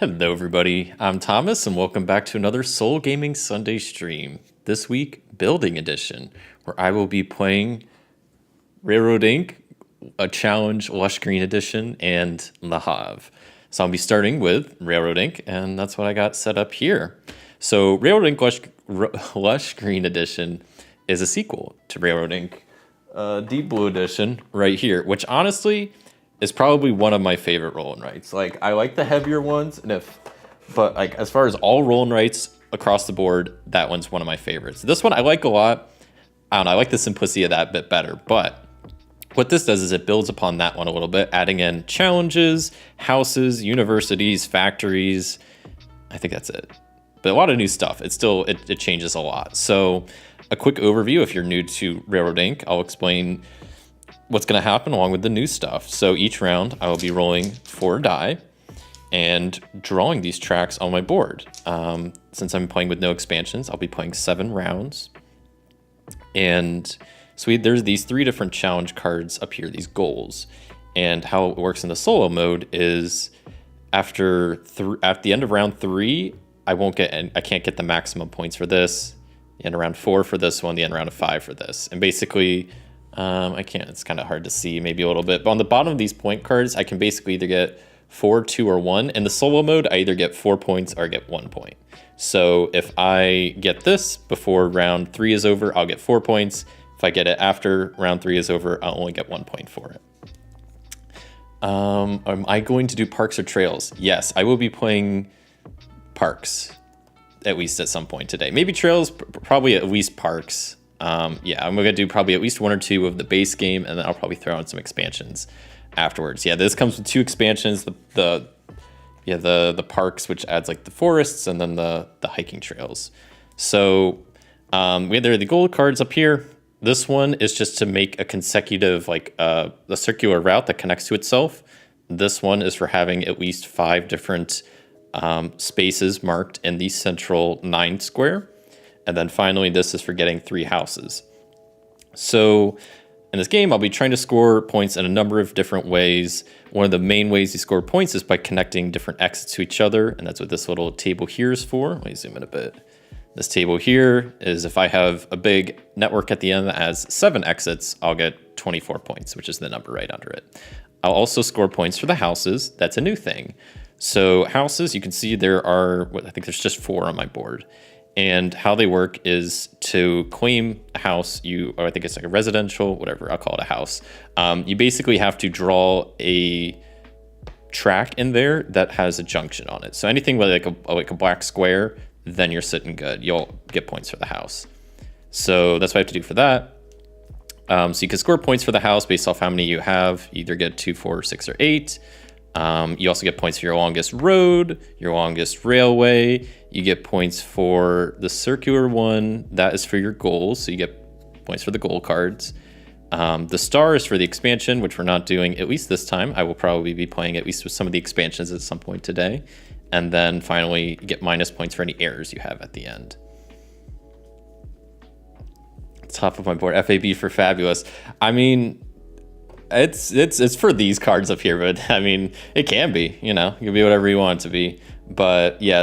Hello, everybody. I'm Thomas, and welcome back to another Soul Gaming Sunday stream. This week, Building Edition, where I will be playing Railroad Inc., a Challenge Lush Green Edition, and the Havre. So I'll be starting with Railroad Inc., and that's what I got set up here. So Railroad Inc. Lush Green Edition is a sequel to Railroad Inc. Deep Blue Edition right here, which honestly is probably one of my favorite roll and writes. Like, I like the heavier ones, but like as far as all roll and writes across the board, that one's one of my favorites. This one I like a lot. I don't know, I like the simplicity of that bit better, but what this does is it builds upon that one a little bit, adding in challenges, houses, universities, factories. I think that's it. But a lot of new stuff. It changes a lot. So a quick overview, if you're new to Railroad Inc., I'll explain what's going to happen along with the new stuff. So each round I will be rolling 4 die and drawing these tracks on my board. Since I'm playing with no expansions, I'll be playing 7 rounds. And so there's these 3 different challenge cards up here, these goals. And how it works in the solo mode is at the end of round 3, I can't get the maximum points for this. The end of round 4 for this one, the end of round 5 for this. And basically, I can't, it's kind of hard to see maybe a little bit, but on the bottom of these point cards, I can basically either get 4, 2, or 1. In the solo mode, I either get 4 points or I get 1 point. So if I get this before round 3 is over, I'll get 4 points. If I get it after round 3 is over, I'll only get 1 point for it. Am I going to do parks or trails? Yes, I will be playing parks, at least at some point today. Maybe trails, probably at least parks. Yeah, I'm gonna do probably at least 1 or 2 of the base game, and then I'll probably throw in some expansions afterwards. Yeah, this comes with 2 expansions: the parks, which adds like the forests, and then the hiking trails. So there are the gold cards up here. This one is just to make a consecutive, like a circular route that connects to itself. This one is for having at least 5 different spaces marked in the central 9 square. And then finally, this is for getting 3 houses. So in this game, I'll be trying to score points in a number of different ways. One of the main ways you score points is by connecting different exits to each other. And that's what this little table here is for. Let me zoom in a bit. This table here is if I have a big network at the end that has 7 exits, I'll get 24 points, which is the number right under it. I'll also score points for the houses. That's a new thing. So houses, you can see there are, I think there's just 4 on my board. And how they work is to claim a house, or I think it's like a residential, whatever, I'll call it a house. You basically have to draw a track in there that has a junction on it. So anything with like a black square, then you're sitting good. You'll get points for the house. So that's what I have to do for that. So you can score points for the house based off how many you have. You either get 2, 4, 6, or 8. You also get points for your longest road, your longest railway. You get points for the circular one. That is for your goals. So you get points for the goal cards. The star is for the expansion, which we're not doing, at least this time. I will probably be playing at least with some of the expansions at some point today. And then finally, you get minus points for any errors you have at the end. Top of my board, FAB for fabulous. I mean, it's for these cards up here, but I mean, it can be, you can be whatever you want it to be. But yeah,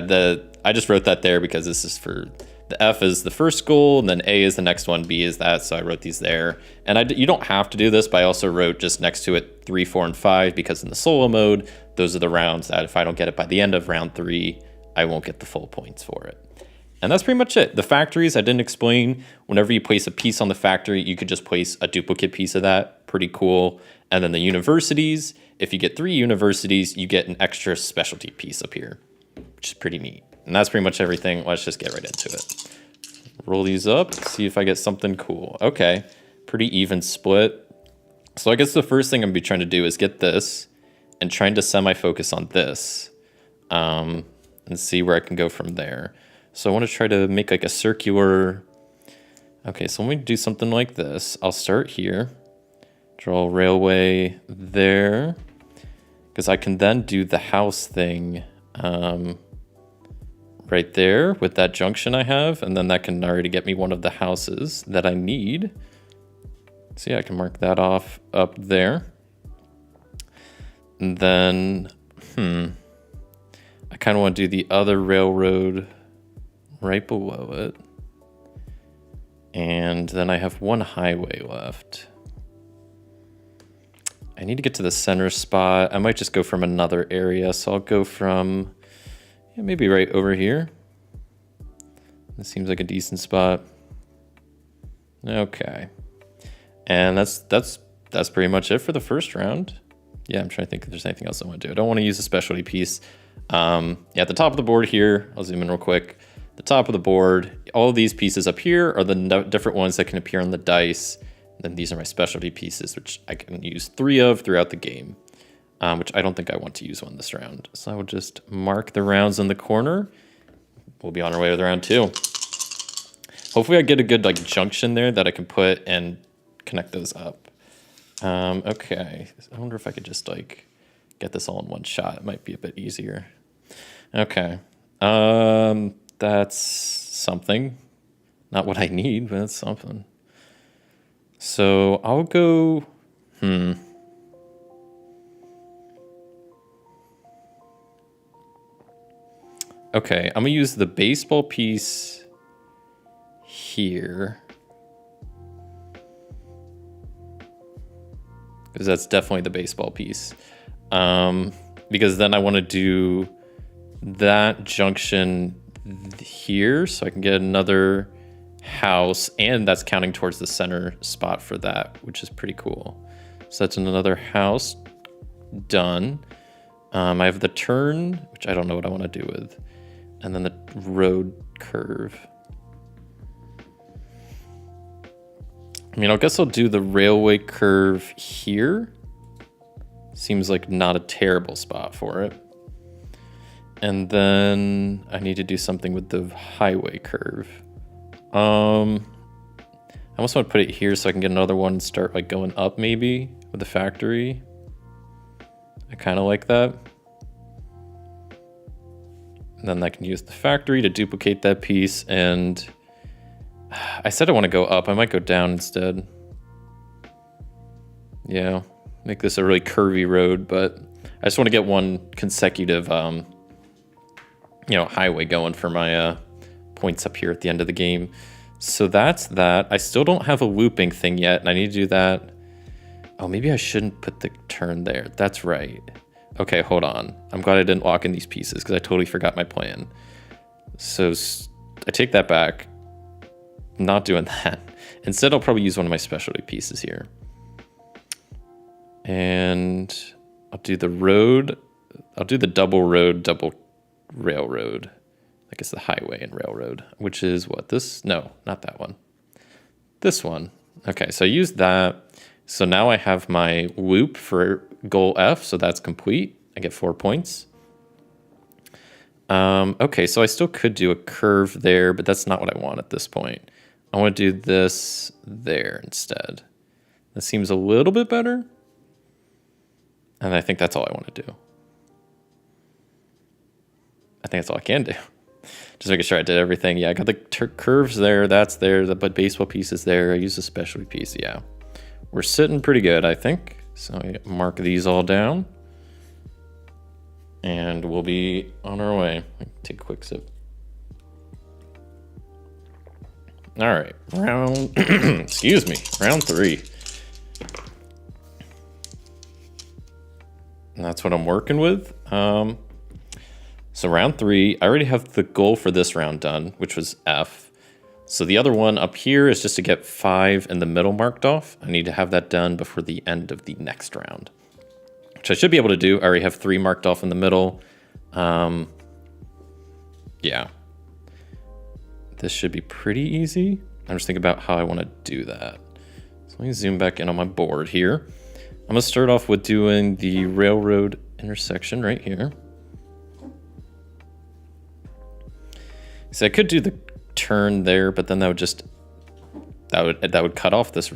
I just wrote that there because this is for the F is the first goal, and then A is the next one, B is that. So I wrote these there, and you don't have to do this, but I also wrote just next to it 3, 4, and 5 because in the solo mode, those are the rounds that if I don't get it by the end of round 3, I won't get the full points for it. And that's pretty much it. The factories, I didn't explain. Whenever you place a piece on the factory, you could just place a duplicate piece of that. Pretty cool. And then the universities, if you get 3 universities, you get an extra specialty piece up here, which is pretty neat. And that's pretty much everything. Let's just get right into it. Roll these up, see if I get something cool. Okay, pretty even split. So I guess the first thing I'm gonna be trying to do is get this and trying to semi-focus on this and see where I can go from there. So I want to try to make like a circular. Okay, so let me do something like this. I'll start here, draw a railway there, because I can then do the house thing right there with that junction I have, and then that can already get me one of the houses that I need. So yeah, I can mark that off up there. And then, I kind of want to do the other railroad right below it. And then I have one highway left. I need to get to the center spot. I might just go from another area. So I'll go from maybe right over here. This seems like a decent spot. Okay. And that's pretty much it for the first round. Yeah, I'm trying to think if there's anything else I want to do. I don't want to use a specialty piece. Yeah, at the top of the board here, I'll zoom in real quick. The top of the board, all of these pieces up here are the different ones that can appear on the dice. And then these are my specialty pieces, which I can use 3 of throughout the game, which I don't think I want to use one this round. So I will just mark the rounds in the corner. We'll be on our way with round 2. Hopefully I get a good junction there that I can put and connect those up. Okay, I wonder if I could just get this all in one shot. It might be a bit easier. Okay, that's something. Not what I need, but it's something. So I'll go, Okay, I'm gonna use the baseball piece here. Because that's definitely the baseball piece. Because then I want to do that junction here so I can get another house, and that's counting towards the center spot for that, which is pretty cool. So that's another house done. I have the turn, which I don't know what I want to do with, and then the road curve. I mean, I guess I'll do the railway curve here. Seems like not a terrible spot for it. And then I need to do something with the highway curve. I almost want to put it here so I can get another one and start going up maybe with the factory. I kind of like that. And then I can use the factory to duplicate that piece, and I said I want to go up. I might go down instead. Yeah, make this a really curvy road, but I just want to get one consecutive, highway going for my points up here at the end of the game. So that's that. I still don't have a looping thing yet, and I need to do that. Oh, maybe I shouldn't put the turn there. That's right. Okay, hold on. I'm glad I didn't lock in these pieces because I totally forgot my plan. So I take that back. Not doing that. Instead, I'll probably use one of my specialty pieces here. And I'll do the road. I'll do the double road, double railroad. I guess the highway and railroad, which is what? This? No, not that one. This one. Okay, so I used that. So now I have my loop for goal F, so that's complete. I get 4 points. Okay, so I still could do a curve there, but that's not what I want at this point. I want to do this there instead. That seems a little bit better. And I think that's all I want to do. I think that's all I can do. Just making sure I did everything. Yeah, I got the curves there. That's there. The baseball piece is there. I used a specialty piece. Yeah. We're sitting pretty good, I think. So I mark these all down. And we'll be on our way. Take a quick sip. All right. Round, excuse me, round 3. And that's what I'm working with. So round 3, I already have the goal for this round done, which was F. So the other one up here is just to get 5 in the middle marked off. I need to have that done before the end of the next round, which I should be able to do. I already have 3 marked off in the middle. Yeah. This should be pretty easy. I'm just thinking about how I want to do that. So let me zoom back in on my board here. I'm going to start off with doing the railroad intersection right here. So I could do the turn there, but then that would cut off this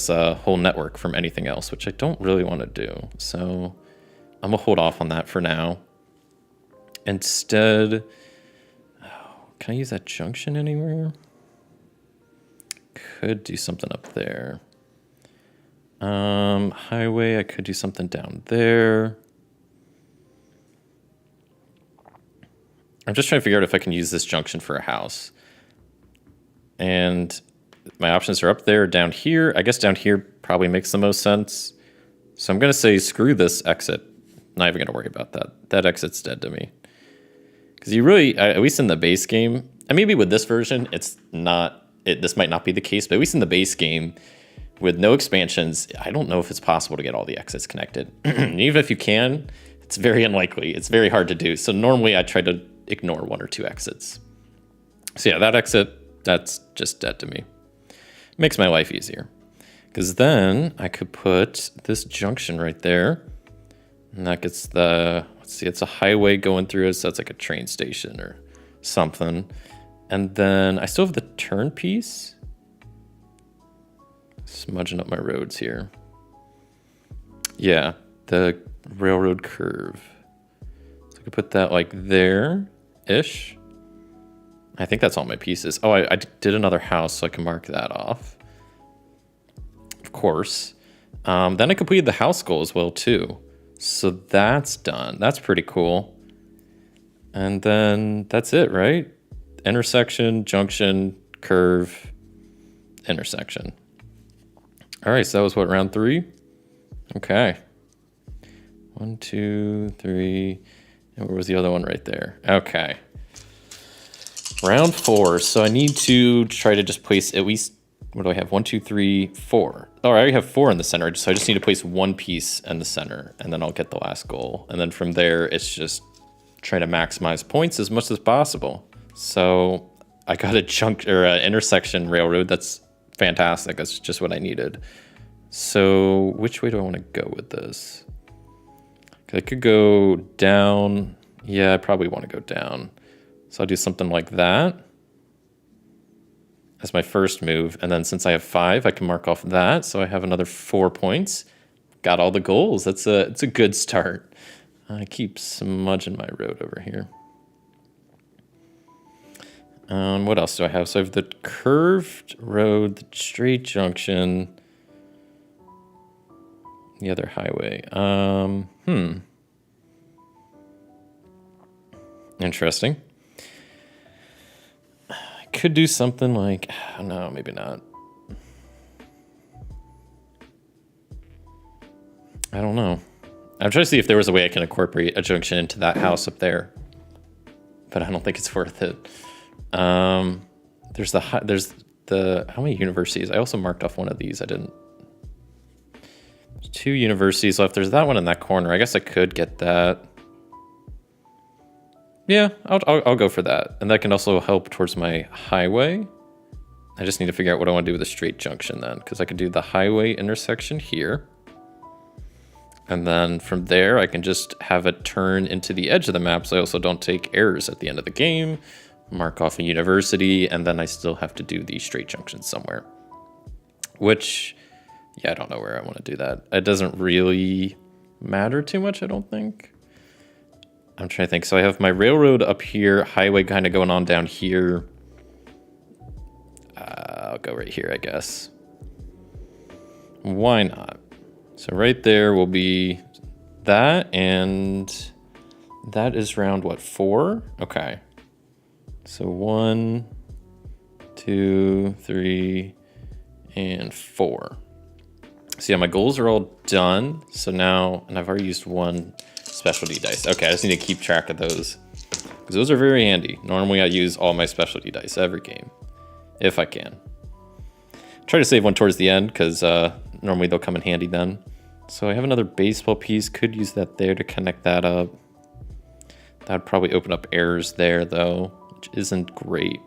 whole network from anything else, which I don't really want to do. So I'm gonna hold off on that for now. Instead, can I use that junction anywhere? Could do something up there. Highway, I could do something down there. I'm just trying to figure out if I can use this junction for a house. And my options are up there, down here. I guess down here probably makes the most sense. So I'm going to say screw this exit. Not even going to worry about that. That exit's dead to me. Because you really, at least in the base game, and maybe with this version, it's not, this might not be the case, but at least in the base game, with no expansions, I don't know if it's possible to get all the exits connected. Even if you can, it's very unlikely. It's very hard to do. So normally I try to ignore 1 or 2 exits. So yeah, that exit, that's just dead to me. Makes my life easier. Because then I could put this junction right there. And that gets the, let's see, it's a highway going through it, so that's like a train station or something. And then I still have the turn piece. Smudging up my roads here. Yeah, the railroad curve. So I could put that like there-ish. I think that's all my pieces. Oh, I did another house, so I can mark that off. Of course. Then I completed the house goal as well, too. So that's done. That's pretty cool. And then that's it, right? Intersection, junction, curve, intersection. All right, so that was what, round 3? Okay. 1, 2, 3. And where was the other one right there? Okay. Round 4. So I need to try to just place at least, what do I have? 1, 2, 3, 4. Oh, I already have 4 in the center, so I just need to place 1 piece in the center, and then I'll get the last goal. And then from there, it's just trying to maximize points as much as possible. So I got a chunk or an intersection railroad. That's fantastic. That's just what I needed. So which way do I want to go with this? I could go down. Yeah, I probably want to go down. So I'll do something like that as my first move. And then since I have 5, I can mark off that. So I have another 4 points. Got all the goals. It's a good start. I keep smudging my road over here. What else do I have? So I have the curved road, the straight junction, the other highway. Interesting. I could do something like, no, maybe not. I don't know. I'm trying to see if there was a way I can incorporate a junction into that house up there, but I don't think it's worth it. There's the how many universities? I also marked off one of these. I didn't. There's 2 universities left. There's that one in that corner. I guess I could get that. Yeah, I'll go for that. And that can also help towards my highway. I just need to figure out what I want to do with a straight junction then, because I could do the highway intersection here. And then from there, I can just have it turn into the edge of the map, so I also don't take errors at the end of the game. Mark off a university, and then I still have to do the straight junction somewhere. Which, yeah, I don't know where I want to do that. It doesn't really matter too much, I don't think. I'm trying to think. So I have my railroad up here, highway kind of going on down here. I'll go right here, I guess. Why not? So right there will be that, and that is round, what, 4? Okay. So 1, 2, 3, and 4. So yeah, my goals are all done. So now, and I've already used 1 specialty dice. Okay, I just need to keep track of those, because those are very handy. Normally I use all my specialty dice every game, if I can. Try to save one towards the end, because normally they'll come in handy then. So I have another baseball piece. Could use that there to connect that up. That would probably open up errors there, though, which isn't great.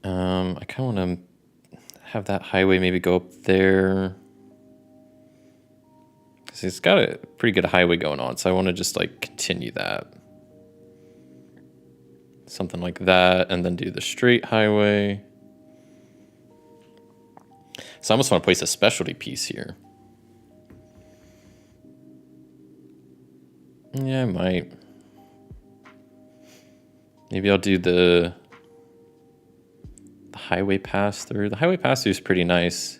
I kind of want to have that highway maybe go up there, because it's got a pretty good highway going on. So I want to just like continue that. Something like that, and then do the straight highway. So I almost want to place a specialty piece here. Yeah, I might. Maybe I'll do the highway pass through. The highway pass through is pretty nice.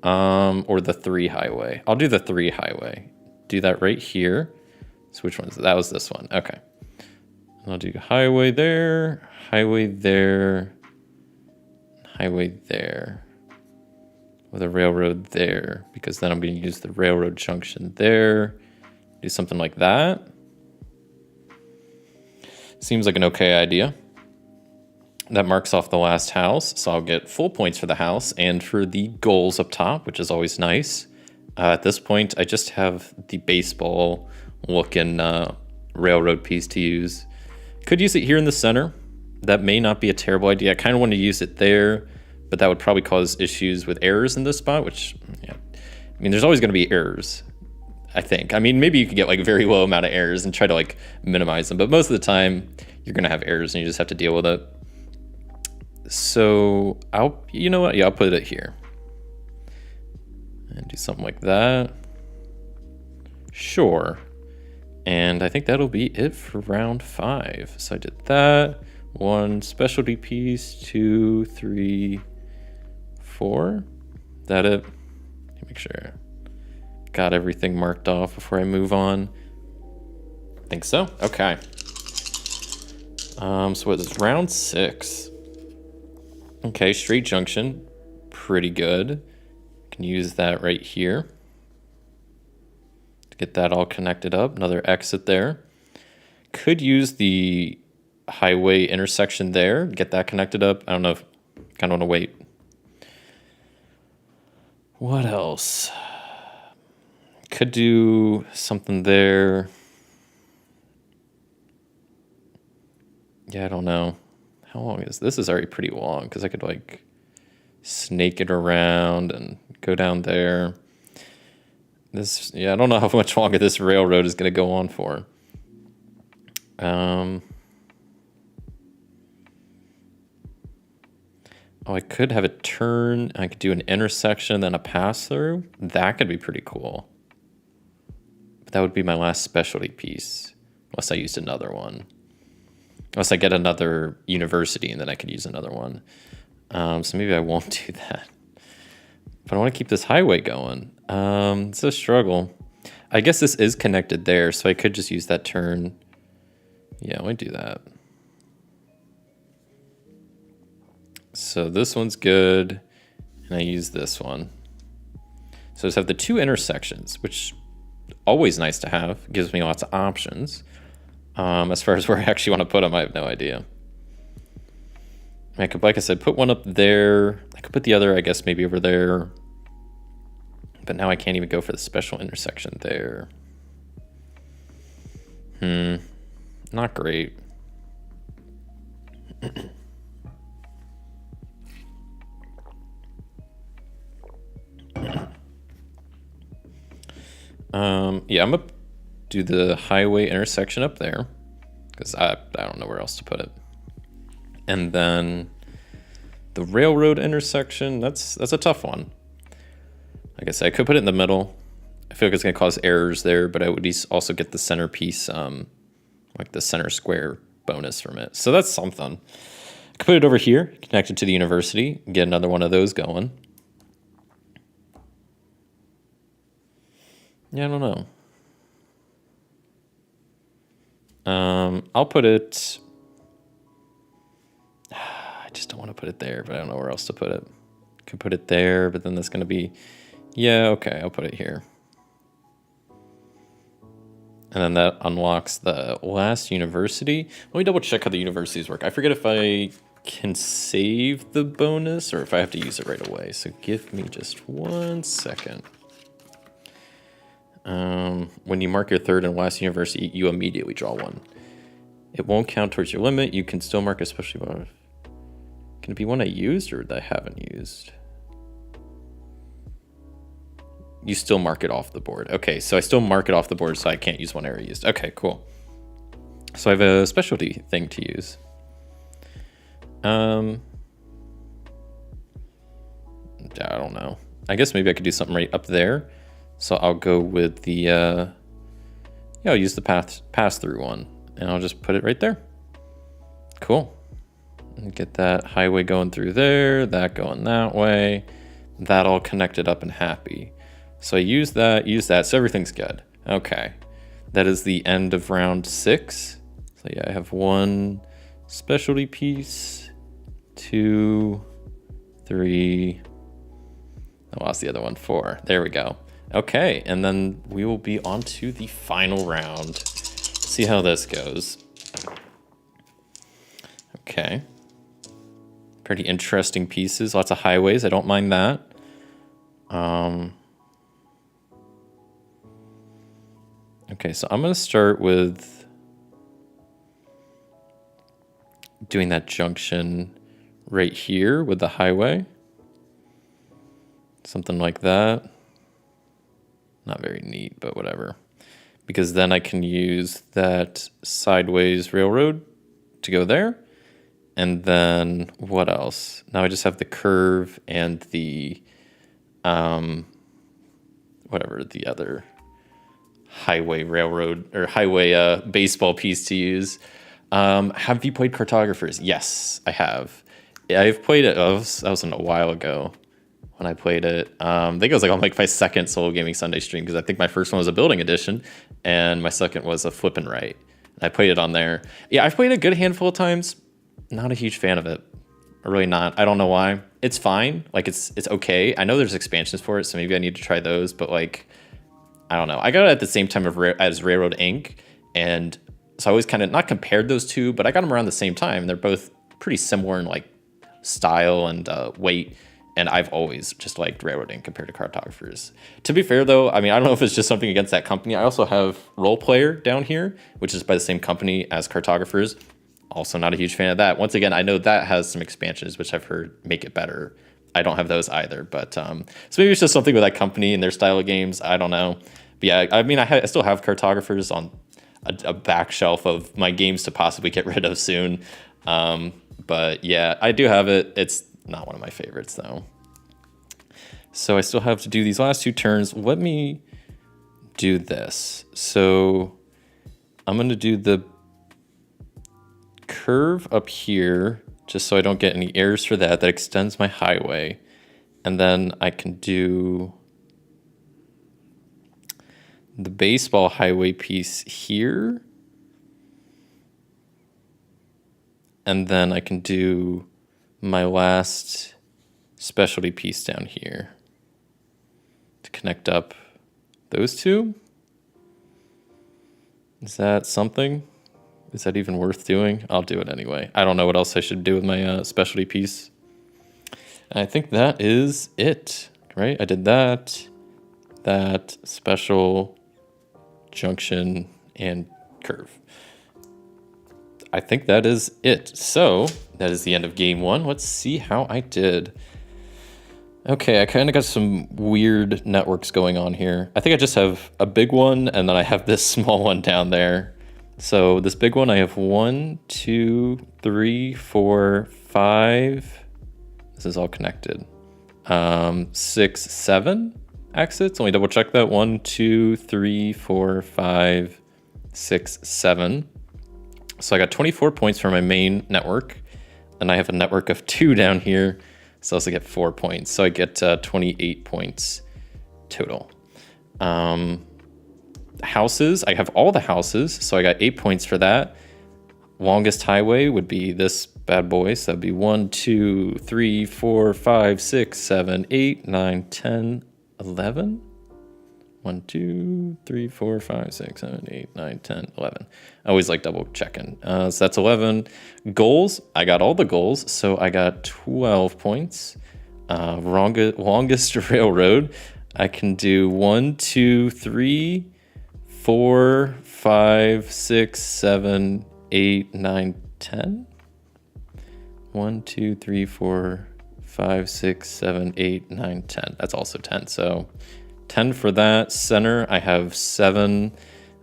Or the 3 highway. I'll do the 3 highway. Do that right here. So which one is that? That was this one. Okay. And I'll do highway there, highway there, highway there, with a railroad there, because then I'm going to use the railroad junction there. Do something like that. Seems like an okay idea. That marks off the last house, so I'll get full points for the house and for the goals up top, which is always nice. At this point, I just have the baseball looking railroad piece to use. Could use it here in the center. That may not be a terrible idea. I kind of want to use it there, but that would probably cause issues with errors in this spot, which, yeah. I mean, there's always going to be errors, I think. I mean, maybe you could get like a very low amount of errors and try to like minimize them, but most of the time you're going to have errors and you just have to deal with it. So you know what? Yeah, I'll put it here and do something like that. Sure. And I think that'll be it for round 5. So I did that. 1 specialty piece, 2, 3, 4. That it? Make sure got everything marked off before I move on. I think so. Okay. So what is this? Round 6. Okay, straight junction. Pretty good. Can use that right here to get that all connected up. Another exit there. Could use the highway intersection there, get that connected up. I don't know if kind of want to wait. What else? Could do something there. Yeah, I don't know. How long is this? Is already pretty long because I could like snake it around and go down there. This, yeah, I don't know how much longer this railroad is going to go on for. Oh, I could have a turn. I could do an intersection, then a pass through. That could be pretty cool. But that would be my last specialty piece, unless I used another one. Unless I get another university, and then I could use another one. So maybe I won't do that. But I want to keep this highway going. It's a struggle. I guess this is connected there, so I could just use that turn. Yeah, I might do that. So this one's good, and I use this one. So I just have the 2 intersections, which always nice to have. Gives me lots of options. As far as where I actually want to put them, I have no idea. I could, like I said, put one up there. I could put the other, I guess, maybe over there. But now I can't even go for the special intersection there. Not great. Yeah, I'm gonna do the highway intersection up there because I don't know where else to put it. And then the railroad intersection, that's a tough one. Like I said, I could put it in the middle. I feel like it's gonna cause errors there, but I would also get the centerpiece, like the center square bonus from it. So that's something. I could put it over here, connected to the university, get another one of those going. Yeah, I don't know. I'll put it. I just don't want to put it there, but I don't know where else to put it. Could put it there, but then that's going to be. Yeah, okay, I'll put it here. And then that unlocks the last university. Let me double check how the universities work. I forget if I can save the bonus or if I have to use it right away. So give me just 1 second. When you mark your third and last university, you immediately draw 1. It won't count towards your limit. You can still mark a special bonus. Can it be one I used or that I haven't used? You still mark it off the board. Okay, so I still mark it off the board, so I can't use one I already used. Okay, cool. So I have a specialty thing to use. I don't know. I guess maybe I could do something right up there. So I'll go with the, I'll use the pass-through one, and I'll just put it right there. Cool. And get that highway going through there, that going that way, that all connected up and happy. So I use that, so everything's good. Okay. that is the end of round 6. So yeah, I have 1 specialty piece, 2, 3. I lost the other one, 4. There we go. Okay, and then we will be on to the final round. See how this goes. Okay. Pretty interesting pieces. Lots of highways. I don't mind that. Okay, so I'm going to start with doing that junction right here with the highway. Something like that. Not very neat, but whatever. Because then I can use that sideways railroad to go there. And then what else? Now I just have the curve and the, whatever the other highway railroad or highway baseball piece to use. Have you played Cartographers? Yes, I have. I've played it. That was a while ago when I played it. I think it was like on like my second Solo Gaming Sunday stream, because I think my first one was a building edition and my second was a flip and write. And I played it on there. Yeah, I've played it a good handful of times. Not a huge fan of it. Really not. I don't know why. It's fine. Like it's okay. I know there's expansions for it, so maybe I need to try those. But like, I don't know. I got it at the same time as Railroad Inc. And so I always kind of not compared those two, but I got them around the same time. They're both pretty similar in like style and weight. And I've always just liked Railroad Inc. compared to Cartographers. To be fair, though, I mean, I don't know if it's just something against that company. I also have Role Player down here, which is by the same company as Cartographers. Also not a huge fan of that. Once again, I know that has some expansions, which I've heard make it better. I don't have those either. But so maybe it's just something with that company and their style of games. I don't know. But yeah, I mean, I still have Cartographers on a back shelf of my games to possibly get rid of soon. But yeah, I do have it. It's not one of my favorites, though. So I still have to do these last 2 turns. Let me do this. So I'm going to do the curve up here, just so I don't get any errors for that. That extends my highway. And then I can do the baseball highway piece here. And then I can do my last specialty piece down here to connect up those two. Is that something? Is that even worth doing? I'll do it anyway. I don't know what else I should do with my specialty piece. I think that is it, right? I did that special junction and curve. I think that is it. So that is the end of game 1. Let's see how I did. Okay, I kind of got some weird networks going on here. I think I just have a big one and then I have this small one down there. So this big one, I have 1, 2, 3, 4, 5. This is all connected. 6, 7 exits. Let me double check that. 1, 2, 3, 4, 5, 6, 7. So I got 24 points for my main network. And I have a network of 2 down here. So I also get 4 points. So I get 28 points total. Houses, I have all the houses. So I got 8 points for that. Longest highway would be this bad boy. So that'd be 1, 2, 3, 4, 5, 6, 7, 8, 9, 10, 11. 1, 2, 3, 4, 5, 6, 7, 8, 9, 10, 11. I always like double checking. So that's 11. Goals, I got all the goals. So I got 12 points. Longest railroad, I can do 1, 2, 3, 4, 5, 6, 7, 8, 9, 10. 1, 2, 3, 4, 5, 6, 7, 8, 9, 10. That's also 10. So 10 for that. Center, I have 7.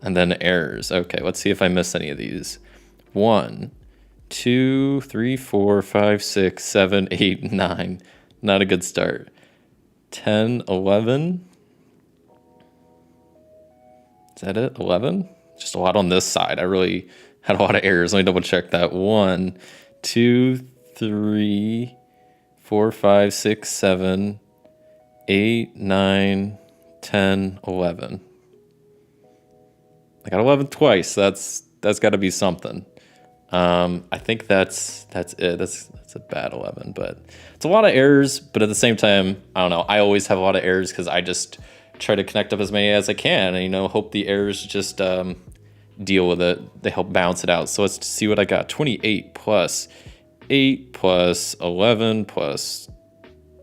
And then errors. Okay, let's see if I miss any of these. 1, 2, 3, 4, 5, 6, 7, 8, 9. Not a good start. 10, 11. Is that it? 11? Just a lot on this side. I really had a lot of errors. Let me double check that. 1, 2, 3, 4, 5, 6, 7, 8, 9, 10, 11. I got 11 twice. That's got to be something. I think that's it. That's a bad 11, but it's a lot of errors. But at the same time, I don't know. I always have a lot of errors because I just try to connect up as many as I can, and hope the errors just deal with it. They help balance it out. So let's see what I got. 28 plus 8 plus 11 plus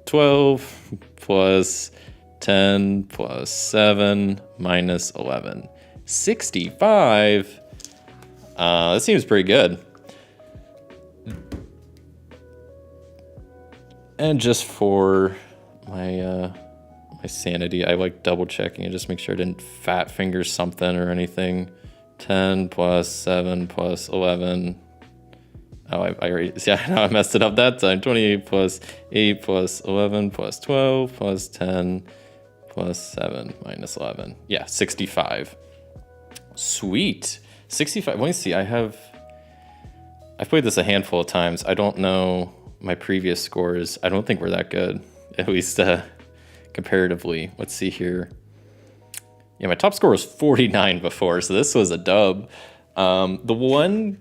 12 plus 10 plus 7 minus 11. 65. That seems pretty good. And just for my my sanity, I like double checking and just make sure I didn't fat finger something or anything. 10 plus 7 plus 11. Oh, I already, yeah, I messed it up that time. 28 plus 8 plus 11 plus 12 plus 10 plus 7 minus 11. Yeah, 65. Sweet. 65. Let me see. I've played this a handful of times. I don't know my previous scores. I don't think we're that good, at least comparatively. Let's see here. Yeah, my top score was 49 before, so this was a dub. The one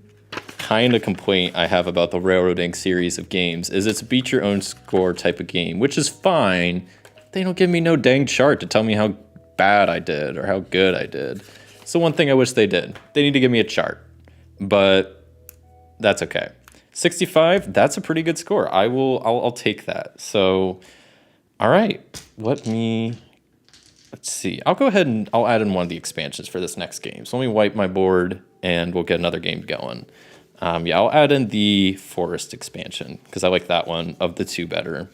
kind of complaint I have about the Railroading series of games is it's a beat your own score type of game, which is fine. They don't give me no dang chart to tell me how bad I did or how good I did. So one thing I wish they did. They need to give me a chart, but that's okay. 65, that's a pretty good score. I'll take that. So, all right, let's see. I'll go ahead and I'll add in one of the expansions for this next game. So let me wipe my board and we'll get another game going. Yeah, I'll add in the Forest expansion because I like that one of the two better.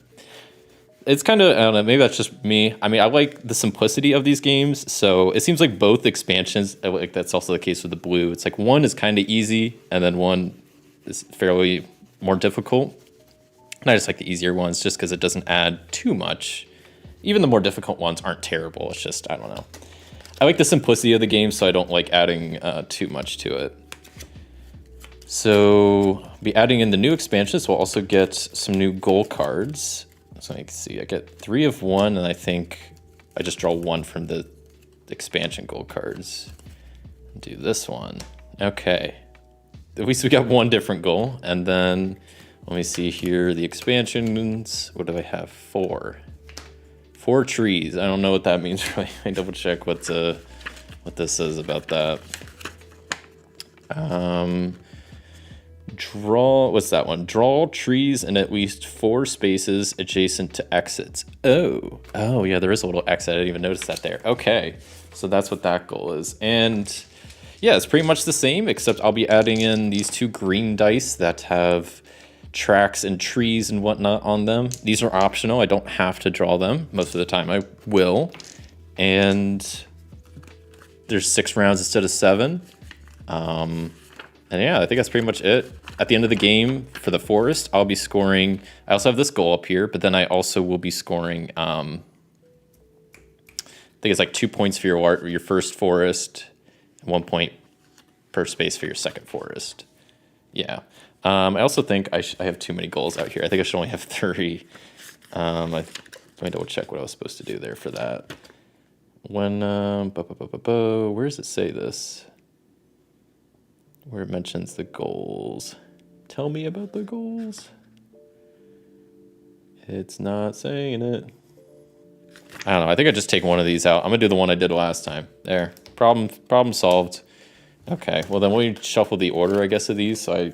It's kind of, I don't know, maybe that's just me. I mean, I like the simplicity of these games. So it seems like both expansions, like that's also the case with the blue. It's like one is kind of easy and then one is fairly more difficult. And I just like the easier ones just because it doesn't add too much. Even the more difficult ones aren't terrible. It's just, I don't know. I like the simplicity of the game, so I don't like adding too much to it. So I'll be adding in the new expansions. We'll also get some new goal cards. So I can see I get 3 of 1, and I think I just draw 1 from the expansion goal cards. Do this one. Okay. At least we got 1 different goal. And then let me see here, the expansions. What do I have? 4. 4 trees. I don't know what that means. Really. I double check what this says about that. What's that one? Draw trees in at least 4 spaces adjacent to exits. Oh, yeah, there is a little exit. I didn't even notice that there. Okay, so that's what that goal is. And yeah, it's pretty much the same, except I'll be adding in these 2 green dice that have tracks and trees and whatnot on them. These are optional. I don't have to draw them. Most of the time I will. And there's 6 rounds instead of 7. And yeah, I think that's pretty much it. At the end of the game for the forest, I'll be scoring. I also have this goal up here, but then I also will be scoring. I think it's like 2 points for your first forest, and 1 point per space for your second forest. Yeah. I also think I have too many goals out here. I think I should only have 3. Let me double check what I was supposed to do there for that. When where does it say this? Where it mentions the goals. Tell me about the goals. It's not saying it. I don't know. I think I just take one of these out. I'm gonna do the one I did last time. There. Problem solved. Okay. Well, then we shuffle the order, I guess, of these, so I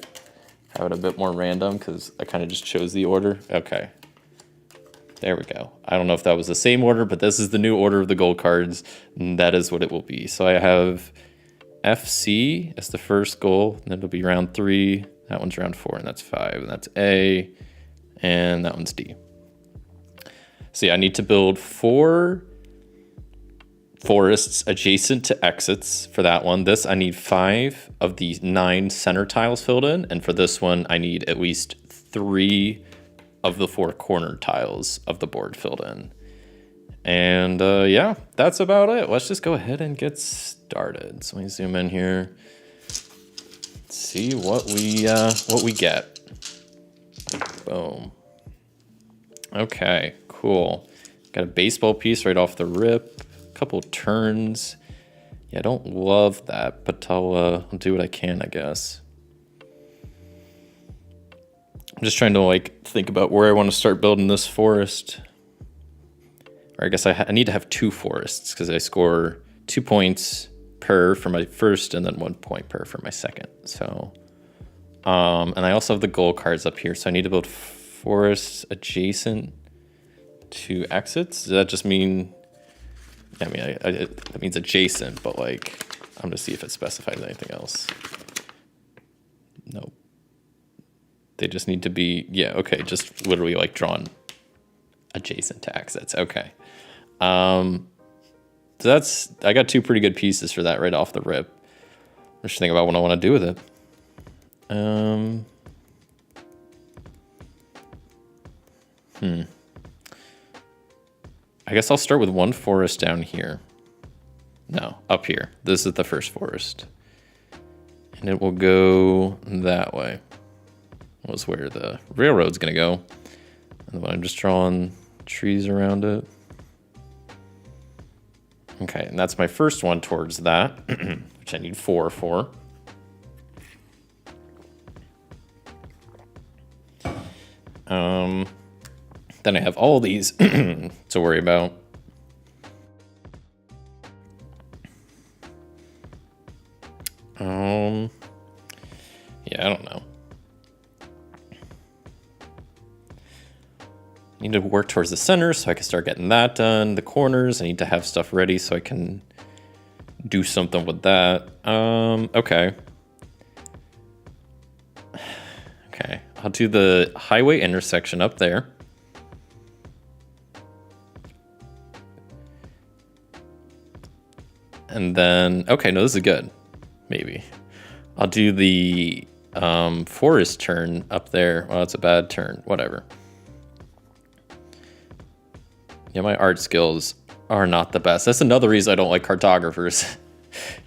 have it a bit more random because I kind of just chose the order. Okay. There we go. I don't know if that was the same order, but this is the new order of the gold cards, and that is what it will be. So I have FC as the first goal, and then it'll be round 3. That one's round 4, and that's 5, and that's A, and that one's D. So yeah, I need to build 4 forests adjacent to exits for that one. This, I need 5 of the 9 center tiles filled in, and for this one, I need at least 3 of the 4 corner tiles of the board filled in. And yeah, that's about it. Let's just go ahead and get started. So let me zoom in here. Let's see what we get. Boom. Okay, cool. Got a baseball piece right off the rip. A couple turns. Yeah, I don't love that, but I'll do what I can, I guess. I'm just trying to like think about where I want to start building this forest. Or I guess I need to have 2 forests because I score 2 points per for my first and then 1 point per for my second. So, and I also have the goal cards up here, so I need to build forests adjacent to exits. Does that just mean? I mean, that means adjacent, but like, I'm gonna see if it specifies anything else. Nope. They just need to be, yeah, okay, just literally like drawn adjacent to exits. Okay. So that's, I got 2 pretty good pieces for that right off the rip. I'm just thinking about what I want to do with it. I guess I'll start with 1 forest down here. No, up here. This is the first forest. And it will go that way. Was where the railroad's gonna go. And then I'm just drawing trees around it. Okay, and that's my first one towards that, which I need 4 for. Then I have all these to worry about. Yeah, I don't know. I need to work towards the center so I can start getting that done. The corners, I need to have stuff ready so I can do something with that. Okay. Okay, I'll do the highway intersection up there. And then, okay, no, this is good. Maybe. I'll do the forest turn up there. Well, it's a bad turn, whatever. Yeah, my art skills are not the best. That's another reason I don't like cartographers.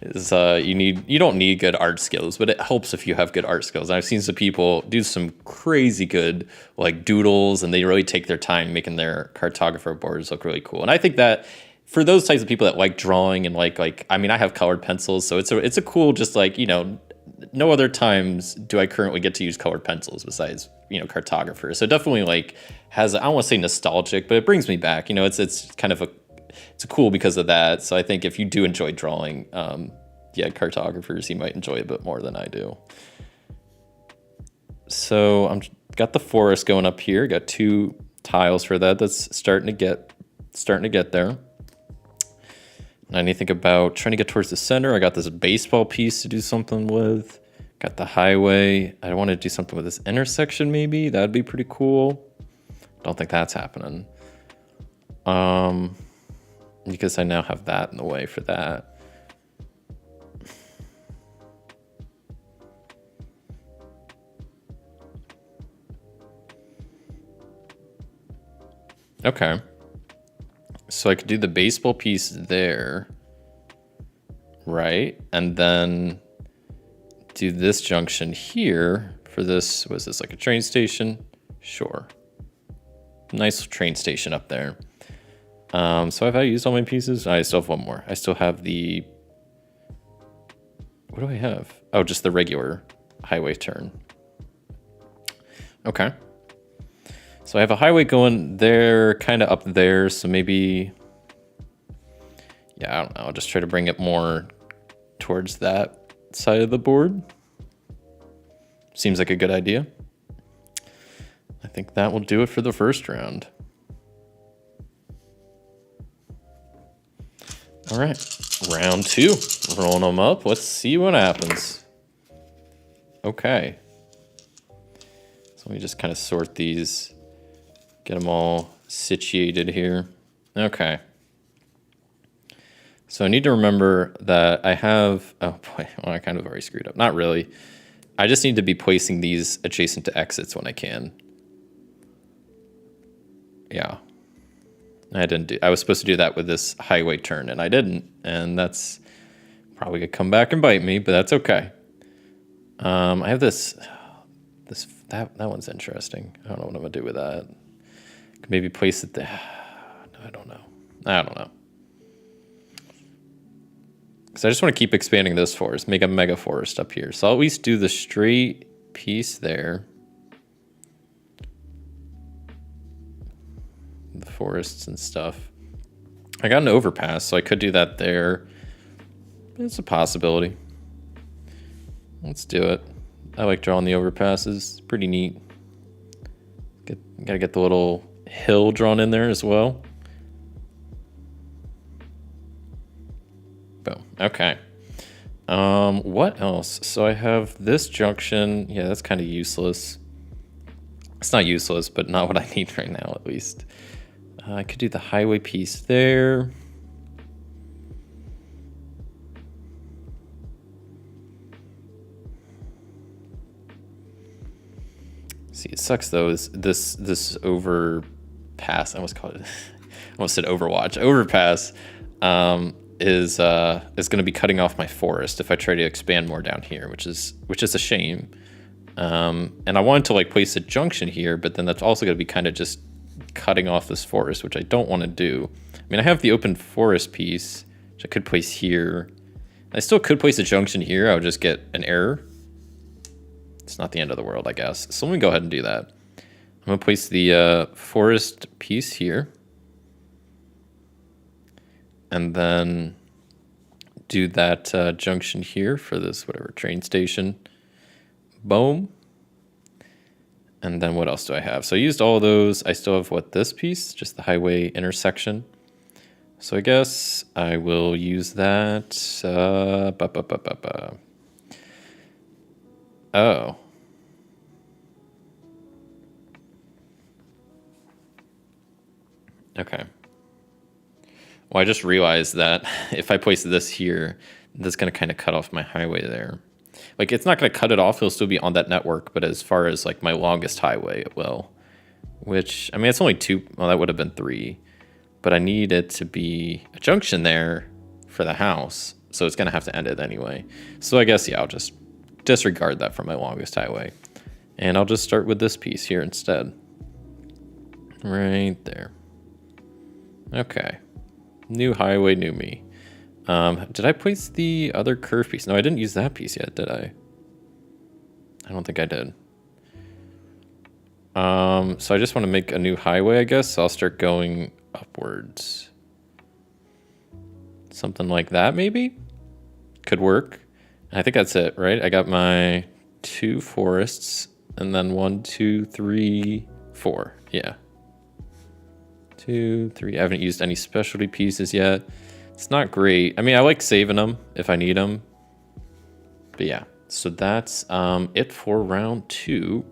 Is you don't need good art skills, but it helps if you have good art skills. I've seen some people do some crazy good like doodles, and they really take their time making their cartographer boards look really cool. And I think that for those types of people that like drawing and like I mean, I have colored pencils, so it's a cool, just like, you know, no other times do I currently get to use colored pencils besides, you know, cartographers. So definitely like has, I don't want to say nostalgic, but it brings me back. You know, it's kind of it's cool because of that. So I think if you do enjoy drawing, yeah, cartographers, you might enjoy a bit more than I do. So got the forest going up here. Got 2 tiles for that. That's starting to get there. And I need to think about trying to get towards the center. I got this baseball piece to do something with. Got the highway. I want to do something with this intersection maybe. That'd be pretty cool. Don't think that's happening. Because I now have that in the way for that. Okay. So I could do the baseball piece there, right? And then do this junction here for this. Was this like a train station? Sure. Nice train station up there. So have I used all my pieces? I still have 1 more. I still have the, what do I have? Oh, just the regular highway turn. Okay. So I have a highway going there, kind of up there. So maybe, yeah, I don't know. I'll just try to bring it more towards that side of the board. Seems like a good idea. I think that will do it for the first round. All right, round 2, rolling them up. Let's see what happens. Okay. So let me just kind of sort these, get them all situated here. Okay. So I need to remember that I have, oh boy, well, I kind of already screwed up. Not really. I just need to be placing these adjacent to exits when I can. Yeah. I was supposed to do that with this highway turn, and I didn't. And that's probably gonna come back and bite me, but that's okay. I have that one's interesting. I don't know what I'm gonna do with that. Maybe place it there. I don't know. Because I just want to keep expanding this forest, make a mega forest up here. So I'll at least do the straight piece there. The forests and stuff. I got an overpass, so I could do that there. It's a possibility. Let's do it. I like drawing the overpasses. It's pretty neat. Gotta get the little hill drawn in there as well. Boom. Okay. What else? So I have this junction. Yeah, that's kind of useless. It's not useless, but not what I need right now, at least. I could do the highway piece there. See, it sucks though. Is this overpass? I almost called it. I almost said Overwatch. Overpass is going to be cutting off my forest if I try to expand more down here, which is a shame. And I wanted to like place a junction here, but then that's also going to be kind of just cutting off this forest, which I don't want to do. I mean, I have the open forest piece, which I could place here. I still could place a junction here. I would just get an error. It's not the end of the world, I guess. So let me go ahead and do that. I'm going to place the forest piece here. And then do that junction here for this, whatever, train station. Boom. And then what else do I have? So I used all of those. I still have, what, this piece? Just the highway intersection. So I guess I will use that. Oh. Okay. Well, I just realized that if I place this here, that's going to kind of cut off my highway there. Like, it's not going to cut it off. It'll still be on that network. But as far as, like, my longest highway, it will. Which, I mean, it's only 2. Well, that would have been 3. But I need it to be a junction there for the house. So it's going to have to end it anyway. So I guess, yeah, I'll just disregard that for my longest highway. And I'll just start with this piece here instead. Right there. Okay. New highway, new me. Did I place the other curve piece? No, I didn't use that piece yet, did I? I don't think I did. So I just want to make a new highway, I guess. So I'll start going upwards. Something like that, maybe? Could work. I think that's it, right? I got my 2 forests, and then 1, 2, 3, 4. Yeah. 2, 3. I haven't used any specialty pieces yet. It's not great. I mean, I like saving them if I need them. But yeah, so that's it for round 2.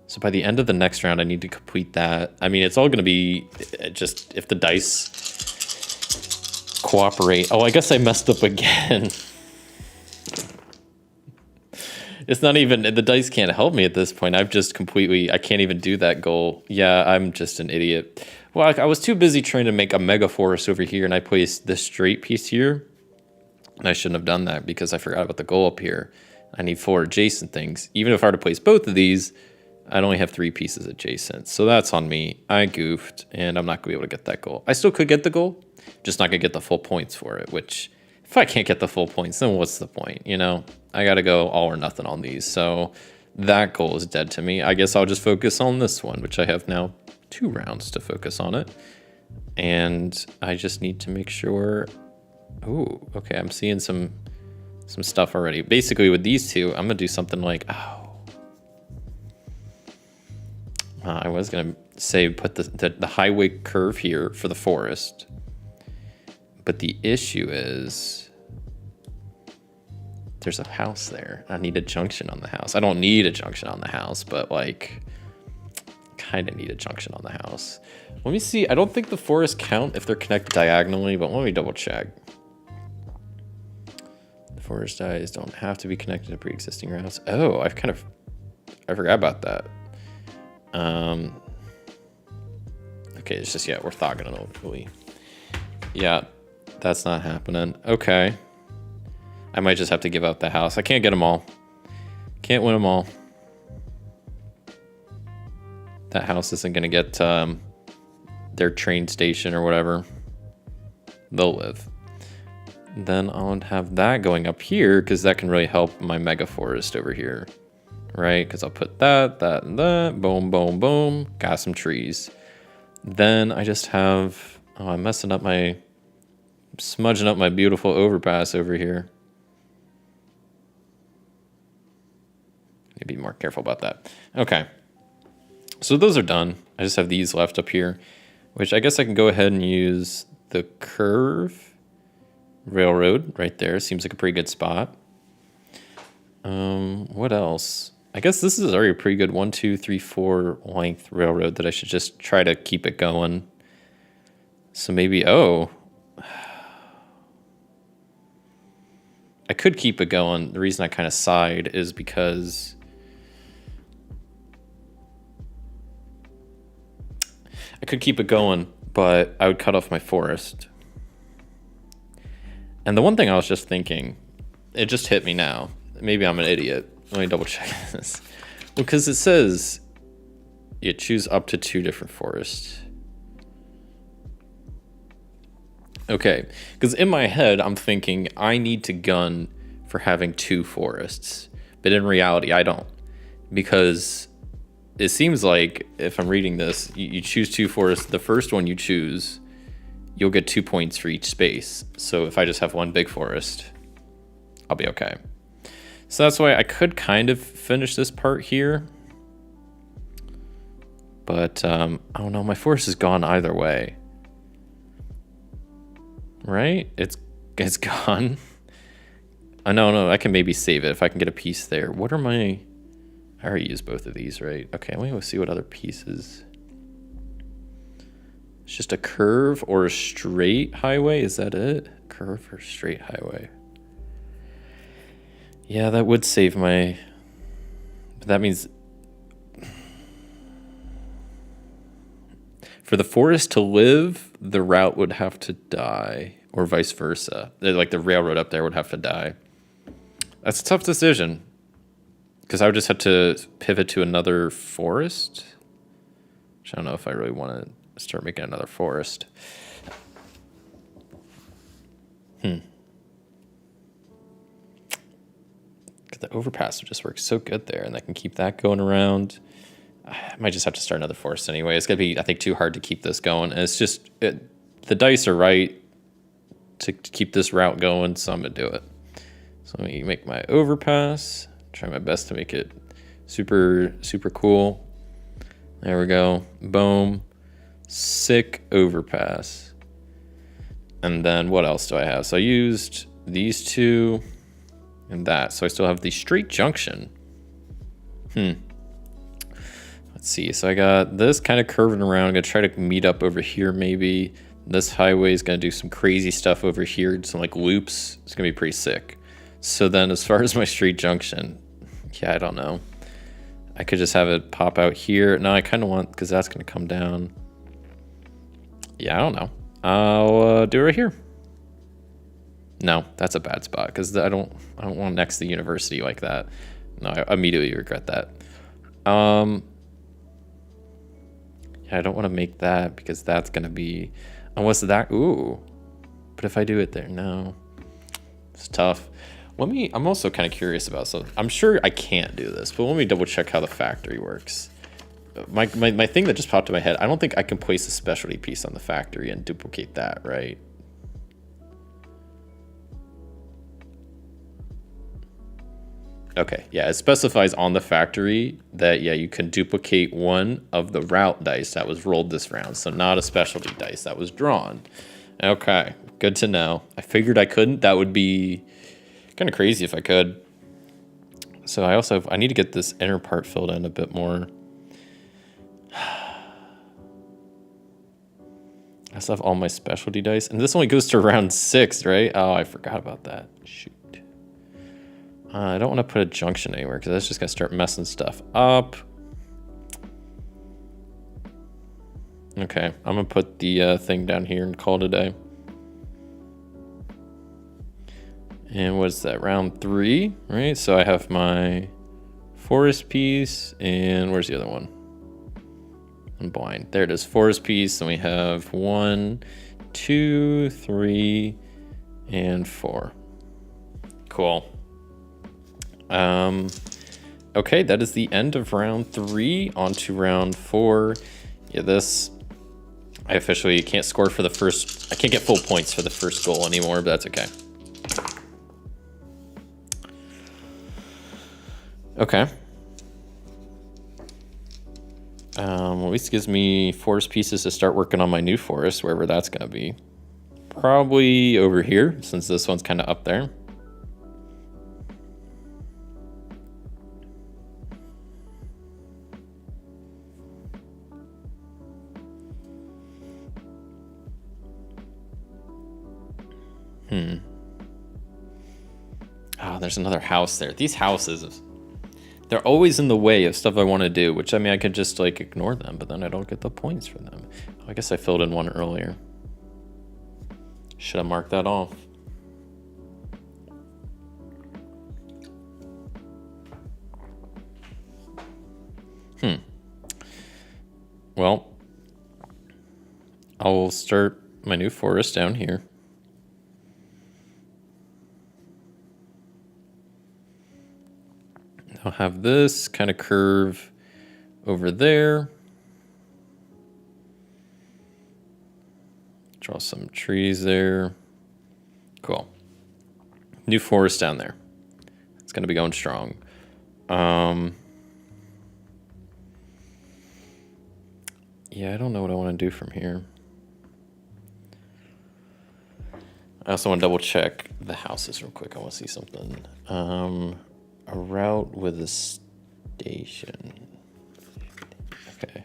So by the end of the next round, I need to complete that. I mean, it's all going to be just if the dice cooperate. Oh, I guess I messed up again. It's not even, the dice can't help me at this point. I've just completely, I can't even do that goal. Yeah, I'm just an idiot. Well, I was too busy trying to make a mega forest over here, and I placed this straight piece here. And I shouldn't have done that because I forgot about the goal up here. I need 4 adjacent things. Even if I were to place both of these, I'd only have 3 pieces adjacent. So that's on me. I goofed, and I'm not going to be able to get that goal. I still could get the goal, just not going to get the full points for it, which if I can't get the full points, then what's the point, you know? I got to go all or nothing on these. So that goal is dead to me. I guess I'll just focus on this one, which I have now 2 rounds to focus on it. And I just need to make sure. Oh, okay. I'm seeing some stuff already. Basically, with these 2, I'm going to do something like, I was going to say put the highway curve here for the forest. But the issue is there's a house there. I need a junction on the house. I don't need a junction on the house, but like kind of need a junction on the house. Let me see. I don't think the forests count if they're connected diagonally, but let me double check. The forest eyes don't have to be connected to pre-existing routes. Oh, I forgot about that. Okay, it's just, yeah, orthogonally. Yeah, that's not happening. Okay. I might just have to give up the house. I can't get them all. Can't win them all. That house isn't going to get their train station or whatever. They'll live. then I'll have that going up here because that can really help my mega forest over here, right? Because I'll put that, and that, boom, boom, boom, got some trees. Then I just have, oh, I'm smudging up my beautiful overpass over here. Need to be more careful about that. Okay, so those are done. I just have these left up here, which I guess I can go ahead and use the curve railroad right there. Seems like a pretty good spot. What else? I guess this is already a pretty good 1, 2, 3, 4 length railroad that I should just try to keep it going. So maybe, oh, I could keep it going. The reason I kind of sighed is because I could keep it going, but I would cut off my forest. And the one thing I was just thinking, it just hit me now. Maybe I'm an idiot. Let me double check this. Because it says you choose up to 2 different forests. Okay, because in my head, I'm thinking I need to gun for having 2 forests. But in reality, I don't. Because it seems like, if I'm reading this, you choose 2 forests. The first one you choose, you'll get 2 points for each space. So if I just have 1 big forest, I'll be okay. So that's why I could kind of finish this part here. But, I don't know, my forest is gone either way. Right? It's gone. No, I can maybe save it if I can get a piece there. What are my... I already used both of these, right? Okay, let me go see what other pieces. It's just a curve or a straight highway? Is that it? Curve or straight highway? Yeah, that would save my... But that means... For the forest to live, the route would have to die, or vice versa. Like the railroad up there would have to die. That's a tough decision, because I would just have to pivot to another forest, which I don't know if I really want to start making another forest. The overpass would just work so good there, and I can keep that going around. I might just have to start another forest anyway. It's going to be, I think, too hard to keep this going. And it's just, the dice are right to keep this route going, so I'm going to do it. So let me make my overpass. Try my best to make it super, super cool. There we go. Boom. Sick overpass. And then what else do I have? So I used these 2 and that. So I still have the straight junction. Let's see. So I got this kind of curving around. I'm going to try to meet up over here maybe. This highway is going to do some crazy stuff over here. Some like loops. It's going to be pretty sick. So then as far as my street junction, yeah, I don't know. I could just have it pop out here. No, I kind of want, because that's going to come down. Yeah, I don't know. I'll do it right here. No, that's a bad spot because I don't want next to the university like that. No, I immediately regret that. Yeah, I don't want to make that because that's gonna be, unless that, ooh. But if I do it there, no, it's tough. I'm also kind of curious about something. I'm sure I can't do this, but let me double check how the factory works. My thing that just popped in my head, I don't think I can place a specialty piece on the factory and duplicate that, right? Okay, yeah, it specifies on the factory that, yeah, you can duplicate one of the route dice that was rolled this round, so not a specialty dice that was drawn. Okay, good to know. I figured I couldn't. That would be kind of crazy if I could. So I need to get this inner part filled in a bit more. I still have all my specialty dice, and this only goes to round 6, right? Oh, I forgot about that. Shoot. I don't want to put a junction anywhere because that's just going to start messing stuff up. Okay, I'm going to put the thing down here and call it a day. And what's that, round 3, right? So I have my forest piece, and where's the other one? I'm blind. There it is, forest piece, and we have 1, 2, 3, and 4. Cool. Okay, that is the end of round 3. On to round 4. Yeah, this, I officially can't score for the first, I can't get full points for the first goal anymore, but that's okay. Okay. At least it gives me forest pieces to start working on my new forest, wherever that's going to be. Probably over here, since this one's kind of up there. Oh, there's another house there. These houses, they're always in the way of stuff I want to do, which, I mean, I could just, like, ignore them, but then I don't get the points for them. Oh, I guess I filled in one earlier. Should have marked that off. Well, I'll start my new forest down here. I'll have this kind of curve over there. Draw some trees there. Cool. New forest down there. It's going to be going strong. Yeah, I don't know what I want to do from here. I also want to double check the houses real quick. I want to see something. A route with a station. Okay.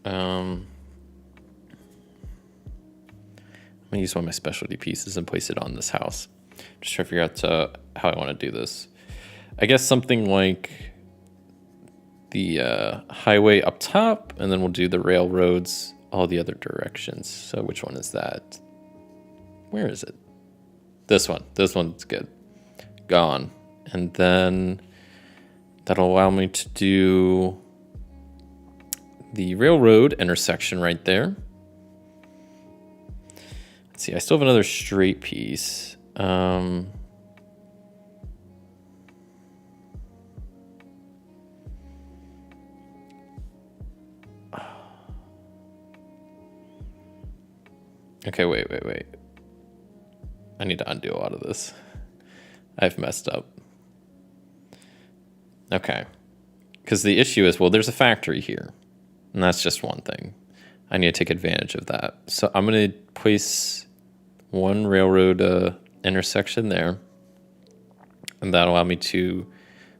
I'm gonna use one of my specialty pieces and place it on this house. Just trying to figure out how I want to do this. I guess something like the highway up top, and then we'll do the railroads all the other directions. So which one is that? Where is it? This one. This one's good. Gone. And then that'll allow me to do the railroad intersection right there. Let's see, I still have another straight piece. Okay, wait. I need to undo a lot of this. I've messed up. Okay. Because the issue is, well, there's a factory here. And that's just one thing. I need to take advantage of that. So I'm going to place one railroad intersection there. And that'll allow me to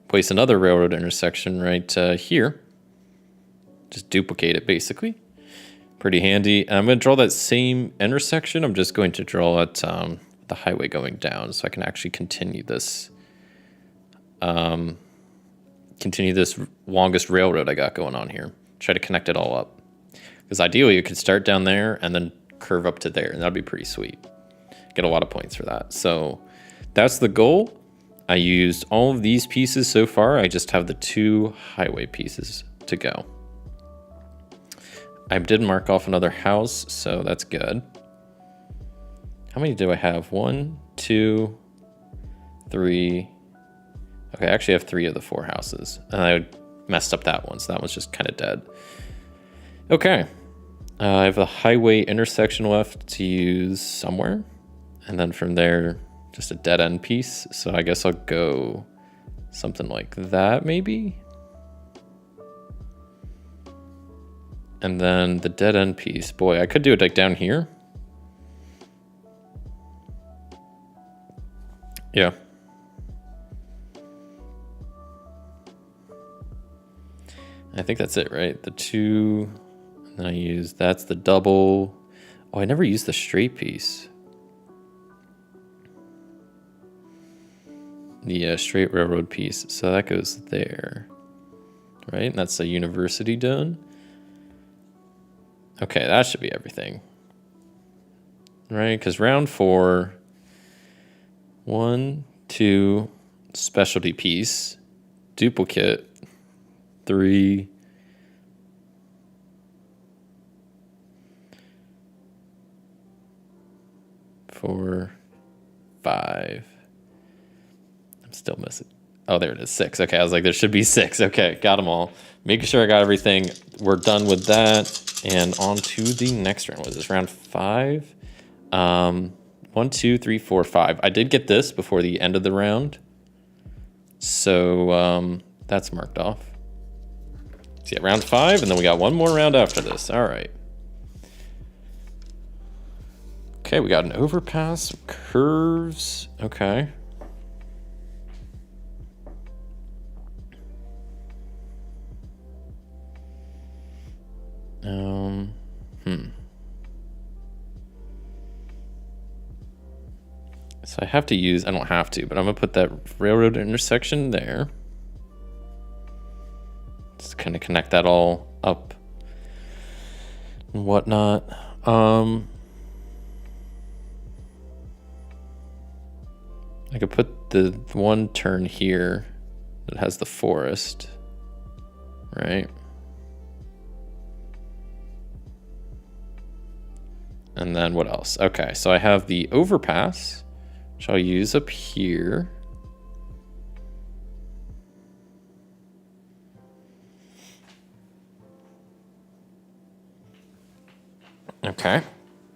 place another railroad intersection right here. Just duplicate it, basically. Pretty handy. And I'm going to draw that same intersection. I'm just going to draw it the highway going down, so I can actually continue this longest railroad I got going on here. Try to connect it all up. Because ideally, you could start down there and then curve up to there, and that'd be pretty sweet. Get a lot of points for that. So that's the goal. I used all of these pieces so far. I just have the 2 highway pieces to go. I did mark off another house, so that's good. How many do I have? 1, 2, 3. Okay, I actually have 3 of the 4 houses. And I messed up that one, so that one's just kind of dead. Okay. I have a highway intersection left to use somewhere. And then from there, just a dead end piece. So I guess I'll go something like that, maybe? And then the dead end piece. Boy, I could do it like down here. Yeah. I think that's it, right? The 2, and then I use, that's the double. Oh, I never used the straight piece. The straight railroad piece. So that goes there, right? And that's a university done. Okay, that should be everything. Right, because round 4, 1, 2, specialty piece, duplicate, 3, 4, 5. I'm still missing. Oh, there it is, 6. Okay, I was like, there should be 6. Okay, got them all. Making sure I got everything. We're done with that. And on to the next round. Was this round 5? 1, 2, 3, 4, 5. I did get this before the end of the round. So that's marked off. So yeah, round 5, and then we got one more round after this. All right. Okay, we got an overpass, curves. Okay. So I have to use, I don't have to, but I'm gonna put that railroad intersection there. Just kind of connect that all up and whatnot. I could put the one turn here that has the forest, right? And then what else? Okay, so I have the overpass, which I'll use up here. Okay,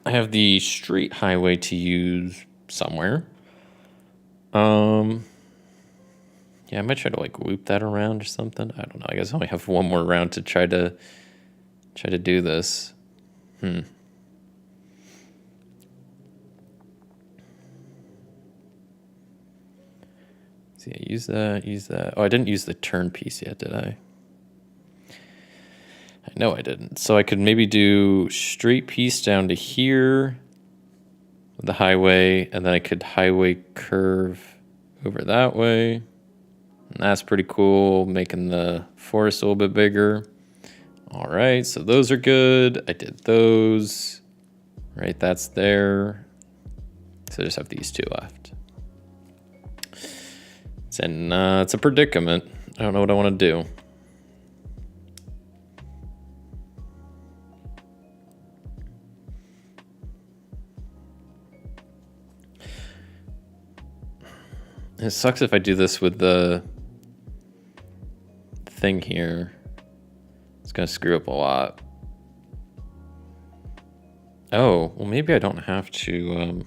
I have the street highway to use somewhere. Yeah, I might try to like loop that around or something. I don't know. I guess I only have one more round to try to do this. So yeah, use that. Oh, I didn't use the turn piece yet, did I? I know I didn't. So I could maybe do straight piece down to here with the highway, and then I could highway curve over that way. And that's pretty cool, making the forest a little bit bigger. All right, so those are good. I did those. Right, that's there. So I just have these two left. And it's a predicament. I don't know what I want to do. It sucks if I do this with the thing here. It's going to screw up a lot. Oh, well, maybe I don't have to...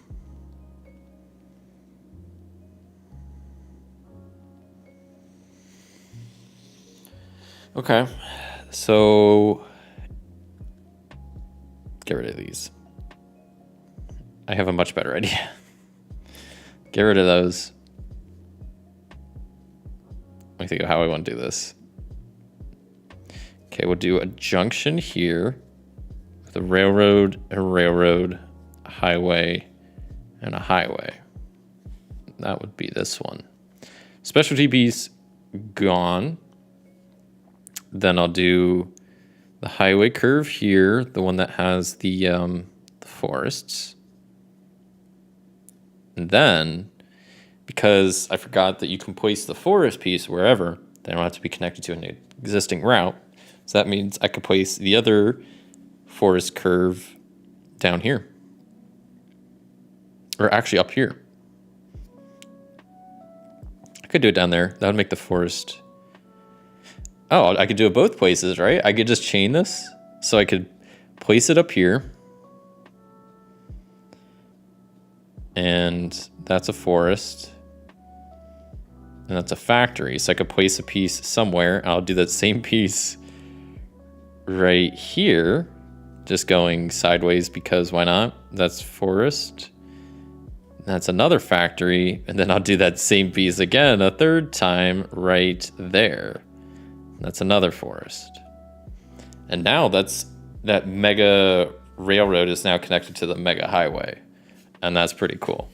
Okay, so get rid of these. I have a much better idea. Get rid of those. Let me think of how I want to do this. Okay, we'll do a junction here with a railroad, a highway, and a highway. That would be this one. Specialty piece gone. Then I'll do the highway curve here, the one that has the forests. And then, because I forgot that you can place the forest piece wherever, they don't have to be connected to an existing route. So that means I could place the other forest curve down here. Or actually up here. I could do it down there. That would make the forest... Oh, I could do it both places, right? I could just chain this. So I could place it up here. And that's a forest. And that's a factory. So I could place a piece somewhere. I'll do that same piece right here. Just going sideways because why not? That's forest. That's another factory. And then I'll do that same piece again a third time right there. That's another forest. And now that mega railroad is now connected to the mega highway. And that's pretty cool.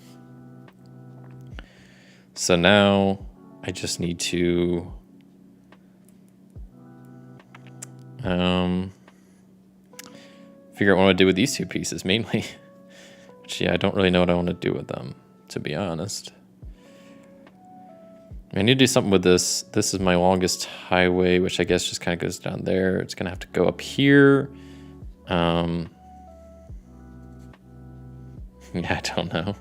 So now I just need to figure out what I want to do with these two pieces mainly. Which, yeah, I don't really know what I want to do with them, to be honest. I need to do something with this. This is my longest highway, which I guess just kind of goes down there. It's going to have to go up here. Yeah, I don't know.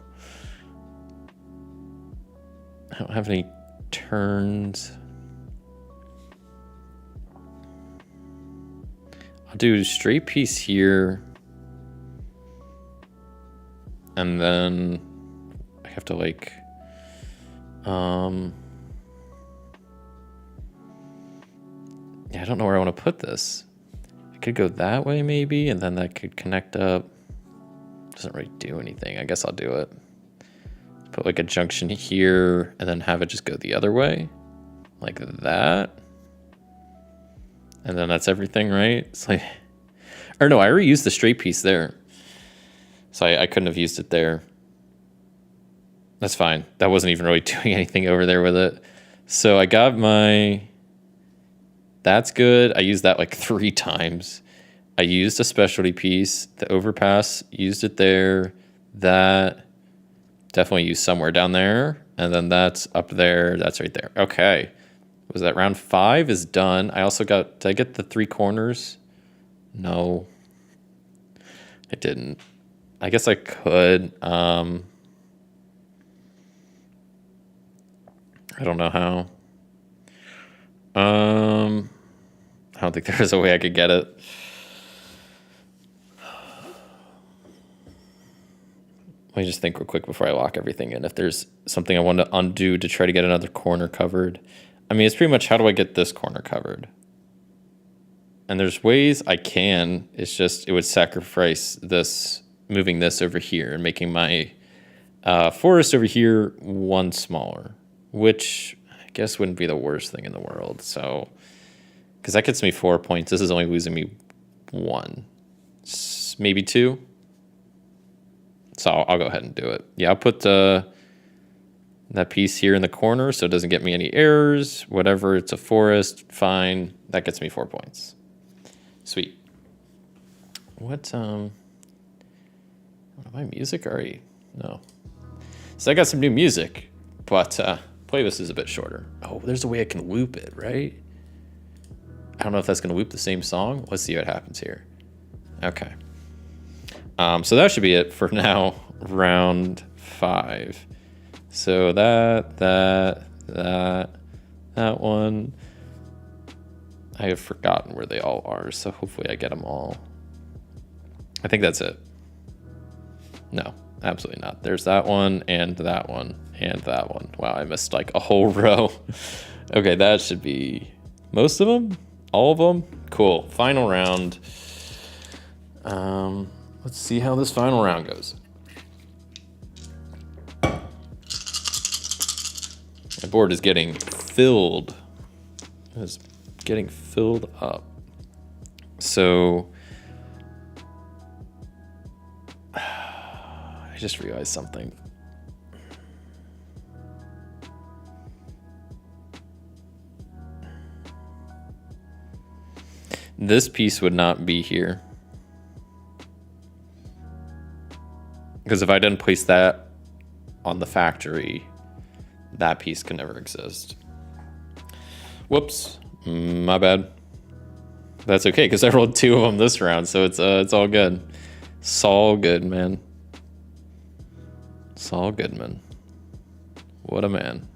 I don't have any turns. I'll do straight piece here. And then I have to like, yeah, I don't know where I want to put this. I could go that way maybe, and then that could connect up. Doesn't really do anything. I guess I'll do it. Put like a junction here and then have it just go the other way. Like that. And then that's everything, right? It's like, or no, I already used the straight piece there. So I couldn't have used it there. That's fine. That wasn't even really doing anything over there with it. So I got my, that's good. I used that like 3 times. I used a specialty piece, the overpass, used it there. That definitely used somewhere down there. And then that's up there. That's right there. Okay. Was that round 5 is done. I also got, did I get the 3 corners? No, I didn't. I guess I could. I don't know how. I don't think there was a way I could get it. Let me just think real quick before I lock everything in. If there's something I want to undo to try to get another corner covered. I mean, it's pretty much how do I get this corner covered? And there's ways I can. It's just it would sacrifice this, moving this over here and making my forest over here 1 smaller, which I guess wouldn't be the worst thing in the world. So, because that gets me 4 points. This is only losing me 1, maybe 2. So I'll go ahead and do it. Yeah, I'll put that piece here in the corner so it doesn't get me any errors. Whatever, it's a forest, fine. That gets me 4 points. Sweet. What, my music already? No. So I got some new music, but playlist is a bit shorter. Oh, there's a way I can loop it, right? I don't know if that's going to loop the same song. Let's see what happens here. Okay. So that should be it for now, round 5. So that one. I have forgotten where they all are, so hopefully I get them all. I think that's it. No, absolutely not. There's that one, and that one, and that one. Wow, I missed like a whole row. Okay, that should be most of them? All of them? Cool. Final round. Let's see how this final round goes. My board is getting filled. It is getting filled up. So I just realized something. This piece would not be here. Because if I didn't place that on the factory, that piece can never exist. Whoops, my bad. That's okay, because I rolled 2 of them this round, so it's all good. It's all good, man. Saul Goodman. What a man.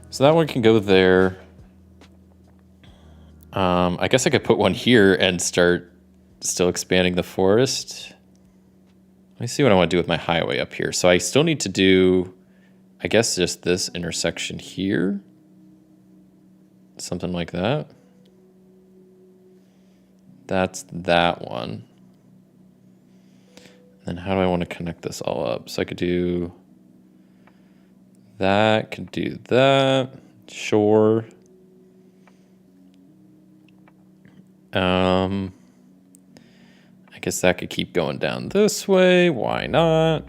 So that one can go there. I guess I could put one here and start still expanding the forest. Let me see what I want to do with my highway up here. So I still need to do, I guess, just this intersection here. Something like that. That's that one. And then how do I want to connect this all up? So I could do that, could do that, sure. I guess that could keep going down this way. Why not?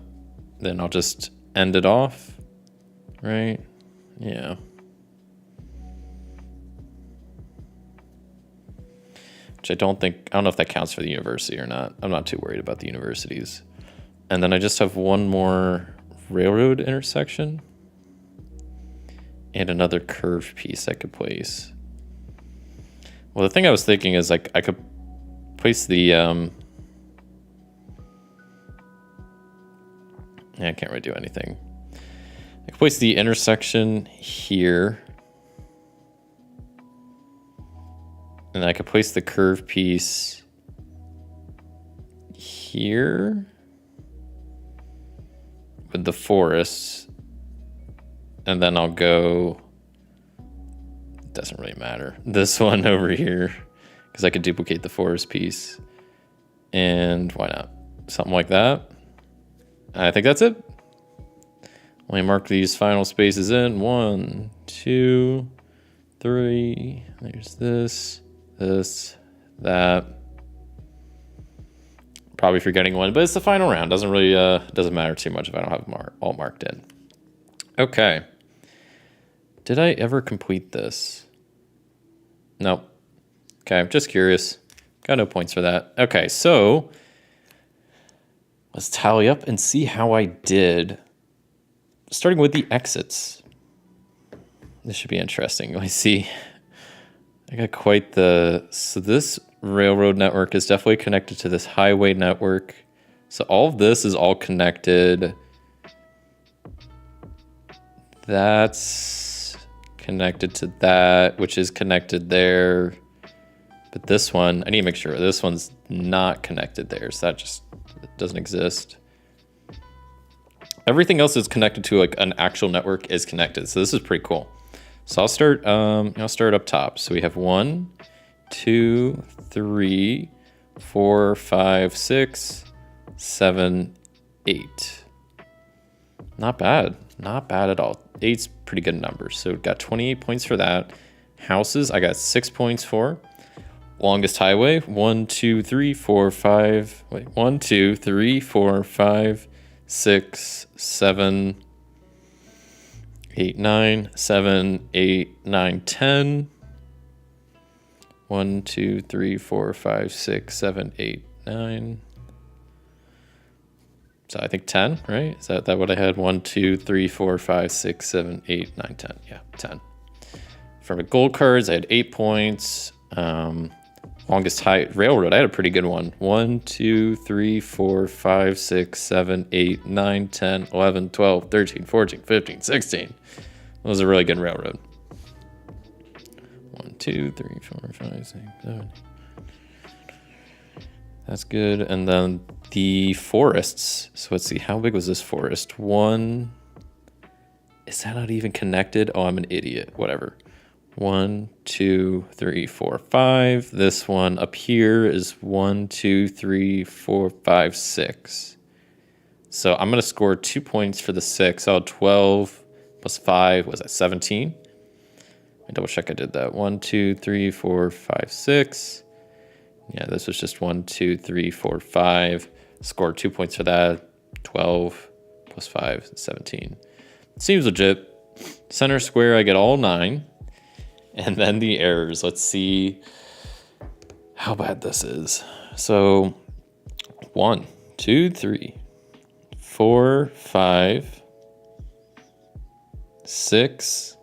Then I'll just end it off, right? Yeah. Which I don't know if that counts for the university or not. I'm not too worried about the universities. And then I just have one more railroad intersection and another curved piece I could place. Well, the thing I was thinking is like I could place the Yeah, I can't really do anything. I can place the intersection here. And I could place the curve piece here with the forest. And then I'll go, doesn't really matter, this one over here, because I could duplicate the forest piece. And why not? Something like that. I think that's it. Let me mark these final spaces in. 1, 2, 3. There's this, that. Probably forgetting one, but it's the final round. Doesn't really doesn't matter too much if I don't have them all marked in. Okay. Did I ever complete this? Nope. Okay, I'm just curious. Got no points for that. Okay, so let's tally up and see how I did. Starting with the exits. This should be interesting. Let me see. I got quite the... So this railroad network is definitely connected to this highway network. So all of this is all connected. That's connected to that, which is connected there. But this one, I need to make sure this one's not connected there. So that just doesn't exist. Everything else is connected to like an actual network is connected. So this is pretty cool. So I'll start up top. So we have 1, 2, 3, 4, 5, 6, 7, 8. Not bad. Not bad at all. 8's pretty good numbers. So we've got 28 points for that. Houses, I got 6 points for. Longest highway, 1, 2, 3, 4, 5. Wait, 1, 2, 3, 4, 5, 6, 7, 8, 9, 7, 8, 9, 10. 1, 2, 3, 4, 5, 6, 7, 8, 9. So I think 10, right? Is that what I had? 1, 2, 3, 4, 5, 6, 7, 8, 9, 10. Yeah, 10. For my gold cards, I had 8 points. Longest railroad, I had a pretty good one. 1, 2, 3, 4, 5, 6, 7, 8, 9, 10, 11, 12, 13, 14, 15, 16. That was a really good railroad. 1, 2, 3, 4, 5, 6, 7. That's good. And then the forests. So let's see, how big was this forest? 1. Is that not even connected? Oh, I'm an idiot. Whatever. 1, 2, 3, 4, 5. This one up here is 1, 2, 3, 4, 5, 6. So I'm going to score 2 points for the 6. Oh, 12 plus 5 was at 17. Let me double check I did that. 1, 2, 3, 4, 5, 6. Yeah, this was just 1, 2, 3, 4, 5. Scored 2 points for that. 12 plus 5, 17. Seems legit. Center square, I get all 9. And then the errors. Let's see how bad this is. So 1, 2, 3, 4, 5, 6.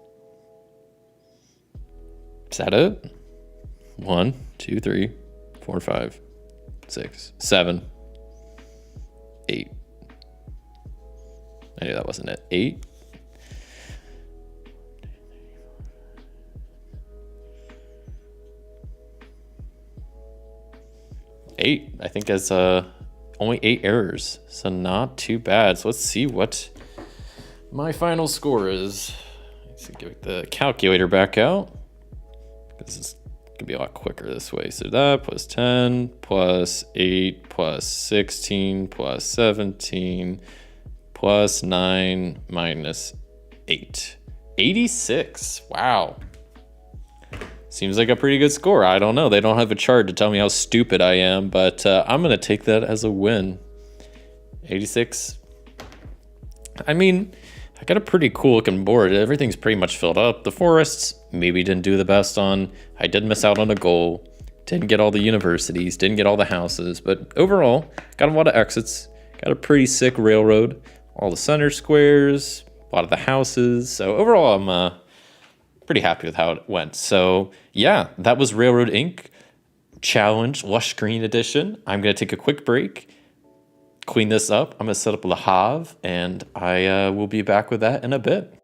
Is that it? 1, 2, 3, 4, 5, 6, 7, 8. I knew that wasn't it. 8. I think that's only 8 errors, so not too bad. So let's see what my final score is. Let's get the calculator back out. This is gonna be a lot quicker this way. So that plus 10 plus 8 plus 16 plus 17 plus 9 minus 8. 86. Wow. Seems like a pretty good score. I don't know. They don't have a chart to tell me how stupid I am, but I'm going to take that as a win. 86. I mean, I got a pretty cool looking board. Everything's pretty much filled up. The forests, maybe didn't do the best on. I did miss out on a goal. Didn't get all the universities. Didn't get all the houses. But overall, got a lot of exits. Got a pretty sick railroad. All the center squares. A lot of the houses. So overall, I'm pretty happy with how it went. So yeah, that was Railroad Inc. Challenge Lush Green Edition. I'm going to take a quick break. clean this up. I'm gonna set up the Havre, and I will be back with that in a bit.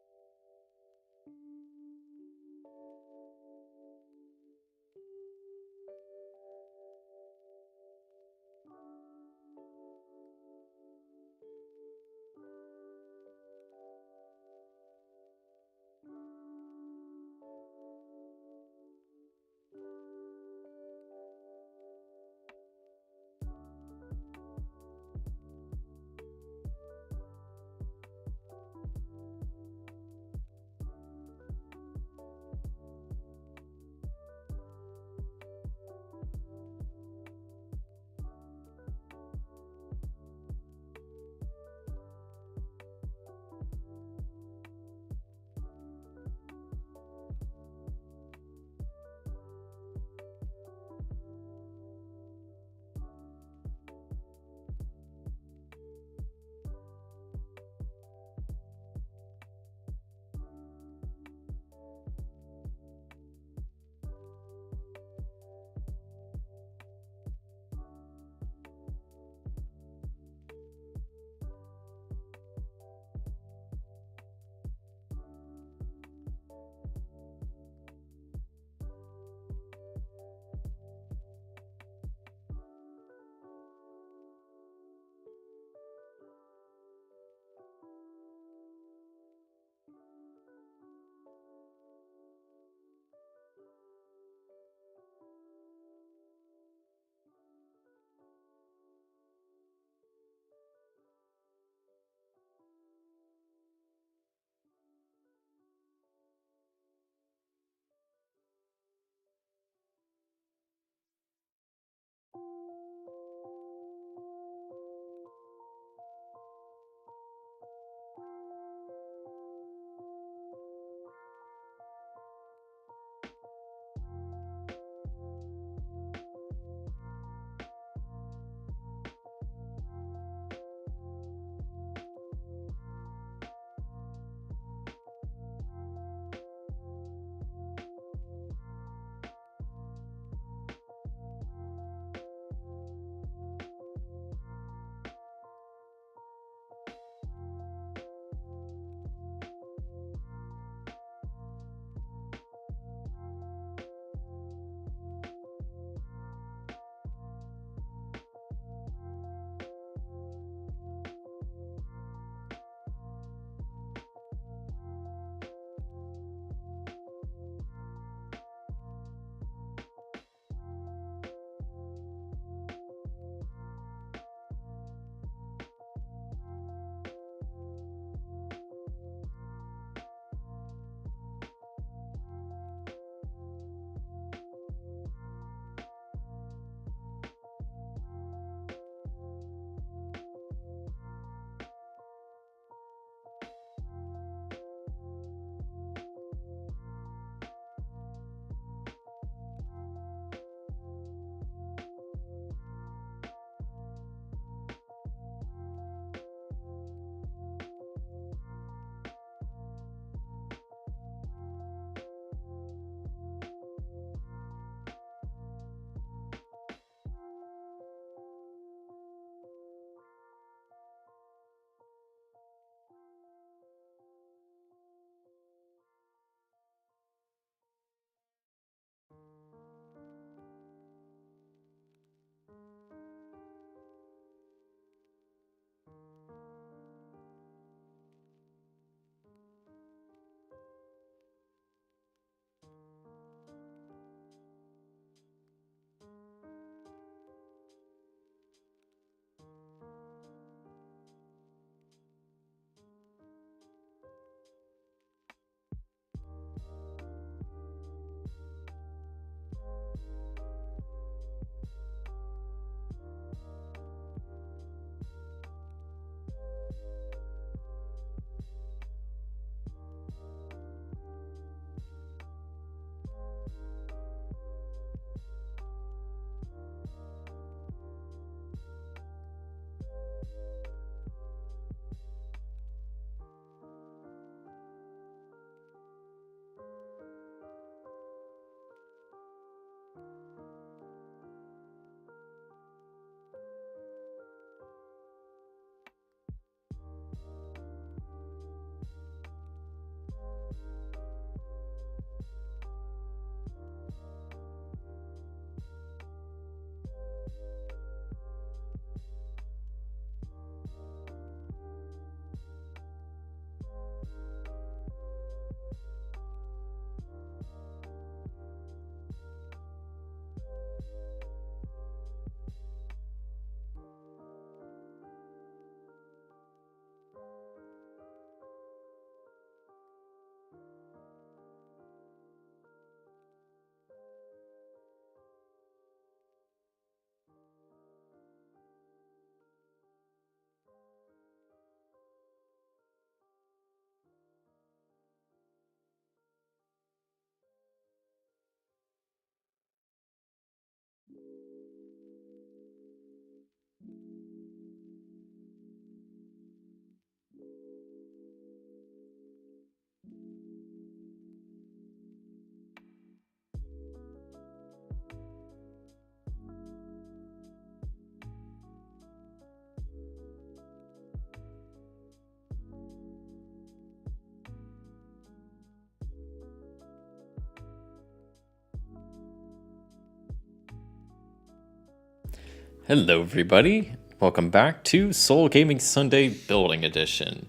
Hello, everybody. Welcome back to Soul Gaming Sunday Building Edition.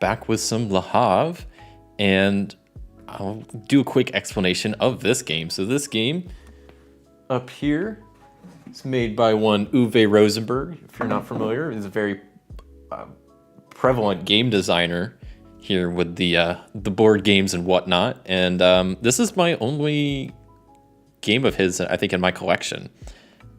Back with some Le Havre, and I'll do a quick explanation of this game. So this game up here is made by one Uwe Rosenberg. If you're not familiar, he's a very prevalent game designer here with the board games and whatnot. And this is my only game of his, I think, in my collection.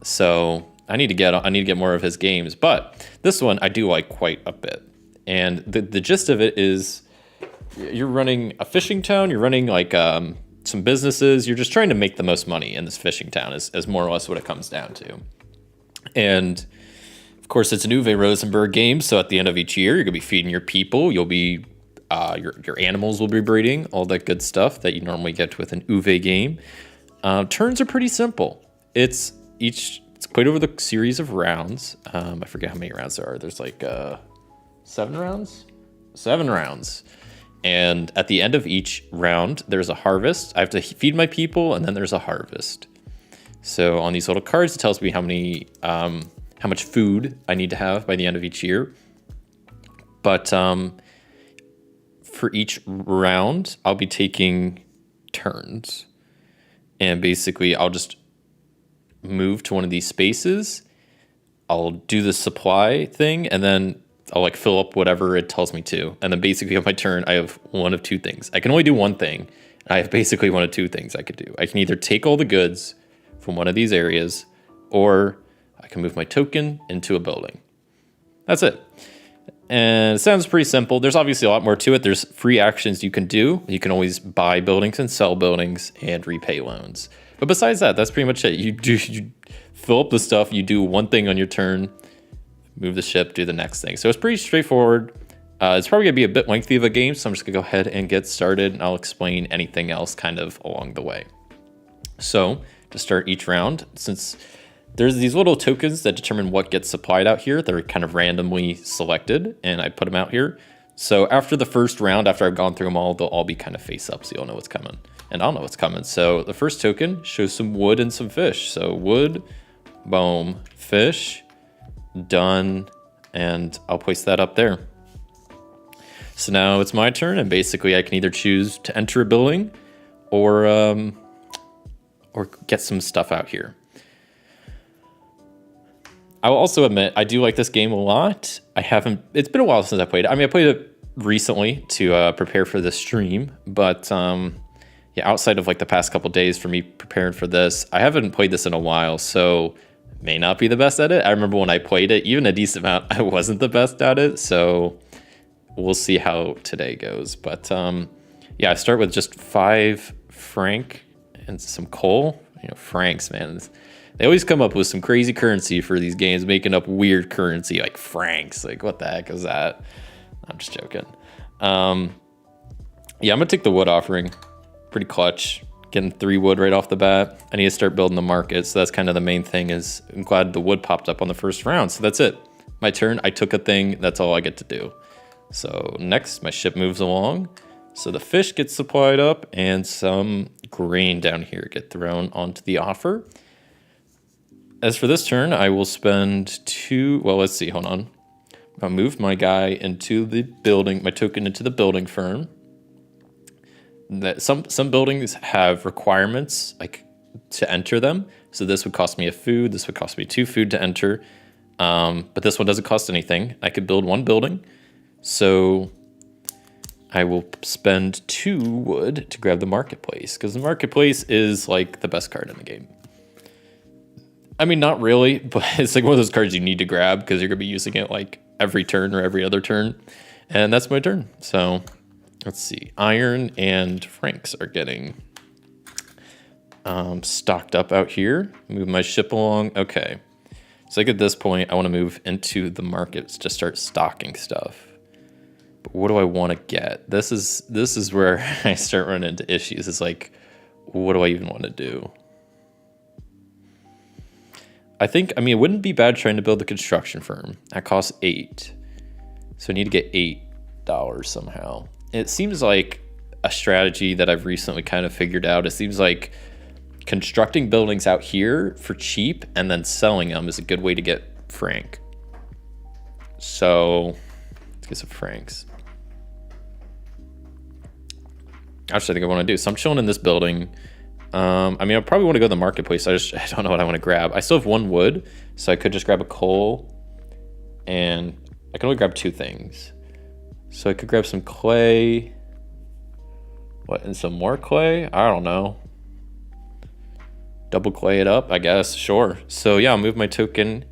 So I need to get more of his games, but this one I do like quite a bit. And the gist of it is you're running a fishing town, you're running like some businesses, you're just trying to make the most money in this fishing town is more or less what it comes down to. And of course it's an Uwe Rosenberg game, so at the end of each year you're gonna be feeding your people, you'll be your animals will be breeding, all that good stuff that you normally get with an Uwe game. Turns are pretty simple. It's played over the series of rounds. I forget how many rounds there are. There's like 7 rounds? 7 rounds. And at the end of each round, there's a harvest. I have to feed my people, and then there's a harvest. So on these little cards, it tells me how much food I need to have by the end of each year. But for each round, I'll be taking turns. And basically, I'll just move to one of these spaces. I'll do the supply thing, and then I'll like fill up whatever it tells me to. And then basically on my turn, I have one of 2 things. I can only do one thing. I have basically one of 2 things I could do. I can either take all the goods from one of these areas, or I can move my token into a building. That's it. And it sounds pretty simple. There's obviously a lot more to it. There's free actions you can do. You can always buy buildings and sell buildings and repay loans. But besides that, that's pretty much it. You fill up the stuff, you do one thing on your turn, move the ship, do the next thing. So it's pretty straightforward. It's probably gonna be a bit lengthy of a game, so I'm just gonna go ahead and get started, and I'll explain anything else kind of along the way. So to start each round, since there's these little tokens that determine what gets supplied out here, they're kind of randomly selected, and I put them out here. So after the first round, after I've gone through them all, they'll all be kind of face up, so you'll know what's coming. And I'll know what's coming. So the first token shows some wood and some fish. So wood, boom, fish, done, and I'll place that up there. So now it's my turn, and basically I can either choose to enter a building or get some stuff out here. I will also admit I do like this game a lot. It's been a while since I played it. I mean, I played it recently to prepare for the stream, but yeah, outside of like the past couple days for me preparing for this, I haven't played this in a while, so may not be the best at it. I remember when I played it, even a decent amount, I wasn't the best at it, so we'll see how today goes. But yeah, I start with just 5 franc and some coal. You know, francs, man. They always come up with some crazy currency for these games, making up weird currency like francs. Like, what the heck is that? I'm just joking. Yeah, I'm gonna take the wood offering. Pretty clutch. Getting 3 wood right off the bat. I need to start building the market, so that's kind of the main thing. Is I'm glad the wood popped up on the first round. So that's it. My turn. I took a thing. That's all I get to do. So next, my ship moves along. So the fish gets supplied up, and some grain down here get thrown onto the offer. As for this turn, I will spend 2. Well, let's see. Hold on. I'll move my guy into the building. My token into the building firm. That some buildings have requirements like to enter them. So this would cost me a food. This would cost me 2 food to enter. But this one doesn't cost anything. I could build 1 building. So I will spend 2 wood to grab the marketplace, because the marketplace is like the best card in the game. I mean, not really, but it's like one of those cards you need to grab because you're gonna be using it like every turn or every other turn. And that's my turn. So let's see. Iron and francs are getting stocked up out here. Move my ship along. Okay. So like at this point, I want to move into the markets to start stocking stuff. But what do I want to get? This is where I start running into issues. It's like, what do I even want to do? I mean, it wouldn't be bad trying to build a construction firm. That costs 8. So I need to get $8 somehow. It seems like a strategy that I've recently kind of figured out. It seems like constructing buildings out here for cheap and then selling them is a good way to get franc. So let's get some francs. Actually, I think I want to do. So I'm chilling in this building. I mean, I probably want to go to the marketplace. I don't know what I want to grab. I still have 1 wood, so I could just grab a coal, and I can only grab 2 things. So I could grab some clay. What, and some more clay? I don't know. Double clay it up, I guess. Sure. So yeah, I'll move my token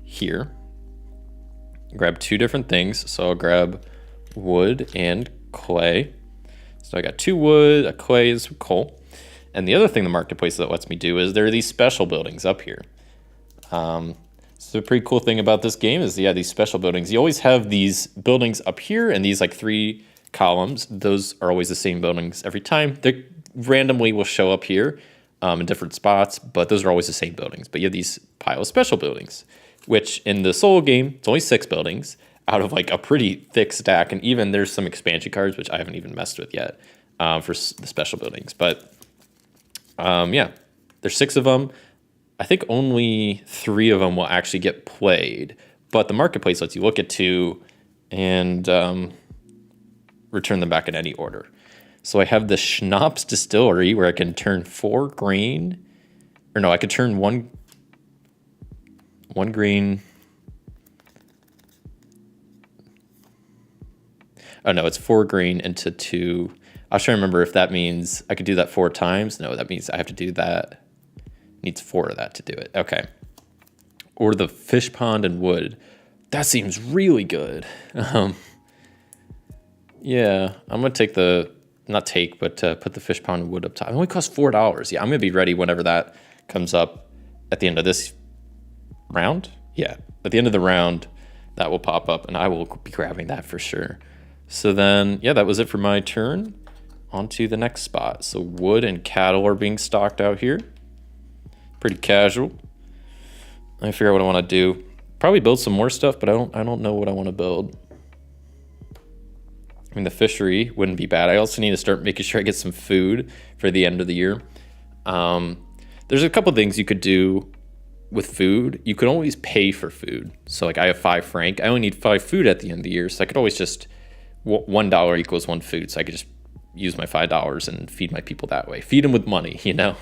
here. Grab 2 different things. So I'll grab wood and clay. So I got 2 wood, a clay, and some coal. And the other thing the marketplace that lets me do is there are these special buildings up here. So the pretty cool thing about this game is, yeah, these special buildings. You always have these buildings up here and these like 3 columns. Those are always the same buildings every time. They randomly will show up here in different spots, but those are always the same buildings. But you have these pile of special buildings, which in the solo game, it's only 6 buildings out of like a pretty thick stack. And even there's some expansion cards, which I haven't even messed with yet for the special buildings. But yeah, there's 6 of them. I think only 3 of them will actually get played, but the marketplace lets you look at 2 and return them back in any order. So I have the Schnapps Distillery where I can turn 4 green, or no, I could turn one green. Oh no, it's 4 green into 2. I was trying to remember if that means I could do that 4 times. No, that means I have to do that. Needs 4 of that to do it. Okay. Or the fish pond and wood. That seems really good. Yeah, I'm gonna take put the fish pond and wood up top. It only costs $4. Yeah, I'm gonna be ready whenever that comes up at the end of this round. Yeah, at the end of the round, that will pop up, and I will be grabbing that for sure. So then, yeah, that was it for my turn. On to the next spot. So wood and cattle are being stocked out here. Pretty casual. Let me figure out what I want to do. Probably build some more stuff, but I don't know what I want to build. I mean, the fishery wouldn't be bad. I also need to start making sure I get some food for the end of the year. There's a couple things you could do with food. You could always pay for food. So like I have 5 franc. I only need 5 food at the end of the year. So I could always just, $1 equals 1 food. So I could just use my $5 and feed my people that way. Feed them with money, you know?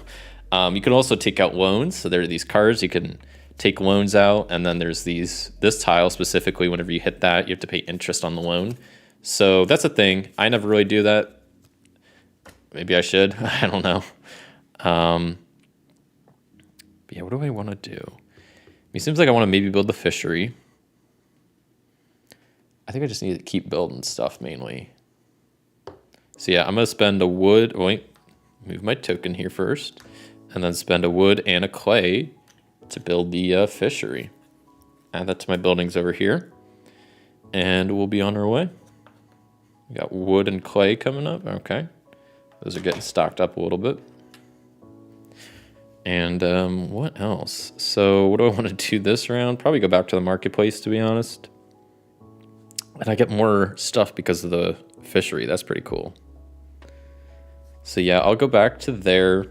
You can also take out loans. So there are these cards you can take loans out, and then there's this tile specifically. Whenever you hit that, you have to pay interest on the loan. So that's a thing. I never really do that. Maybe I should. I don't know. But yeah, what do I want to do? It seems like I want to maybe build the fishery. I think I just need to keep building stuff mainly. So yeah, I'm gonna spend a wood. Wait, move my token here first. And then spend a wood and a clay to build the fishery. Add that to my buildings over here. And we'll be on our way. We got wood and clay coming up. Okay. Those are getting stocked up a little bit. And what else? So what do I want to do this round? Probably go back to the marketplace, to be honest. And I get more stuff because of the fishery. That's pretty cool. So yeah, I'll go back to there.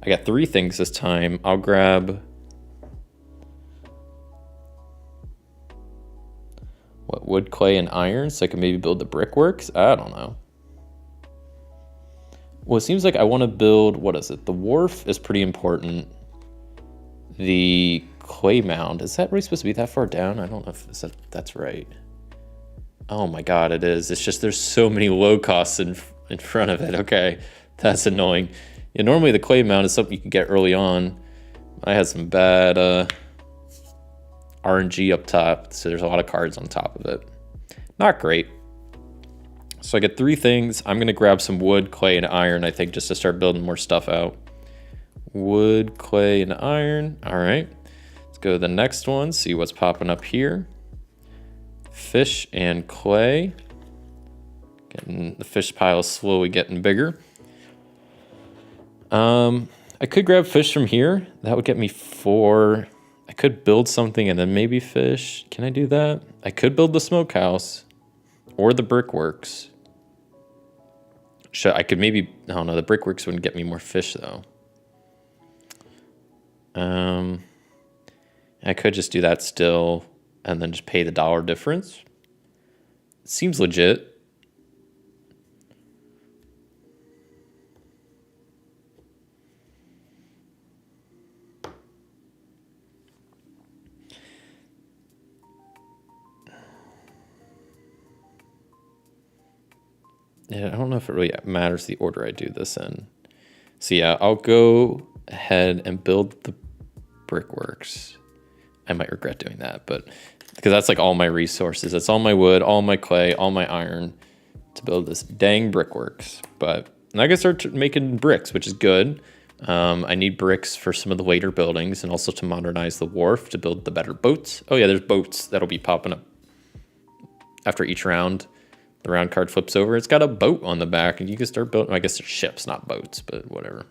I got 3 things this time. I'll grab wood, clay, and iron, so I can maybe build the brickworks. I don't know. Well, it seems like I want to build, what is it? The wharf is pretty important. The clay mound, is that really supposed to be that far down? I don't know if that's right. Oh my God, it is. It's just there's so many low costs in front of it. Okay, that's annoying. Yeah, normally the clay mound is something you can get early on. I had some bad RNG up top, so there's a lot of cards on top of it. Not great. So I get 3 things. I'm gonna grab some wood, clay, and iron, I think, just to start building more stuff out. Wood, clay, and iron. All right, let's go to the next one, see what's popping up here. Fish and clay. Getting the fish pile slowly getting bigger. I could grab fish from here. That would get me 4. I could build something and then maybe fish. Can I do that? I could build the smokehouse or the brickworks. I could maybe, I don't know, the brickworks wouldn't get me more fish though. I could just do that still and then just pay the dollar difference. Seems legit. Yeah, I don't know if it really matters the order I do this in. So yeah, I'll go ahead and build the brickworks. I might regret doing that, but because that's like all my resources. That's all my wood, all my clay, all my iron to build this dang brickworks. But I can start making bricks, which is good. I need bricks for some of the later buildings and also to modernize the wharf to build the better boats. Oh yeah, there's boats that'll be popping up after each round. The round card flips over. It's got a boat on the back, and you can start building. I guess they're ships, not boats, but whatever.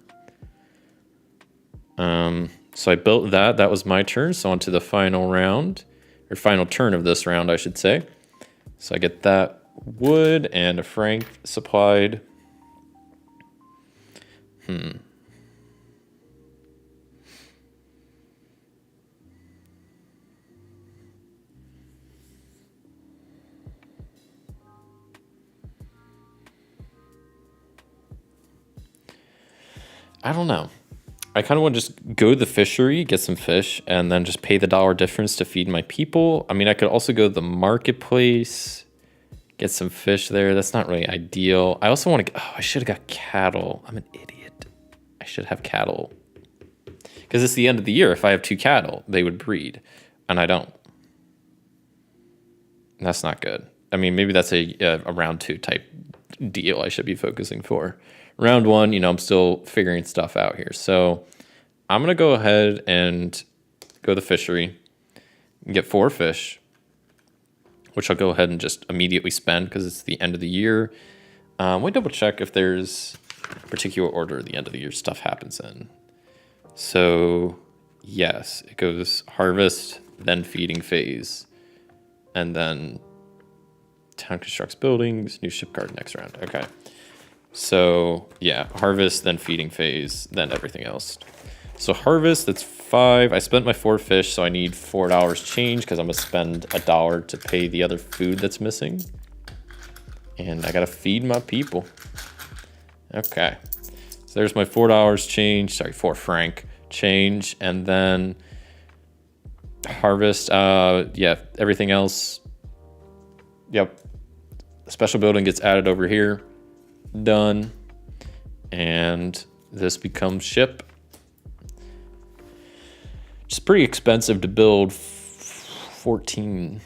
So I built that. That was my turn. So on to the final round, or final turn of this round, I should say. So I get that wood and a franc supplied. I don't know. I kind of want to just go to the fishery, get some fish, and then just pay the dollar difference to feed my people. I mean, I could also go to the marketplace, get some fish there. That's not really ideal. I also want to, I should have got cattle. I'm an idiot. I should have cattle. Because it's the end of the year. If I have 2 cattle, they would breed, and I don't. That's not good. I mean, maybe that's a round 2 type deal I should be focusing for. Round 1, I'm still figuring stuff out here. So I'm going to go ahead and go to the fishery and get 4 fish, which I'll go ahead and just immediately spend because it's the end of the year. Wait, double check if there's a particular order the end of the year stuff happens in. So yes, it goes harvest, then feeding phase, and then town constructs buildings, new ship card next round. Okay. So yeah, harvest, then feeding phase, then everything else. So harvest, that's 5. I spent my 4 fish, so I need $4 change because I'm gonna spend $1 to pay the other food that's missing. And I gotta feed my people. Okay. So there's my $4 change, sorry, 4 franc change, and then harvest, yeah, everything else. Yep. Special building gets added over here. Done. And this becomes ship. It's pretty expensive to build 14.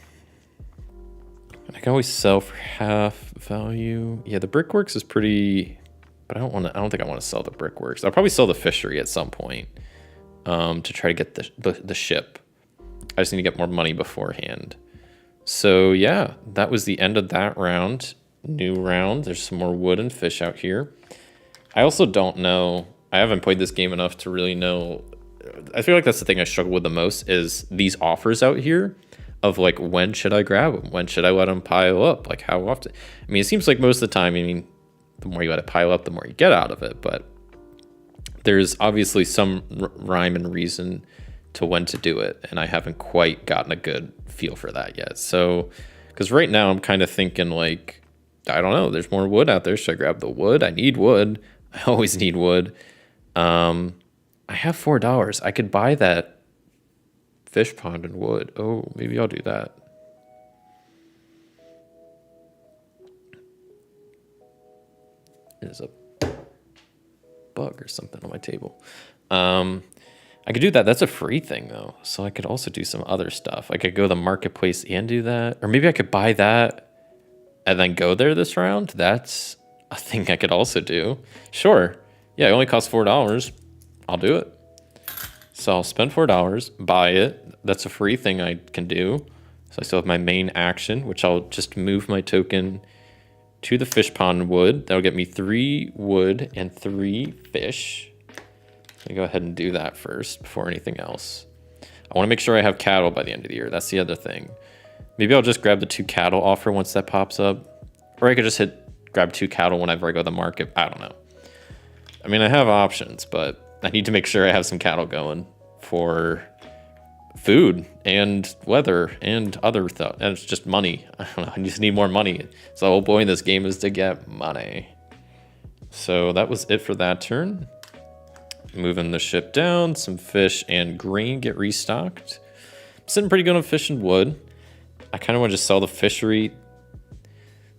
I can always sell for half value. Yeah, the brickworks is pretty, but I don't think I want to sell the brickworks. I'll probably sell the fishery at some point to try to get the ship. I just need to get more money beforehand. So yeah, that was the end of that round. New round. There's some more wood and fish out here. I also don't know. I haven't played this game enough to really know. I feel like that's the thing I struggle with the most is these offers out here of like, when should I grab them? When should I let them pile up? Like how often? I mean, it seems like most of the time, I mean, the more you let it pile up, the more you get out of it. But there's obviously some rhyme and reason to when to do it. And I haven't quite gotten a good feel for that yet. So, because right now I'm kind of thinking like, I don't know, there's more wood out there. Should I grab the wood? I need wood. I always need wood. I have $4. I could buy that fish pond and wood. Oh, maybe I'll do that. There's a bug or something on my table. I could do that. That's a free thing though. So I could also do some other stuff. I could go to the marketplace and do that. Or maybe I could buy that and then go there this round. That's a thing I could also do. Sure. Yeah, it only costs $4. I'll do it. So I'll spend $4, buy it. That's a free thing I can do. So I still have my main action, which I'll just move my token to the fish pond wood. That'll get me 3 wood and 3 fish. Let me go ahead and do that first before anything else. I want to make sure I have cattle by the end of the year. That's the other thing. Maybe I'll just grab the 2 cattle offer once that pops up. Or I could just grab 2 cattle whenever I go to the market. I don't know. I mean, I have options, but I need to make sure I have some cattle going for food and weather and other stuff. And it's just money. I don't know. I just need more money. So the whole point of this game is to get money. So that was it for that turn. Moving the ship down, some fish and grain get restocked. Sitting pretty good on fish and wood. I kind of want to just sell the fishery.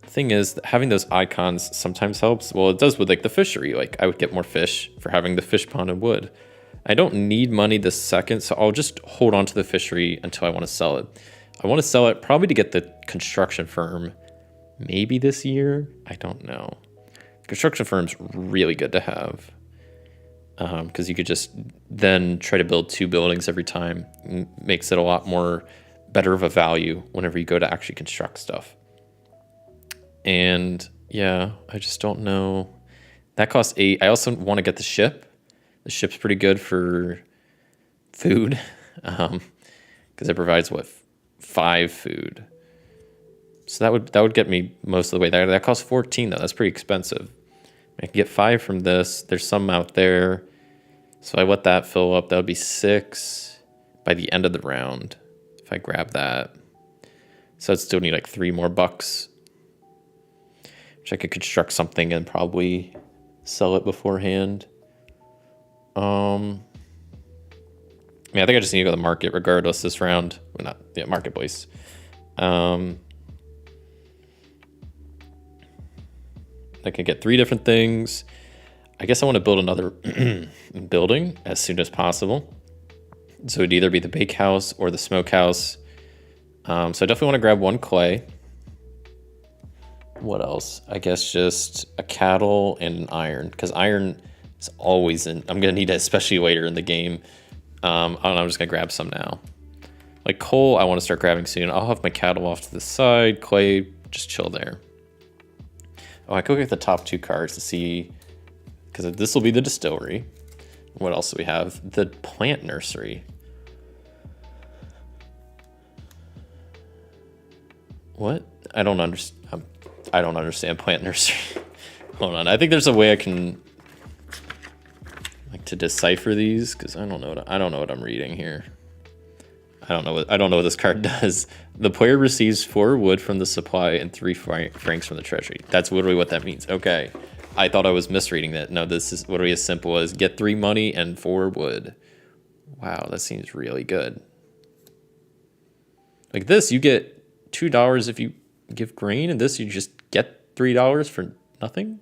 The thing is, having those icons sometimes helps. Well, it does with like the fishery. Like I would get more fish for having the fish pond and wood. I don't need money this second, so I'll just hold on to the fishery until I want to sell it. I want to sell it probably to get the construction firm maybe this year. I don't know. Construction firm's really good to have. Because you could just then try to build 2 buildings every time. Makes it a lot more better of a value whenever you go to actually construct stuff. And yeah, I just don't know. That costs 8. I also want to get the ship. The ship's pretty good for food. Because it provides, what, 5 food. So that would get me most of the way there. That costs 14 though. That's pretty expensive. I can get 5 from this. There's some out there. So I let that fill up. That would be 6 by the end of the round if I grab that. So I'd still need like 3 more bucks, which I could construct something and probably sell it beforehand. I think I just need to go to the market regardless this round. Well, not the marketplace. I can get 3 different things. I guess I want to build another building as soon as possible. So it'd either be the bakehouse or the smokehouse. So I definitely want to grab 1 clay. What else? I guess just a cattle and an iron, because iron is always I'm going to need it, especially later in the game. I don't know, I'm just going to grab some now. Like coal, I want to start grabbing soon. I'll have my cattle off to the side. Clay, just chill there. Oh, I could look at the top 2 cards to see, because this will be the distillery. What else do we have? The plant nursery. What? I don't understand plant nursery. Hold on. I think there's a way I can like to decipher these, because I don't know what I'm reading here. I don't know what this card does. The player receives 4 wood from the supply and 3 francs from the treasury. That's literally what that means. Okay. I thought I was misreading that. No, this is literally as simple as get 3 money and 4 wood. Wow, that seems really good. Like this, you get $2 if you give grain, and this you just get $3 for nothing?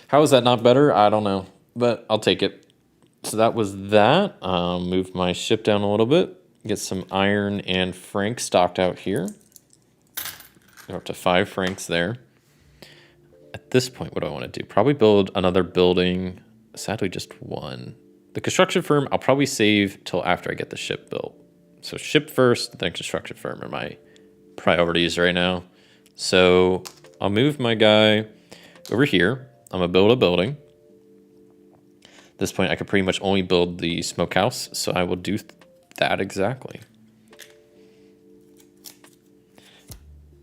How is that not better? I don't know, but I'll take it. So that was that. Move my ship down a little bit. Get some iron and franc stocked out here. Go up to 5 francs there. At this point, what do I want to do? Probably build another building. Sadly, just 1. The construction firm, I'll probably save till after I get the ship built. So ship first, then construction firm are my priorities right now. So I'll move my guy over here. I'm going to build a building. At this point, I could pretty much only build the smokehouse, so I will do that exactly.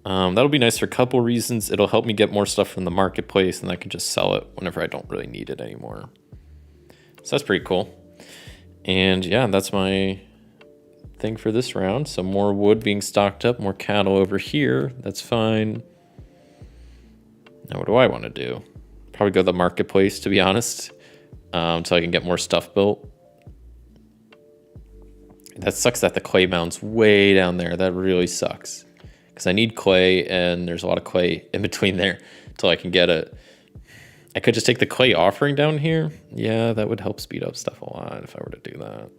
That'll be nice for a couple reasons. It'll help me get more stuff from the marketplace, and I can just sell it whenever I don't really need it anymore. So that's pretty cool. And yeah, that's my thing for this round. Some more wood being stocked up, more cattle over here. That's fine. Now, what do I want to do? Probably go to the marketplace, to be honest, so I can get more stuff built. That sucks that the clay mound's way down there. That really sucks. Because I need clay, and there's a lot of clay in between there until I can get it. I could just take the clay offering down here. Yeah, that would help speed up stuff a lot if I were to do that.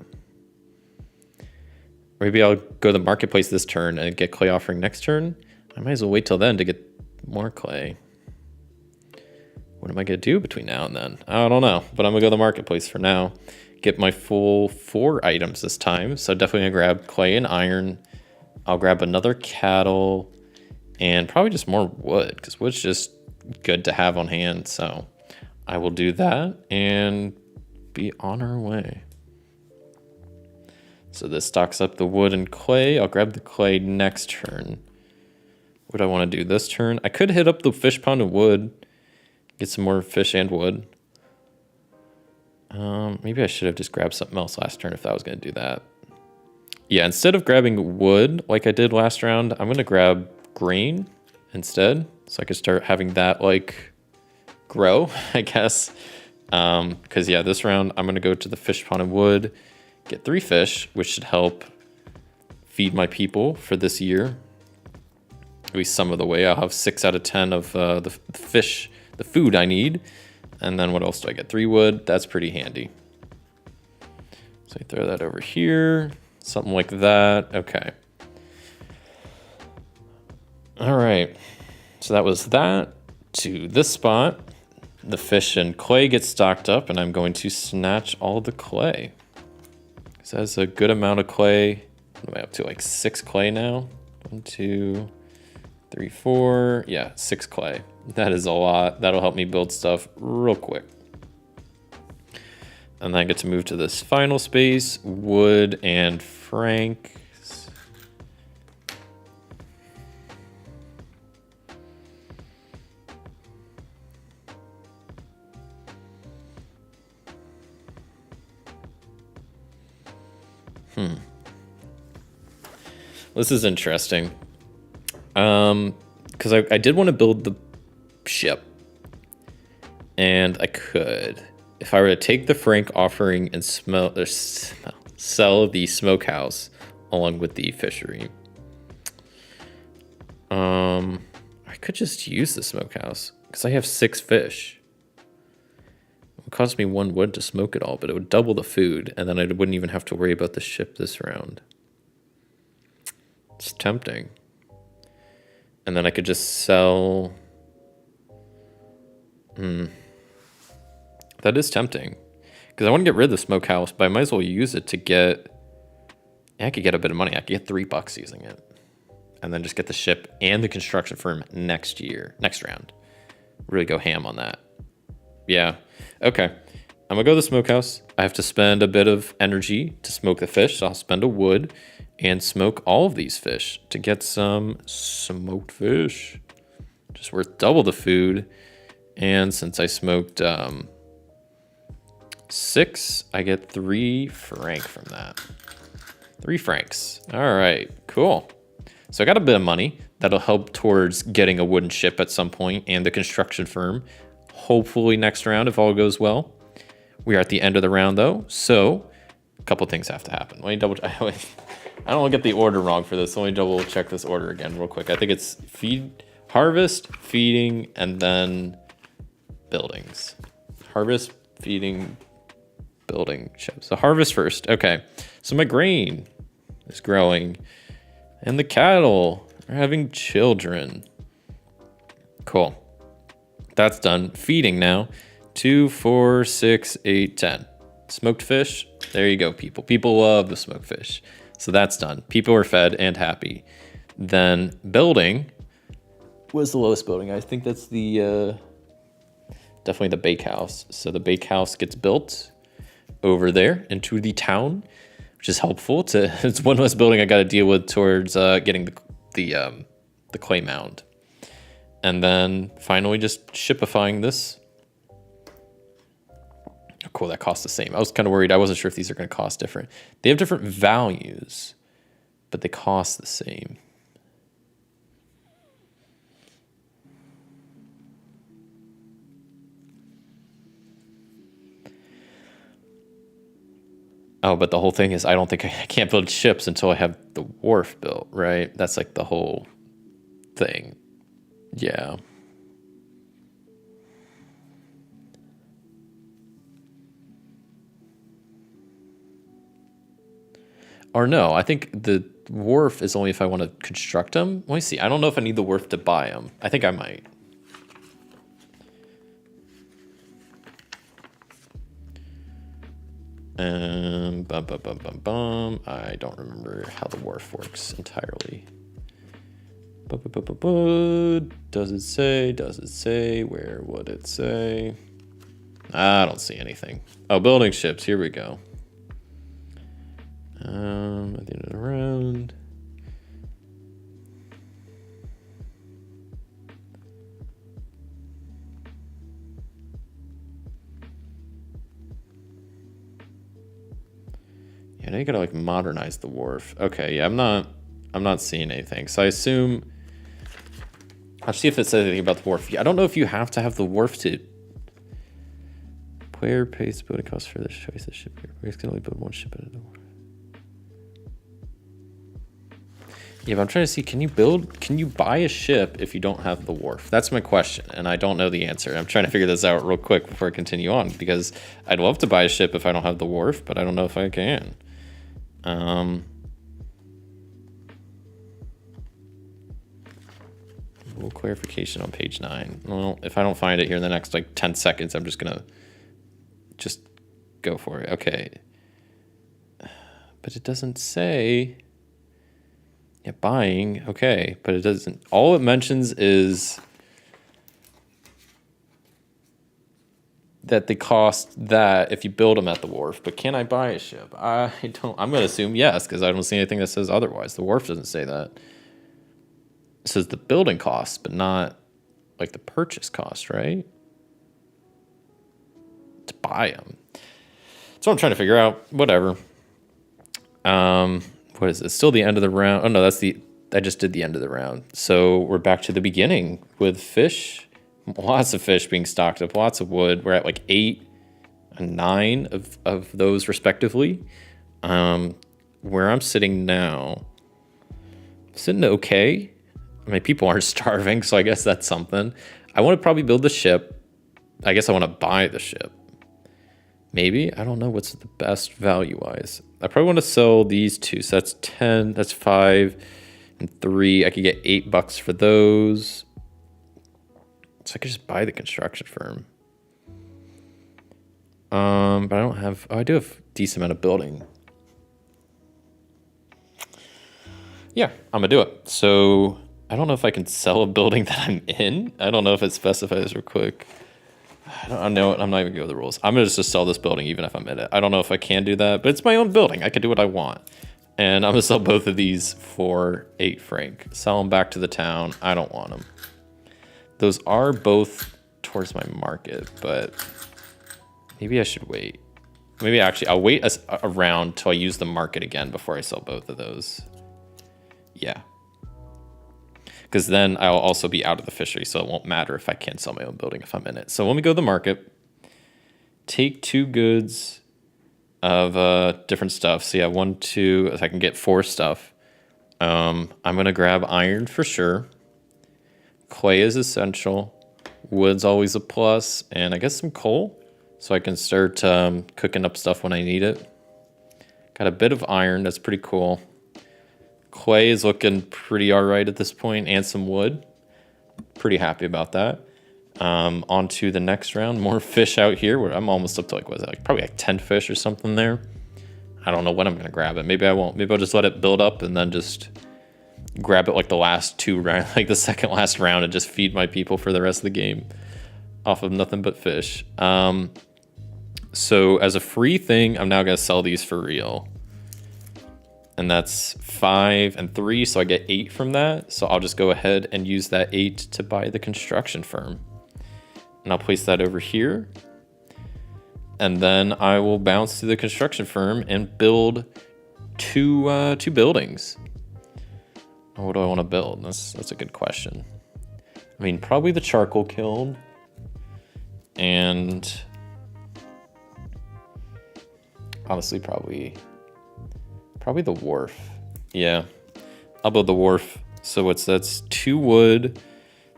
Maybe I'll go to the marketplace this turn and get clay offering next turn. I might as well wait till then to get more clay. What am I going to do between now and then? I don't know, but I'm going to go to the marketplace for now. Get my full 4 items this time. So definitely going to grab clay and iron. I'll grab another cattle and probably just more wood, because wood's just good to have on hand. So I will do that and be on our way. So this stocks up the wood and clay. I'll grab the clay next turn. What do I want to do this turn? I could hit up the fish pond and wood, get some more fish and wood. Maybe I should have just grabbed something else last turn if I was going to do that. Yeah, instead of grabbing wood like I did last round, I'm going to grab grain instead. So I could start having that like grow, I guess. Because yeah, this round I'm going to go to the fish pond and wood, get 3 fish, which should help feed my people for this year. At least some of the way. I'll have 6 out of 10 of the fish, the food I need. And then what else do I get? 3 wood. That's pretty handy. So I throw that over here. Something like that. Okay. All right. So that was that. To this spot. The fish and clay get stocked up, and I'm going to snatch all the clay. So that's a good amount of clay. What am I up to? Like 6 clay now? 1, 2, 3, 4. Yeah, 6 clay. That is a lot. That'll help me build stuff real quick. And then I get to move to this final space, wood and franks. This is interesting. Because I did want to build the ship. And I could. If I were to take the frank offering and sell the smokehouse along with the fishery. I could just use the smokehouse because I have 6 fish. It would cost me 1 wood to smoke it all, but it would double the food, and then I wouldn't even have to worry about the ship this round. It's tempting. And then I could just sell... That is tempting. Because I want to get rid of the smokehouse, but I might as well use it to get... Yeah, I could get a bit of money. I could get $3 using it. And then just get the ship and the construction firm next round. Really go ham on that. Yeah. Okay. I'm going to go to the smokehouse. I have to spend a bit of energy to smoke the fish, so I'll spend a wood and smoke all of these fish to get some smoked fish. Just worth double the food. And since I smoked 6, I get 3 franc from that. 3 francs. All right, cool. So I got a bit of money that'll help towards getting a wooden ship at some point and the construction firm. Hopefully next round if all goes well. We are at the end of the round though, so a couple things have to happen. Let me double check. I don't want to get the order wrong for this. Let me double check this order again real quick. I think it's harvest, feeding, and then buildings. Harvest, feeding, building, ships. So harvest first. Okay. So my grain is growing and the cattle are having children. Cool. That's done. Feeding now. 2, 4, 6, 8, 10. Smoked fish. There you go, people. People love the smoked fish. So that's done. People are fed and happy. Then building. What's the lowest building? I think that's the definitely the bakehouse. So the bakehouse gets built over there into the town, which is helpful. It's one less building I got to deal with towards getting the clay mound. And then finally just shipifying this. Oh, cool, that costs the same. I was kind of worried. I wasn't sure if these are going to cost different. They have different values, but they cost the same. Oh, but the whole thing is I don't think I can't build ships until I have the wharf built, right? That's like the whole thing. Yeah. Or no, I think the wharf is only if I want to construct them. Let me see. I don't know if I need the wharf to buy them. I think I might. I don't remember how the wharf works entirely. Does it say? Does it say? Where would it say? I don't see anything. Oh, building ships. Here we go. At the end of the round. Yeah, now you gotta like modernize the wharf. Okay, yeah, I'm not seeing anything. So I assume I'll see if it says anything about the wharf. Yeah, I don't know if you have to have the wharf to. Player pays building costs for this choice of ship here. Players can only build one ship at a time. Yeah, but I'm trying to see, can you buy a ship if you don't have the wharf? That's my question, and I don't know the answer. I'm trying to figure this out real quick before I continue on, because I'd love to buy a ship if I don't have the wharf, but I don't know if I can. A little clarification on page 9. Well, if I don't find it here in the next like 10 seconds, I'm just gonna go for it. Okay. But it doesn't say. Yeah, buying. Okay, but it doesn't. All it mentions is that they cost that if you build them at the wharf. But can I buy a ship? I don't. I'm gonna assume yes, because I don't see anything that says otherwise. The wharf doesn't say that. It says the building cost, but not like the purchase cost, right? To buy them. So I'm trying to figure out. Whatever. What is it? Still the end of the round. Oh no, I just did the end of the round. So we're back to the beginning with fish. Lots of fish being stocked up, lots of wood. We're at like 8 and 9 of those respectively. Where I'm sitting now, I'm sitting okay. I mean, people aren't starving, so I guess that's something. I want to probably build the ship. I guess I want to buy the ship. Maybe. I don't know what's the best value-wise. I probably want to sell these two. So that's 10, that's 5, and 3. I could get $8 for those. So I could just buy the construction firm. But I don't have... Oh, I do have a decent amount of building. Yeah, I'm going to do it. So I don't know if I can sell a building that I'm in. I don't know if it specifies real quick. I know I'm not even going to go the rules. I'm going to just sell this building even if I'm in it. I don't know if I can do that, but it's my own building. I can do what I want. And I'm going to sell both of these for 8 franc. Sell them back to the town. I don't want them. Those are both towards my market, but maybe I should wait. Maybe actually I'll wait a round till I use the market again before I sell both of those. Yeah. Because then I'll also be out of the fishery, so it won't matter if I can't sell my own building if I'm in it. So when we go to the market, take 2 goods of different stuff. So yeah, 1, 2, if I can get 4 stuff. I'm going to grab iron for sure. Clay is essential. Wood's always a plus. And I guess some coal, so I can start cooking up stuff when I need it. Got a bit of iron. That's pretty cool. Clay is looking pretty all right at this point, and some wood. Pretty happy about that. On to the next round. More fish out here. Where I'm almost up to like, what is it? Like probably like 10 fish or something there. I don't know when I'm going to grab it. Maybe I won't. Maybe I'll just let it build up and then just grab it like the last 2 rounds, like the second last round, and just feed my people for the rest of the game off of nothing but fish. So as a free thing, I'm now going to sell these for real. And that's 5 and 3, so I get 8 from that. So I'll just go ahead and use that 8 to buy the construction firm. And I'll place that over here. And then I will bounce to the construction firm and build two buildings. What do I want to build? That's a good question. I mean, probably the charcoal kiln. And honestly, probably the wharf. Yeah, I'll build the wharf. So that's 2 wood,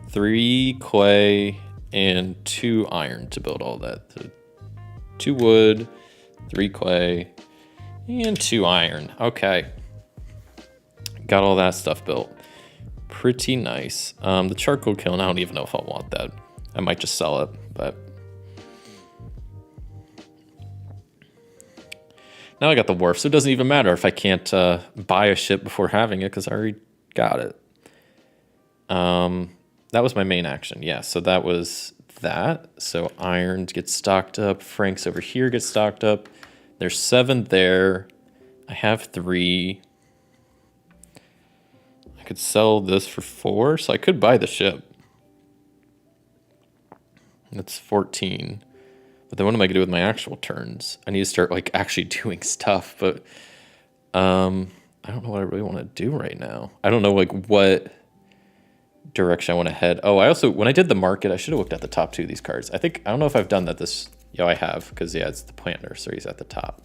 3 clay, and 2 iron to build all that. So 2 wood, 3 clay, and 2 iron. Okay. Got all that stuff built. Pretty nice. The charcoal kiln, I don't even know if I want that. I might just sell it, but now I got the wharf, so it doesn't even matter if I can't buy a ship before having it, because I already got it. That was my main action. Yeah, so that was that. So iron gets stocked up. Frank's over here gets stocked up. There's 7 there. I have 3. I could sell this for 4, so I could buy the ship. That's 14. But then what am I going to do with my actual turns? I need to start like actually doing stuff, but I don't know what I really want to do right now. I don't know like what direction I want to head. Oh, I also, when I did the market, I should have looked at the top 2 of these cards. I don't know if I've done that this, yeah, I have, because yeah, it's the plant nurseries at the top.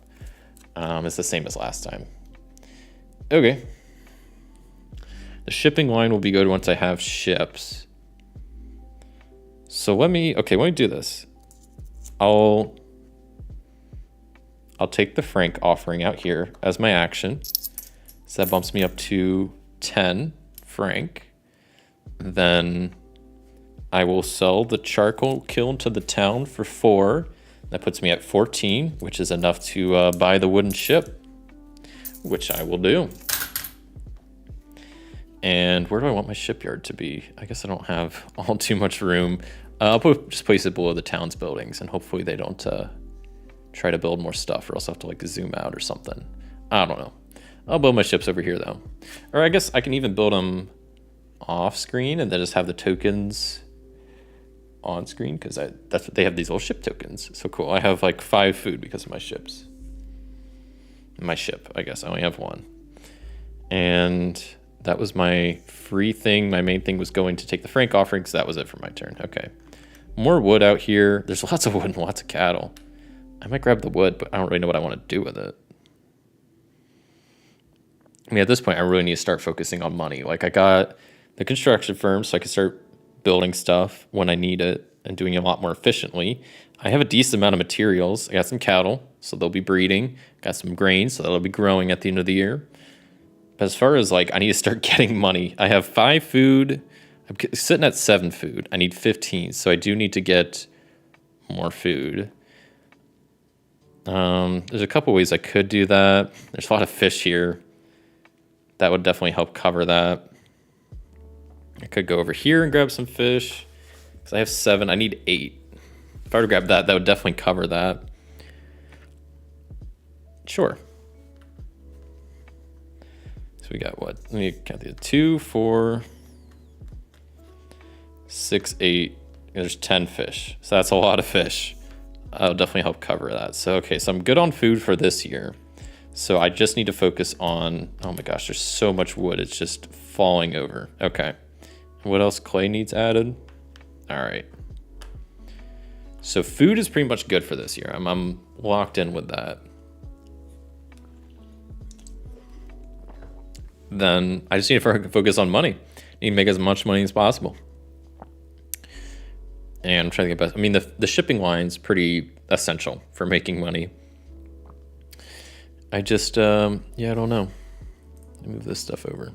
It's the same as last time. Okay. The shipping line will be good once I have ships. So let me do this. I'll take the Frank offering out here as my action. So that bumps me up to 10 Frank. Then I will sell the charcoal kiln to the town for 4. That puts me at 14, which is enough to buy the wooden ship, which I will do. And where do I want my shipyard to be? I guess I don't have all too much room. I'll just place it below the town's buildings, and hopefully they don't try to build more stuff, or else I'll have to like zoom out or something. I don't know. I'll build my ships over here though. Or I guess I can even build them off screen and then just have the tokens on screen, because that's what they have, these little ship tokens. So cool. I have like 5 food because of my ships. My ship, I guess I only have 1. And that was my free thing. My main thing was going to take the Frank offering, so that was it for my turn. Okay. More wood out here. There's lots of wood and lots of cattle. I might grab the wood, but I don't really know what I want to do with it. I mean, at this point, I really need to start focusing on money. Like, I got the construction firm, so I can start building stuff when I need it and doing it a lot more efficiently. I have a decent amount of materials. I got some cattle, so they'll be breeding. Got some grain, so that'll be growing at the end of the year. But as far as, like, I need to start getting money. I have 5 food. I'm sitting at 7 food. I need 15, so I do need to get more food. There's a couple ways I could do that. There's a lot of fish here. That would definitely help cover that. I could go over here and grab some fish, because I have 7. I need 8. If I were to grab that, that would definitely cover that. Sure. So we got what? Let me count these. 2, 4, 6, 8. There's 10 fish. So that's a lot of fish. That'll definitely help cover that. So, okay, so I'm good on food for this year. So I just need to focus on, oh my gosh, there's so much wood. It's just falling over. Okay. What else? Clay needs added. All right. So food is pretty much good for this year. I'm locked in with that. Then I just need to focus on money. I need to make as much money as possible. And I'm trying to get best. I mean, the shipping line's pretty essential for making money. I just, yeah, I don't know. Let me move this stuff over,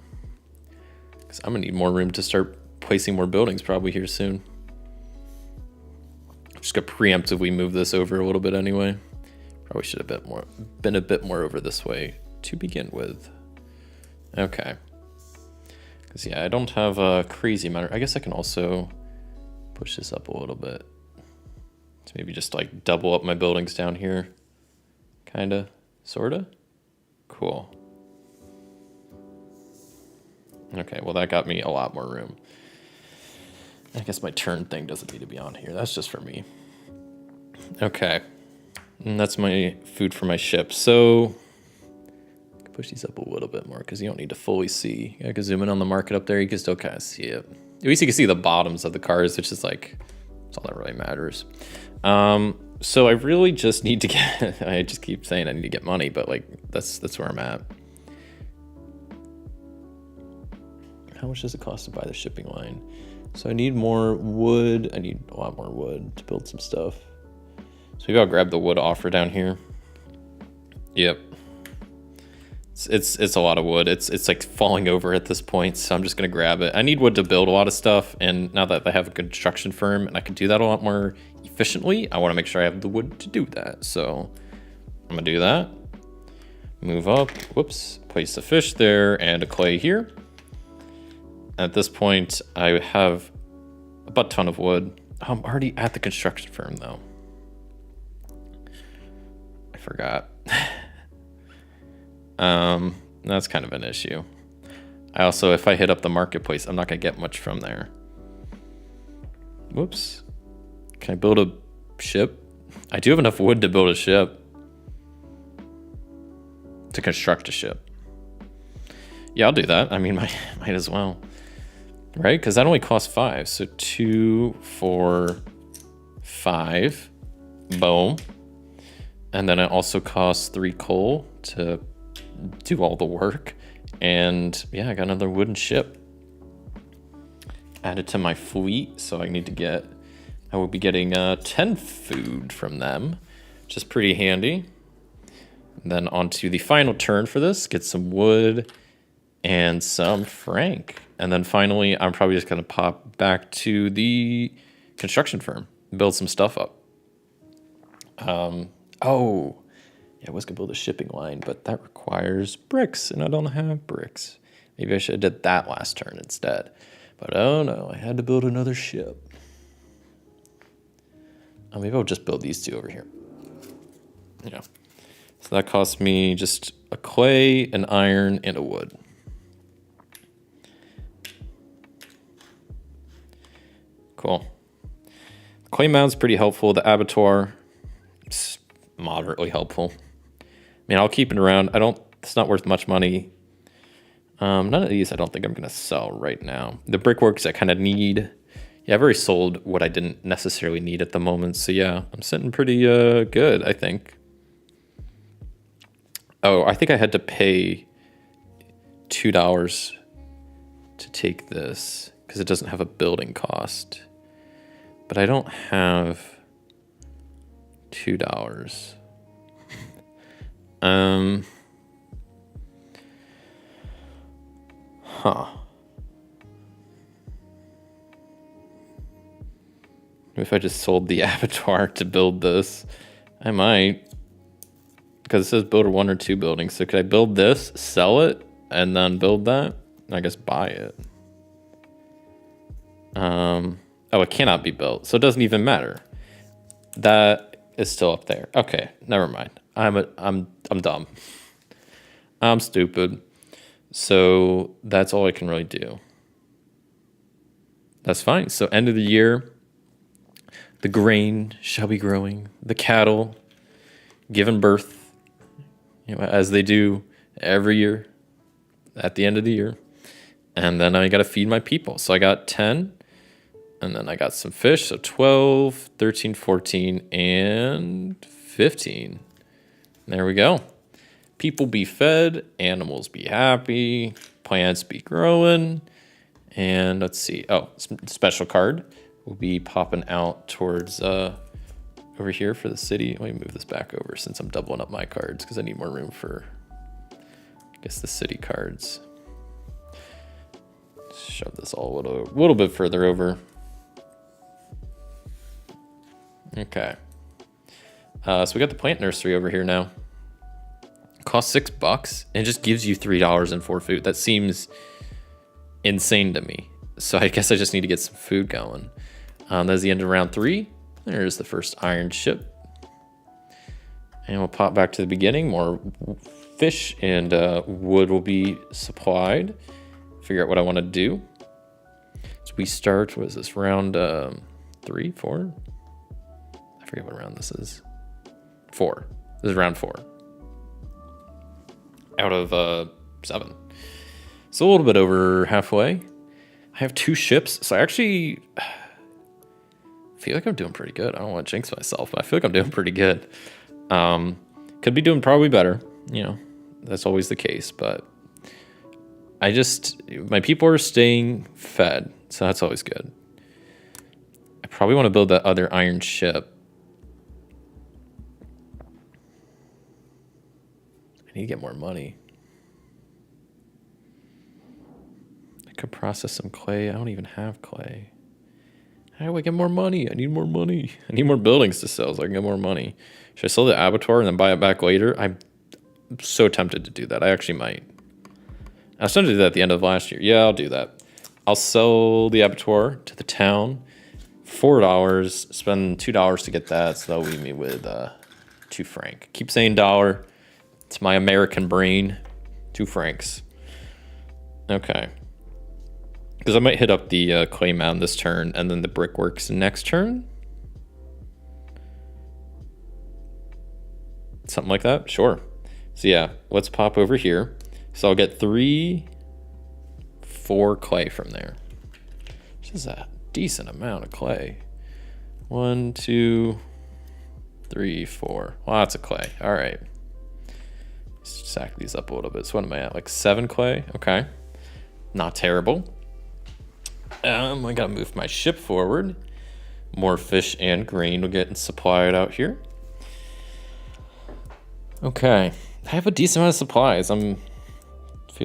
because I'm gonna need more room to start placing more buildings probably here soon. I'm just gonna preemptively move this over a little bit anyway. Probably should have been a bit more over this way to begin with. Okay. Because yeah, I don't have a crazy amount. I guess I can also push this up a little bit to maybe just like double up my buildings down here. Kinda, sorta. Cool. Okay, well that got me a lot more room. I guess my turn thing doesn't need to be on here. That's just for me. Okay. And that's my food for my ship. So I can push these up a little bit more, because you don't need to fully see. I can zoom in on the market up there. You can still kind of see it. At least you can see the bottoms of the cars, which is like, that's all that really matters. So I really just need to get, I just keep saying I need to get money, but like, that's where I'm at. How much does it cost to buy the shipping line? So I need more wood. I need a lot more wood to build some stuff. So maybe I'll grab the wood offer down here. Yep. It's a lot of wood. It's like falling over at this point, so I'm just gonna grab it. I need wood to build a lot of stuff, and now that I have a construction firm and I can do that a lot more efficiently, I want to make sure I have the wood to do that. So I'm gonna do that. Move up. Whoops. Place the fish there and a clay here. At this point, I have a butt ton of wood. I'm already at the construction firm though. I forgot. That's kind of an issue. I also, if I hit up the marketplace, I'm not gonna get much from there. Whoops. Can I build a ship? I do have enough wood to build a ship. to construct a ship. Yeah, I'll do that. I mean, might as well. Right? Because that only costs 5. So 2, 4, 5. Boom. And then it also costs 3 coal to do all the work. And yeah, I got another wooden ship added to my fleet. So I will be getting 10 food from them, which is pretty handy. And then on to the final turn for this, get some wood and some franc. And then finally, I'm probably just going to pop back to the construction firm, build some stuff up. Oh, yeah, I was going to build a shipping line, but that requires bricks, and I don't have bricks. Maybe I should have did that last turn instead. But oh no, I had to build another ship. Oh, maybe I'll just build these 2 over here. Yeah. So that cost me just a clay, an iron, and a wood. Cool. Clay mound's pretty helpful. The abattoir, it's moderately helpful. I mean, I'll keep it around. It's not worth much money. None of these I don't think I'm going to sell right now. The brickworks I kind of need. Yeah, I've already sold what I didn't necessarily need at the moment. So yeah, I'm sitting pretty good, I think. Oh, I think I had to pay $2 to take this because it doesn't have a building cost. But I don't have $2. If I just sold the abattoir to build this, I might. Because it says builder 1 or 2 buildings. So could I build this, sell it, and then build that? I guess buy it. Oh, it cannot be built, so it doesn't even matter. That is still up there. Okay, never mind. I'm dumb. I'm stupid. So that's all I can really do. That's fine. So end of the year, the grain shall be growing, the cattle giving birth, as they do every year at the end of the year. And then I got to feed my people. So I got 10. And then I got some fish, so 12, 13, 14, and 15. There we go. People be fed, animals be happy, plants be growing. And let's see. Oh, special card will be popping out towards over here for the city. Let me move this back over since I'm doubling up my cards because I need more room for, I guess, the city cards. Shove this all a little bit further over. Okay. So we got the plant nursery over here now. Costs $6 and it just gives you $3 and 4 food. That seems insane to me. So I guess I just need to get some food going. That's the end of round 3. There's the first iron ship. And we'll pop back to the beginning. More fish and wood will be supplied. Figure out what I want to do. So we start, what is this, round 3, 4? I forget what round this is. 4. This is round 4. Out of 7. So a little bit over halfway. I have 2 ships, so I actually feel like I'm doing pretty good. I don't want to jinx myself, but I feel like I'm doing pretty good. Could be doing probably better. That's always the case, but my people are staying fed, so that's always good. I probably want to build that other iron ship. I need to get more money. I could process some clay. I don't even have clay. How do I get more money? I need more money. I need more buildings to sell so I can get more money. Should I sell the abattoir and then buy it back later? I'm so tempted to do that. I actually might. I was trying to do that at the end of last year. Yeah, I'll do that. I'll sell the abattoir to the town. $4. Spend $2 to get that. So that'll leave me with 2 franc. Keep saying dollar. It's my American brain. 2 francs. Okay. Because I might hit up the clay mound this turn and then the brickworks next turn. Something like that? Sure. So yeah, let's pop over here. So I'll get 3, 4 clay from there. Which is a decent amount of clay. 1, 2, 3, 4. Lots of clay. All right. Stack these up a little bit. So what am I at? Like 7 clay? Okay. Not terrible. I gotta move my ship forward. More fish and grain will get supplied out here. Okay. I have a decent amount of supplies. Feel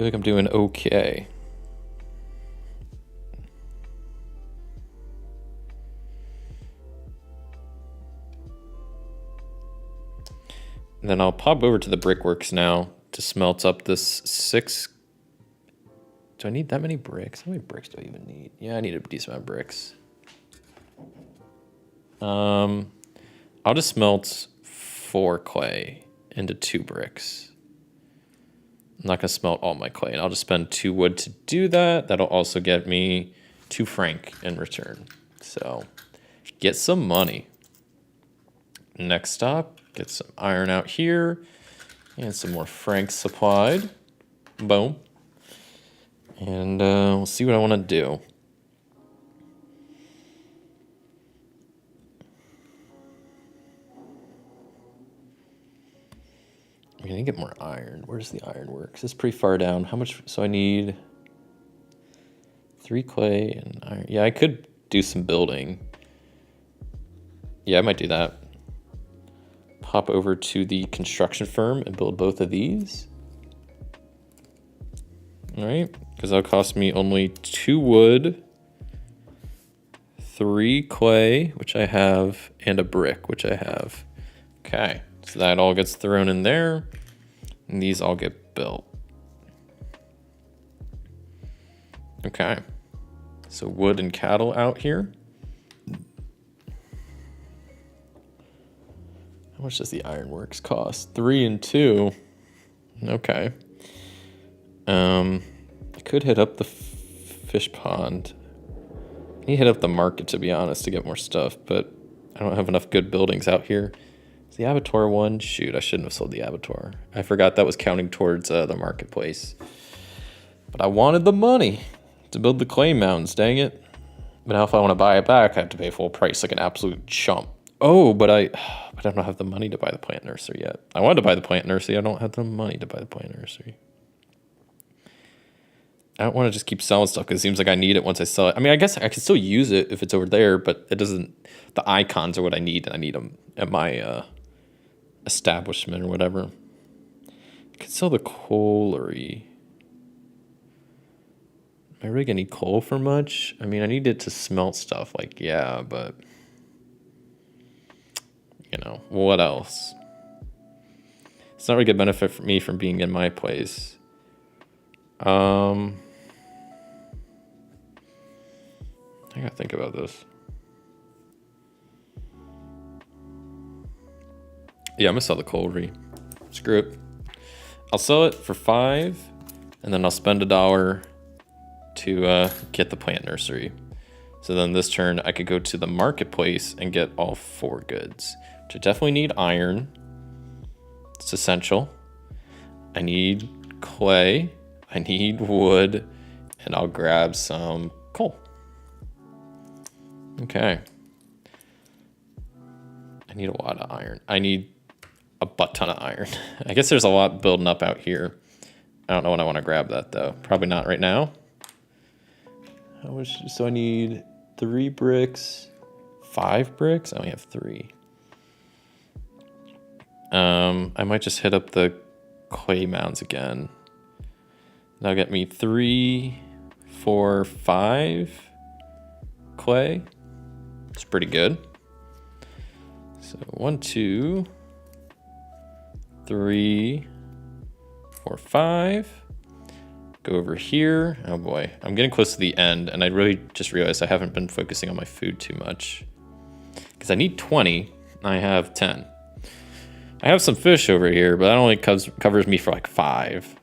like I'm doing okay. And then I'll pop over to the brickworks now to smelt up this 6. Do I need that many bricks? How many bricks do I even need? Yeah, I need a decent amount of bricks. I'll just smelt 4 clay into 2 bricks. I'm not gonna smelt all my clay, and I'll just spend 2 wood to do that. That'll also get me 2 franc in return. So get some money. Next stop, get some iron out here and some more francs supplied. Boom. And we'll see what I want to do. I'm gonna get more iron. Where's the iron work? This is pretty far down. How much? So I need 3 clay and iron. Yeah, I could do some building. Yeah, I might do that. Hop over to the construction firm and build both of these. All right, because that'll cost me only 2 wood, 3 clay, which I have, and a brick, which I have. Okay, so that all gets thrown in there, and these all get built. Okay, so wood and cattle out here. How much does the ironworks cost? 3 and 2. Okay. I could hit up the fish pond. I need to hit up the market, to be honest, to get more stuff, but I don't have enough good buildings out here. Is the abattoir one? Shoot, I shouldn't have sold the abattoir. I forgot that was counting towards the marketplace. But I wanted the money to build the clay mountains, dang it. But now if I want to buy it back, I have to pay full price like an absolute chump. Oh, but I don't have the money to buy the plant nursery yet. I wanted to buy the plant nursery. I don't have the money to buy the plant nursery. I don't want to just keep selling stuff because it seems like I need it once I sell it. I mean, I guess I can still use it if it's over there, but it doesn't. The icons are what I need, and I need them at my establishment or whatever. I could sell the coalery. Am I really gonna need coal for much? I mean, I need it to smelt stuff. Like, yeah, but you know, what else? It's not really good benefit for me from being in my place. I gotta think about this. Yeah, I'm gonna sell the coalery. Screw it. I'll sell it for 5, and then I'll spend $1 to get the plant nursery. So then this turn, I could go to the marketplace and get all 4 goods. Which I definitely need iron. It's essential. I need clay. I need wood. And I'll grab some coal. Okay. I need a lot of iron. I need a butt ton of iron. I guess there's a lot building up out here. I don't know when I want to grab that though. Probably not right now. How much? So I need 3 bricks, 5 bricks. I only have 3. I might just hit up the clay mounds again. That'll get me 3, 4, 5 clay. It's pretty good. So 1, 2, 3, 4, 5. Go over here. Oh boy, I'm getting close to the end, and I really just realized I haven't been focusing on my food too much. Because I need 20, I have 10. I have some fish over here, but that only covers me for like 5.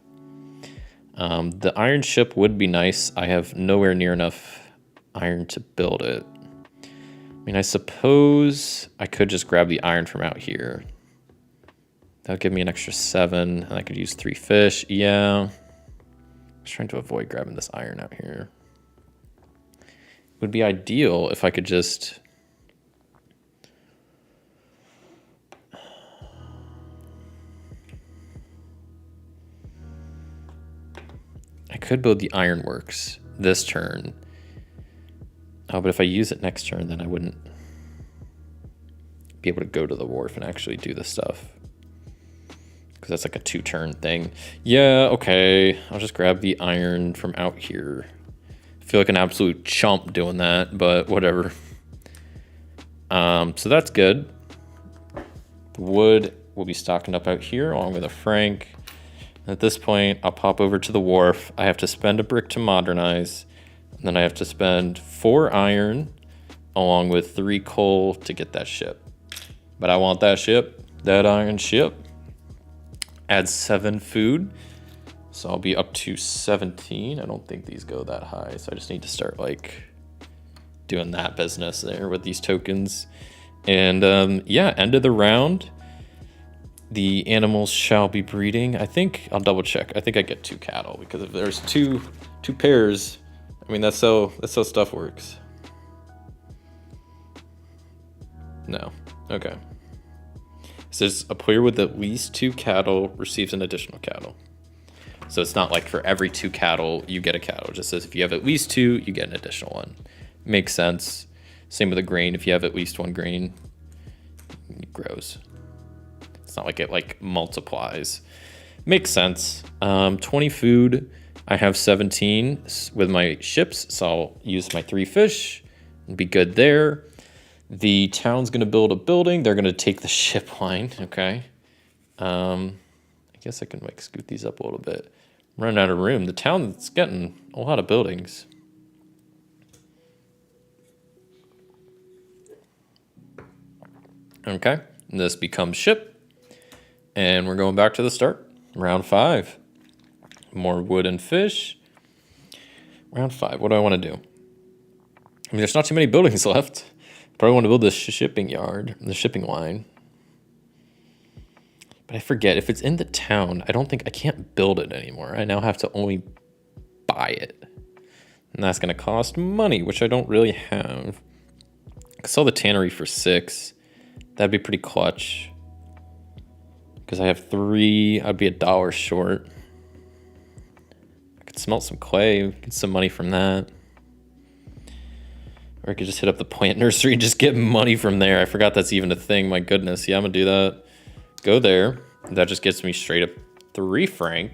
The iron ship would be nice. I have nowhere near enough iron to build it. I mean, I suppose I could just grab the iron from out here. That'll give me an extra 7, and I could use 3 fish. Yeah. I was trying to avoid grabbing this iron out here. It would be ideal if I could just... I could build the ironworks this turn. Oh, but if I use it next turn, then I wouldn't be able to go to the wharf and actually do the stuff. Because that's like a 2-turn thing. Yeah, okay. I'll just grab the iron from out here. I feel like an absolute chump doing that, but whatever. So that's good. The wood will be stocking up out here along with a frank. At this point, I'll pop over to the wharf. I have to spend a brick to modernize. And then I have to spend 4 iron along with 3 coal to get that ship. But I want that ship, that iron ship. Add 7 food. So I'll be up to 17. I don't think these go that high. So I just need to start like doing that business there with these tokens. And yeah, end of the round. The animals shall be breeding. I think I'll double check. I think I get 2 cattle because if there's two pairs, I mean that's how stuff works. No. Okay. It says a player with at least 2 cattle receives an additional cattle. So it's not like for every 2 cattle you get a cattle. It just says if you have at least 2, you get an additional one. Makes sense. Same with a grain. If you have at least 1 grain, it grows. It's not like it like multiplies. Makes sense. 20 food. I have 17 with my ships, so I'll use my 3 fish and be good there. The town's gonna build a building. They're gonna take the ship line. Okay. I guess I can like scoot these up a little bit. I'm running out of room. The town's getting a lot of buildings. Okay. And this becomes ship. And we're going back to the start. Round 5. More wood and fish. Round 5. What do I want to do? I mean, there's not too many buildings left. Probably want to build the shipping yard, the shipping line. But I forget, if it's in the town, I can't build it anymore. I now have to only buy it. And that's going to cost money, which I don't really have. I could sell the tannery for 6. That'd be pretty clutch. Because I have 3, I'd be $1 short. I could smelt some clay, get some money from that. Or I could just hit up the plant nursery and just get money from there. I forgot that's even a thing, my goodness. Yeah, I'm gonna do that. Go there. That just gets me straight up 3 franc.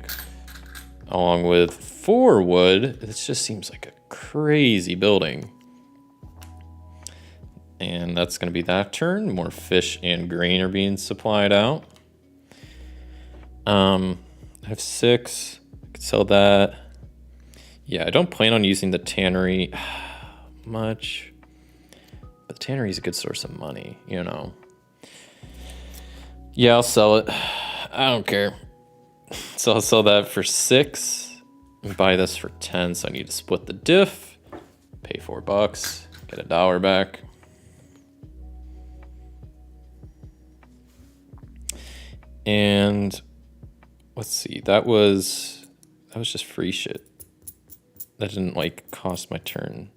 Along with 4 wood. This just seems like a crazy building. And that's gonna be that turn. More fish and grain are being supplied out. I have 6. I could sell that. Yeah, I don't plan on using the tannery much. But the tannery is a good source of money, you know. Yeah, I'll sell it. I don't care. So I'll sell that for 6. And buy this for 10, so I need to split the diff. Pay $4. Get $1 back. And let's see, that was just free shit. That didn't like cost my turn.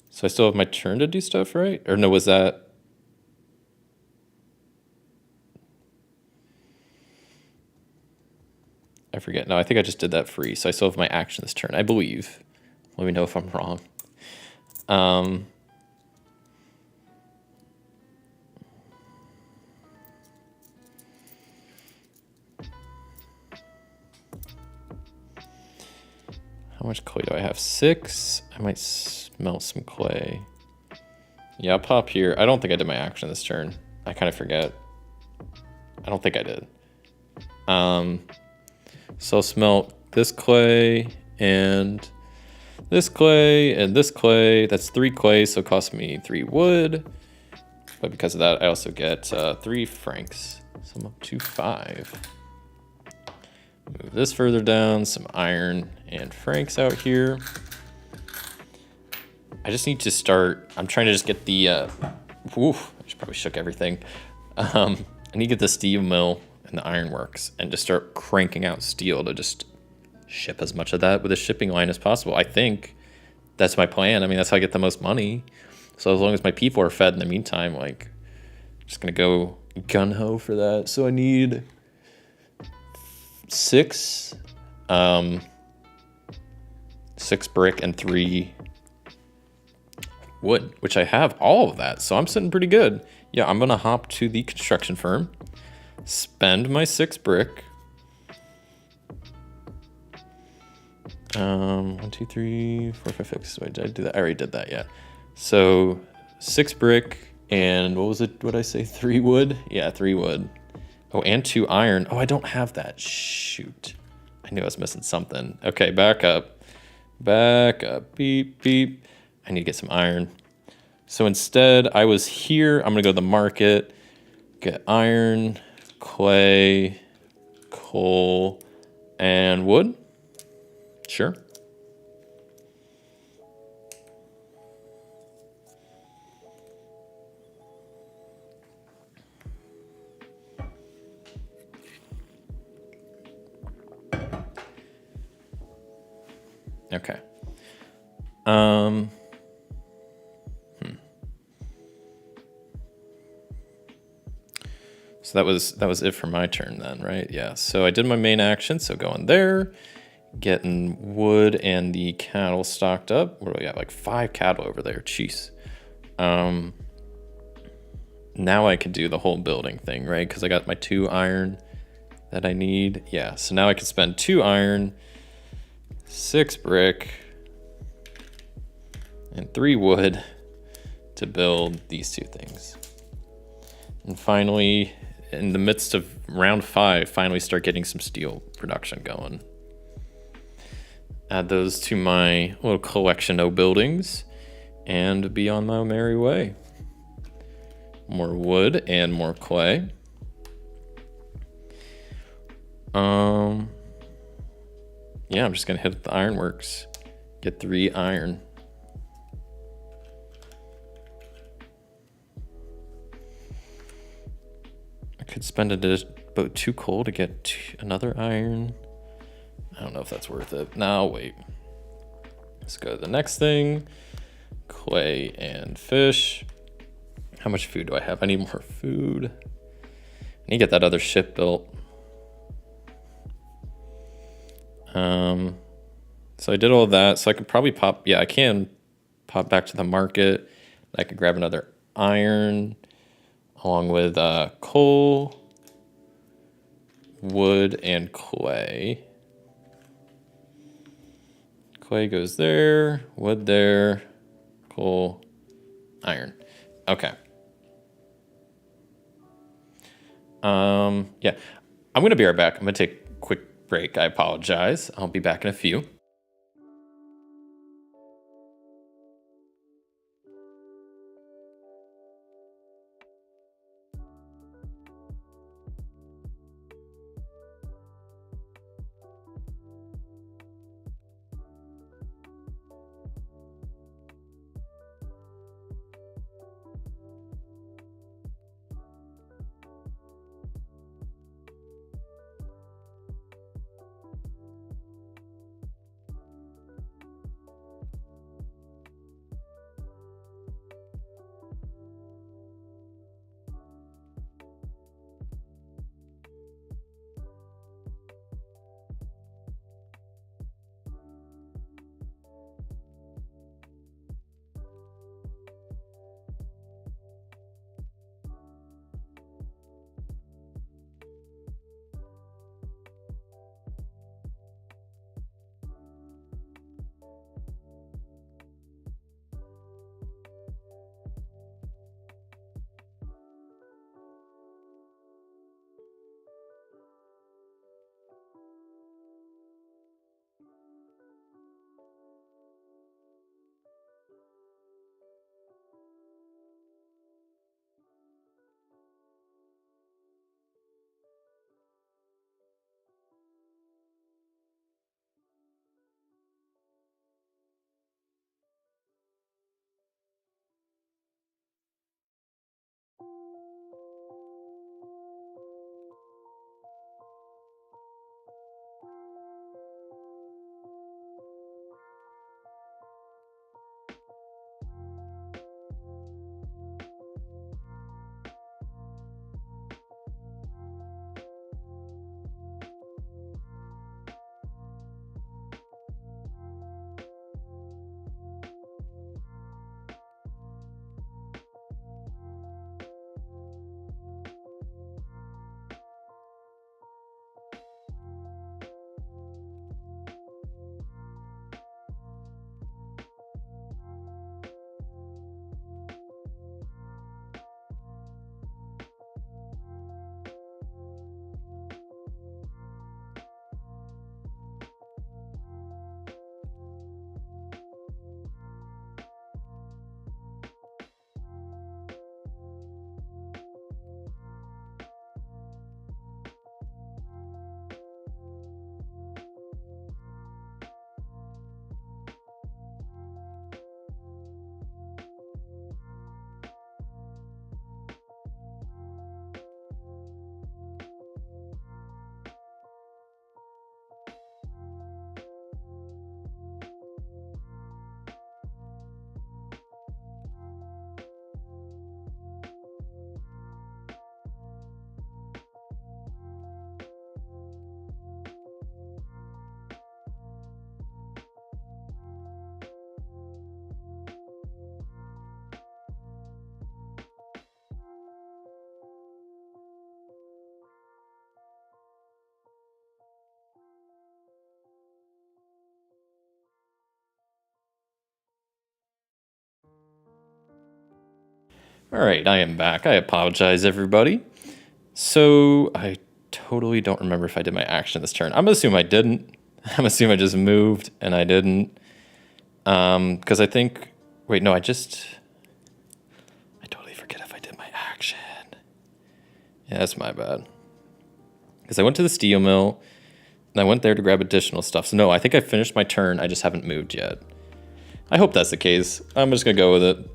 So I still have my turn to do stuff, right? Or no, was that? I forget. No, I think I just did that free. So I still have my action this turn, I believe. Let me know if I'm wrong. How much clay do I have? 6. I might smelt some clay. Yeah, I'll pop here. I don't think I did my action this turn. I kind of forget. I don't think I did. So I'll smelt this clay and this clay and this clay. That's 3 clay, so it costs me 3 wood. But because of that, I also get 3 francs. So I'm up to 5. Move this further down, some iron and francs out here. I just need to start, I'm trying to just get the, I should probably shook everything. I need to get the steel mill and the ironworks and just start cranking out steel to just ship as much of that with a shipping line as possible. I think that's my plan. I mean, that's how I get the most money. So as long as my people are fed in the meantime, like, just gonna go gun-ho for that. So I need 6 brick and 3 wood, which I have all of that, so I'm sitting pretty good. Yeah, I'm gonna hop to the construction firm, spend my 6 brick. 1, 2, 3, 4, 5, 6. Wait, did I do that? I already did that, yeah. So 6 brick and what was it? What did I say? 3 wood? Yeah, 3 wood. Oh, and 2 iron. Oh, I don't have that. Shoot. I knew I was missing something. Okay, back up. Back up. Beep, beep. I need to get some iron. So instead, I was here. I'm going to go to the market, get iron, clay, coal, and wood. Sure. Okay. So that was it for my turn then, right? Yeah. So I did my main action. So going there, getting wood and the cattle stocked up. What do we got? Like 5 cattle over there. Jeez. Now I can do the whole building thing, right? Because I got my 2 iron that I need. Yeah. So now I can spend 2 iron, 6 brick, and 3 wood to build these 2 things. And finally, in the midst of round 5, finally start getting some steel production going. Add those to my little collection of buildings and be on my merry way. More wood and more clay. Yeah, I'm just gonna hit the ironworks. Get 3 iron. I could spend about 2 coal to get another iron. I don't know if that's worth it. No, wait. Let's go to the next thing. Clay and fish. How much food do I have? I need more food. I need to get that other ship built. So I did all that. So I could probably pop, yeah, I can pop back to the market. I could grab another iron along with coal, wood, and clay. Clay goes there, wood there, coal, iron. Okay. Yeah, I'm gonna be right back. I'm gonna take a quick break. I apologize. I'll be back in a few. All right, I am back. I apologize, everybody. So I totally don't remember if I did my action this turn. I'm gonna assume I didn't. I'm gonna assume I just moved and I didn't. Because I think, wait, no, I totally forget if I did my action. Yeah, that's my bad. Because I went to the steel mill and I went there to grab additional stuff. So no, I think I finished my turn. I just haven't moved yet. I hope that's the case. I'm just gonna go with it.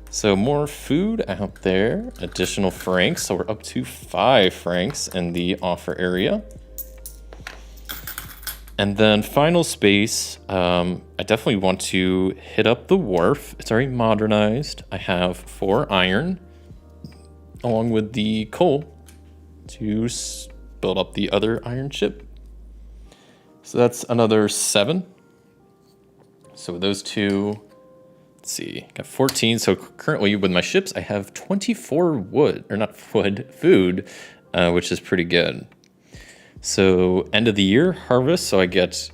So more food out there, additional francs. So we're up to 5 francs in the offer area. And then final space, I definitely want to hit up the wharf. It's already modernized. I have 4 iron along with the coal to build up the other iron ship. So that's another 7. So with those 2, let's see, got 14. So currently with my ships, I have 24 wood, or not wood, food, which is pretty good. So end of the year harvest. So I get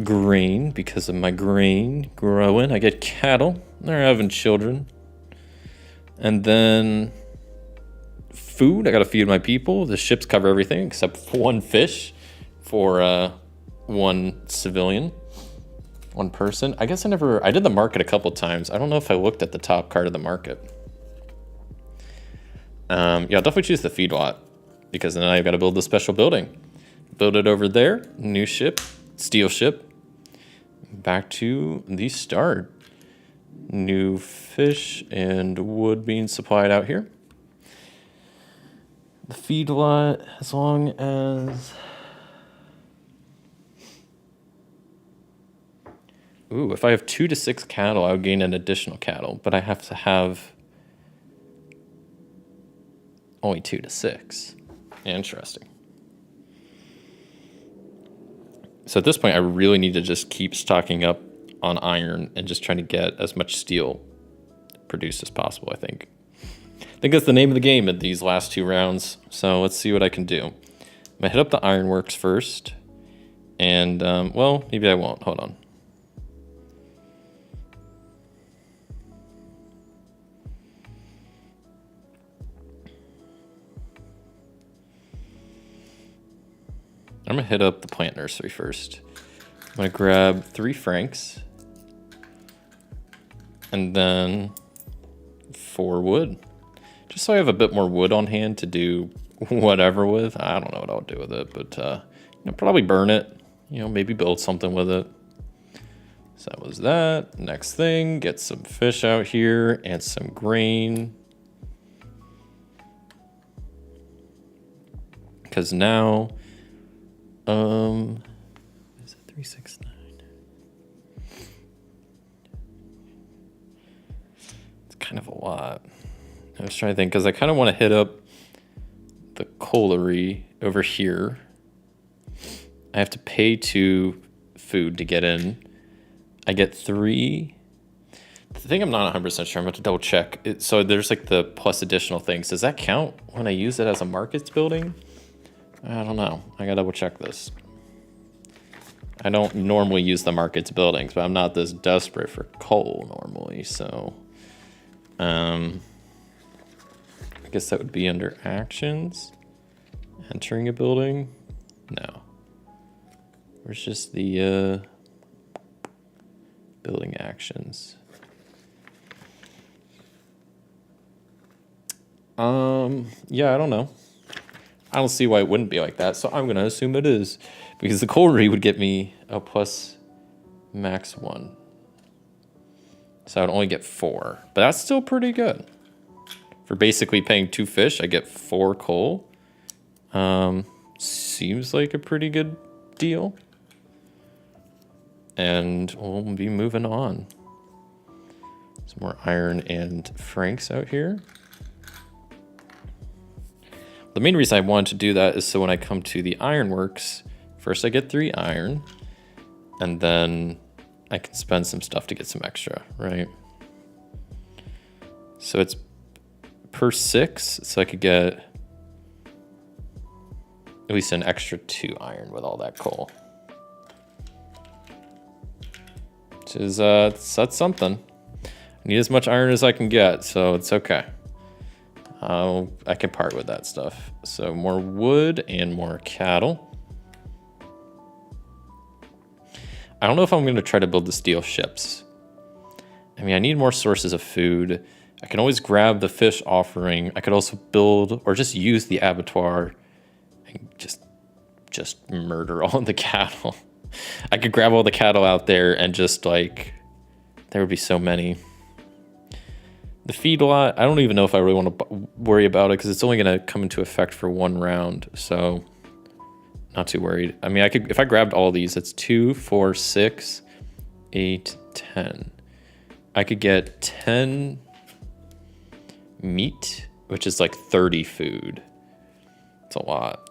grain because of my grain growing. I get cattle. They're having children. And then food. I got to feed my people. The ships cover everything except for 1 fish for 1 civilian. 1 person. I guess I did the market a couple times. I don't know if I looked at the top card of the market. Yeah, I'll definitely choose the feedlot because then I've got to build the special building. Build it over there. New ship, steel ship. Back to the start. New fish and wood being supplied out here. The feedlot, as long as... Ooh, if I have 2 to 6 cattle, I would gain an additional cattle, but I have to have only 2 to 6. Interesting. So at this point, I really need to just keep stocking up on iron and just trying to get as much steel produced as possible, I think. I think that's the name of the game in these last 2 rounds, so let's see what I can do. I'm gonna hit up the ironworks first, and, well, maybe I won't. Hold on. I'm gonna hit up the plant nursery first. I'm gonna grab 3 francs and then 4 wood. Just so I have a bit more wood on hand to do whatever with. I don't know what I'll do with it, but probably burn it. Maybe build something with it. So that was that. Next thing, get some fish out here and some grain. Because now, is it 369? It's kind of a lot. I was trying to think because I kind of want to hit up the colliery over here. I have to pay 2 food to get in. I get 3. The thing I'm not 100% sure, I'm about to double check. So there's like the plus additional things. Does that count when I use it as a markets building? I don't know. I gotta double check this. I don't normally use the markets buildings, but I'm not this desperate for coal normally, so I guess that would be under actions. Entering a building? No. Where's just the building actions? Yeah, I don't know. I don't see why it wouldn't be like that, so I'm going to assume it is. Because the colliery would get me a plus max 1. So I would only get 4. But that's still pretty good. For basically paying 2 fish, I get 4 coal. Seems like a pretty good deal. And we'll be moving on. Some more iron and francs out here. The main reason I wanted to do that is so when I come to the ironworks, first I get 3 iron, and then I can spend some stuff to get some extra, right? So it's per 6, so I could get at least an extra 2 iron with all that coal. Which is, that's something. I need as much iron as I can get, so it's okay. I can part with that stuff. So more wood and more cattle. I don't know if I'm going to try to build the steel ships. I mean, I need more sources of food. I can always grab the fish offering. I could also build or just use the abattoir and just murder all of the cattle. I could grab all the cattle out there and just like, there would be so many. The feedlot, I don't even know if I really want to worry about it because it's only going to come into effect for 1 round. So not too worried. I mean, I could, if I grabbed all these, it's 2, 4, 6, 8, 10. I could get 10 meat, which is like 30 food. It's a lot.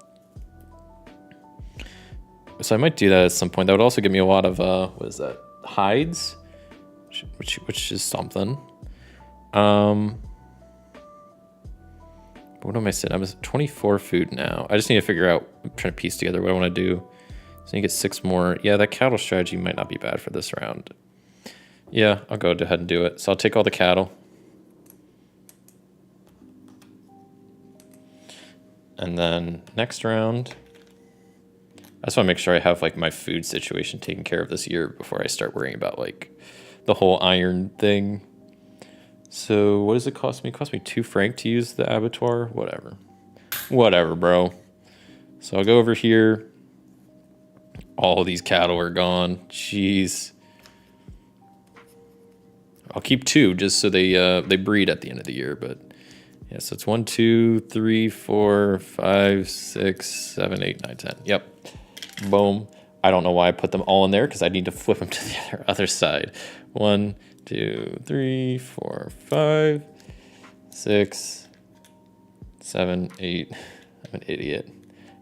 So I might do that at some point. That would also give me a lot of, what is that? Hides, which is something. What am I saying? I'm at 24 food now. I just need to figure out, I'm trying to piece together what I want to do. So you get 6 more. Yeah, that cattle strategy might not be bad for this round. Yeah, I'll go ahead and do it. So I'll take all the cattle. And then next round, I just want to make sure I have like my food situation taken care of this year before I start worrying about like the whole iron thing. So what does it cost me? It cost me 2 franc to use the abattoir. Whatever, bro. So I'll go over here. All of these cattle are gone. Jeez. I'll keep 2 just so they breed at the end of the year. But yeah, so it's 1, 2, 3, 4, 5, 6, 7, 8, 9, 10. Yep. Boom. I don't know why I put them all in there because I need to flip them to the other side. 1, 2, 3, 4, 5, 6, 7, 8. I'm an idiot.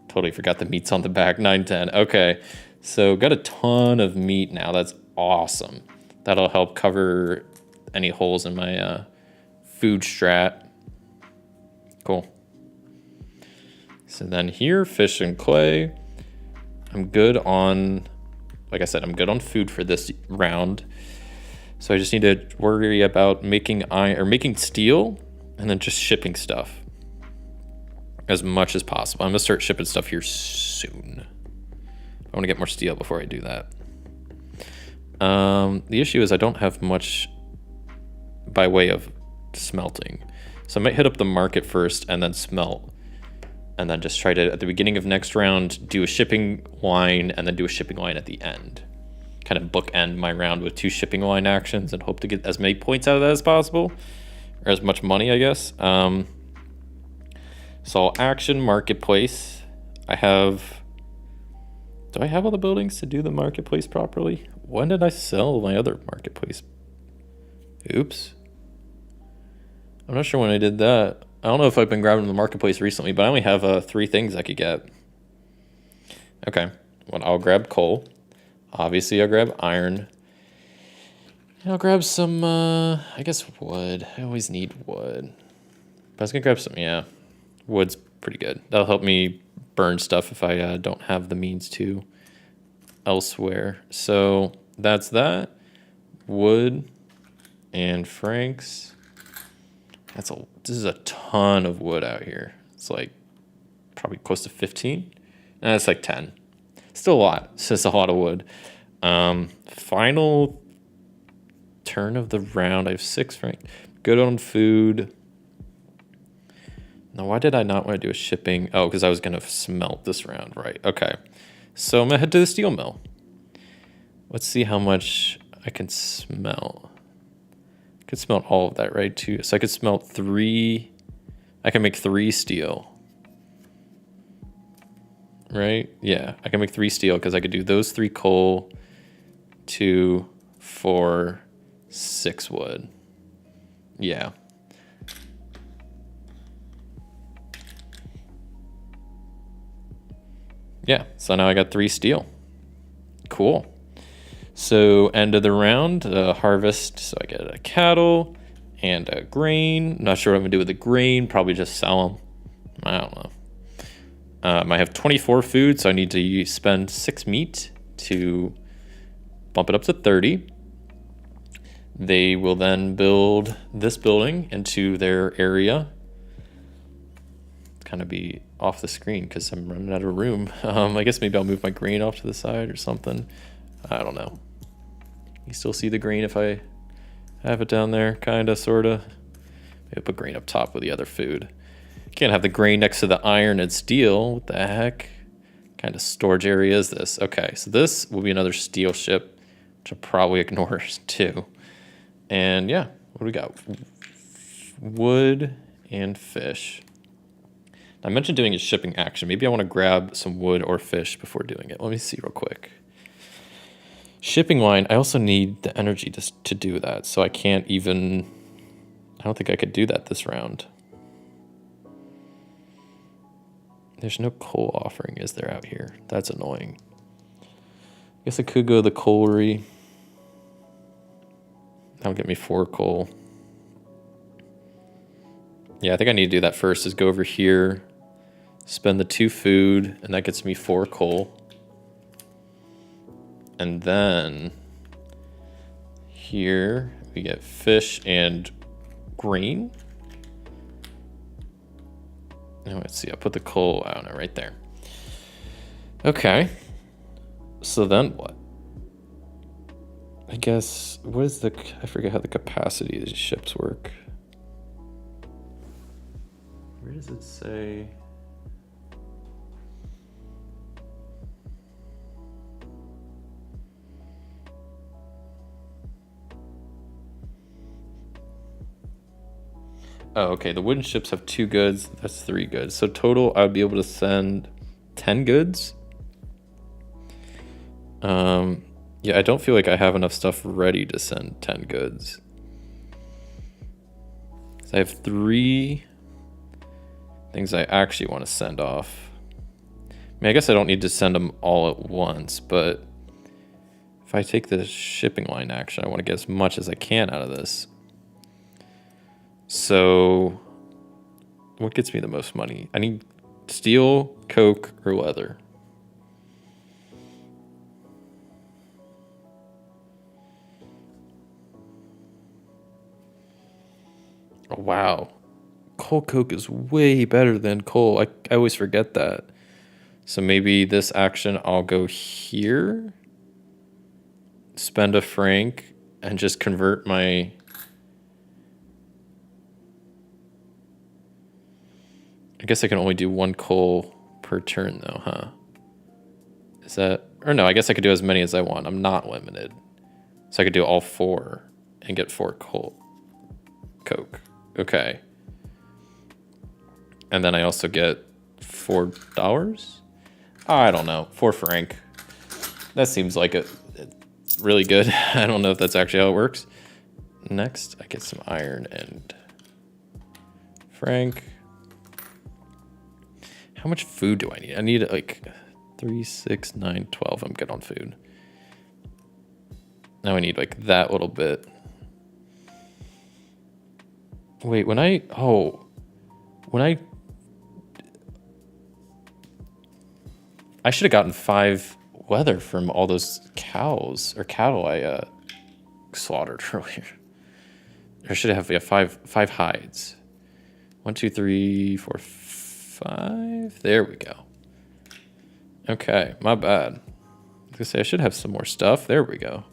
Totally forgot the meat's on the back. 9, 10. Okay. So got a ton of meat now. That's awesome. That'll help cover any holes in my food strat. Cool. So then here, fish and clay. I'm good on, like I said, I'm good on food for this round. So I just need to worry about making iron or making steel and then just shipping stuff as much as possible. I'm gonna start shipping stuff here soon. I want to get more steel before I do that. The issue is I don't have much by way of smelting. So I might hit up the market first and then smelt. And then just try to, at the beginning of next round, do a shipping line and then do a shipping line at the end. Kind of bookend my round with 2 shipping line actions and hope to get as many points out of that as possible. Or as much money, I guess. So action marketplace. Do I have all the buildings to do the marketplace properly? When did I sell my other marketplace? Oops. I'm not sure when I did that. I don't know if I've been grabbing the marketplace recently, but I only have 3 things I could get. Okay, well, I'll grab coal. Obviously, I'll grab iron. And I'll grab some, I guess wood. I always need wood. But I was gonna grab some, yeah. Wood's pretty good. That'll help me burn stuff if I don't have the means to elsewhere. So that's that. Wood and francs. This is a ton of wood out here. It's like probably close to 15. And it's like 10. Still a lot. It's just a lot of wood. Final turn of the round. I have 6 franc. Good on food. Now, why did I not want to do a shipping? Oh, because I was going to smelt this round, right? Okay. So I'm going to head to the steel mill. Let's see how much I can smelt. I could smelt all of that, right? Too. So I could smelt 3. I can make 3 steel. Right? Yeah, I can make 3 steel because I could do those 3 coal, 2, 4, 6 wood. Yeah. Yeah, so now I got 3 steel. Cool. So end of the round, harvest. So I get a cattle and a grain. Not sure what I'm gonna do with the grain. Probably just sell them. I don't know. I have 24 food, so I need to spend 6 meat to bump it up to 30. They will then build this building into their area. kind of be off the screen because I'm running out of room. I guess maybe I'll move my grain off to the side or something. I don't know. You still see the grain if I have it down there, kind of, sort of. Maybe put grain up top with the other food. Can't have the grain next to the iron and steel. What the heck? Kind of storage area is this? Okay, so this will be another steel ship, which I'll probably ignore too. And yeah, what do we got? Wood and fish. I mentioned doing a shipping action. Maybe I want to grab some wood or fish before doing it. Let me see real quick. Shipping line, I also need the energy to do that, so I can't even... I don't think I could do that this round. There's no coal offering, is there, out here? That's annoying. I guess I could go to the coalery. That'll get me 4 coal. Yeah, I think I need to do that first, is go over here, spend the 2 food, and that gets me 4 coal. And then here we get fish and grain. Now let's see, I'll put the coal, I don't know, right there. Okay. So then what? I guess, what is I forget how the capacity of these ships work. Where does it say? Oh, okay, the wooden ships have 2 goods, that's 3 goods. So total, I would be able to send 10 goods. Yeah, I don't feel like I have enough stuff ready to send 10 goods. So I have 3 things I actually want to send off. I mean, I guess I don't need to send them all at once, but if I take the shipping line action, I want to get as much as I can out of this. So what gets me the most money? I need steel, coke, or leather. Oh, wow. Coal coke is way better than coal. I always forget that. So maybe this action, I'll go here, spend a franc, and just convert my... I guess I can only do 1 coal per turn though, huh? Is that... Or no, I guess I could do as many as I want. I'm not limited. So I could do all 4 and get 4 coal. Coke. Okay. And then I also get $4? I don't know. 4 franc. That seems like it's really good. I don't know if that's actually how it works. Next, I get some iron and franc. How much food do I need? I need like 3, 6, 9, 12. I'm good on food. Now I need like that little bit. Wait, when I should have gotten 5 leather from all those cows or cattle I slaughtered earlier. I should have 5 hides. 1, 2, 3, 4, 5. There we go. Okay, my bad. I was gonna say I should have some more stuff. There we go.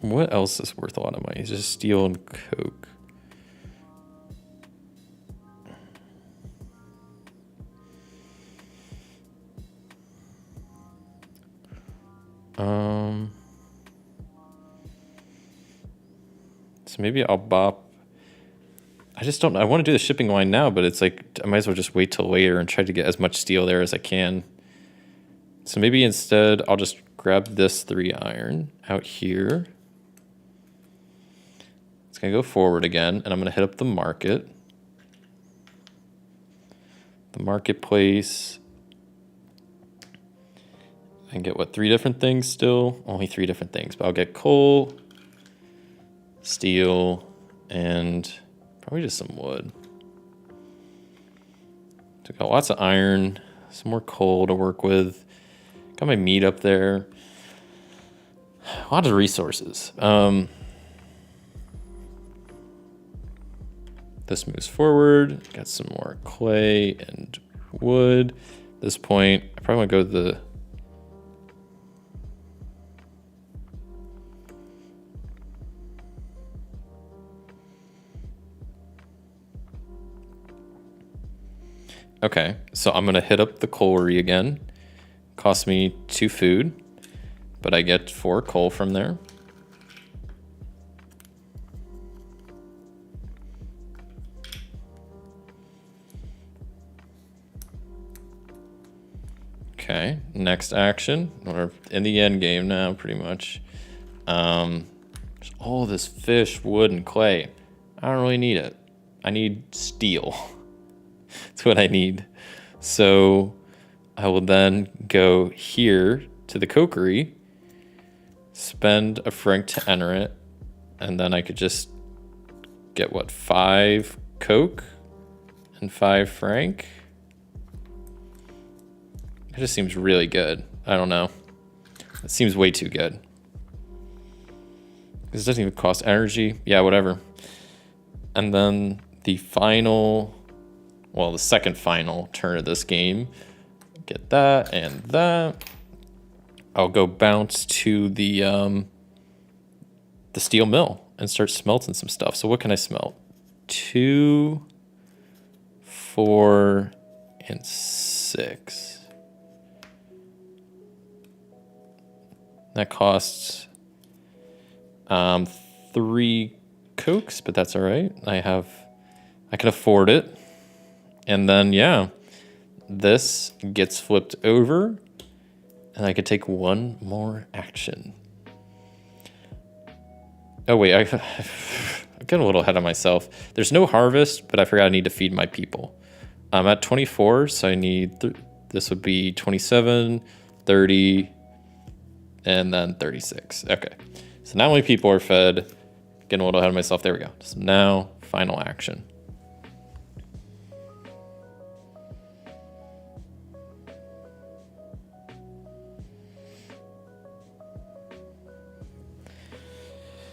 What else is worth a lot of money? It's just steel and coke. So maybe I'll bop. I just don't know. I want to do the shipping line now, but it's like I might as well just wait till later and try to get as much steel there as I can. So maybe instead I'll just grab this 3 iron out here. It's gonna go forward again, and I'm gonna hit up the market. The marketplace. I can get what, 3 different things still? Only 3 different things, but I'll get coal, steel, and probably just some wood. So got lots of iron, some more coal to work with. Got my meat up there. A lot of resources. The This moves forward. Got some more clay and wood. At this point, I probably want to go to the... Okay, so I'm gonna hit up the coalry again. Cost me 2 food, but I get 4 coal from there. Okay, next action. We're in the end game now, pretty much. There's all this fish, wood, and clay. I don't really need it. I need steel. That's what I need. So I will then go here to the cokery, spend a franc to enter it, and then I could just get, what, 5 coke and 5 franc? It just seems really good. I don't know. It seems way too good. This doesn't even cost energy. Yeah, whatever. And then the final... well, the second final turn of this game. Get that and that. I'll go bounce to the steel mill and start smelting some stuff. So what can I smelt? 2, 4, and 6. That costs 3 cokes, but that's all right. I can afford it. And then, yeah, this gets flipped over, and I could take 1 more action. Oh, wait, I'm getting a little ahead of myself. There's no harvest, but I forgot I need to feed my people. I'm at 24, so I need, this would be 27, 30, and then 36. Okay, so now my people are fed. Getting a little ahead of myself. There we go. So now, final action.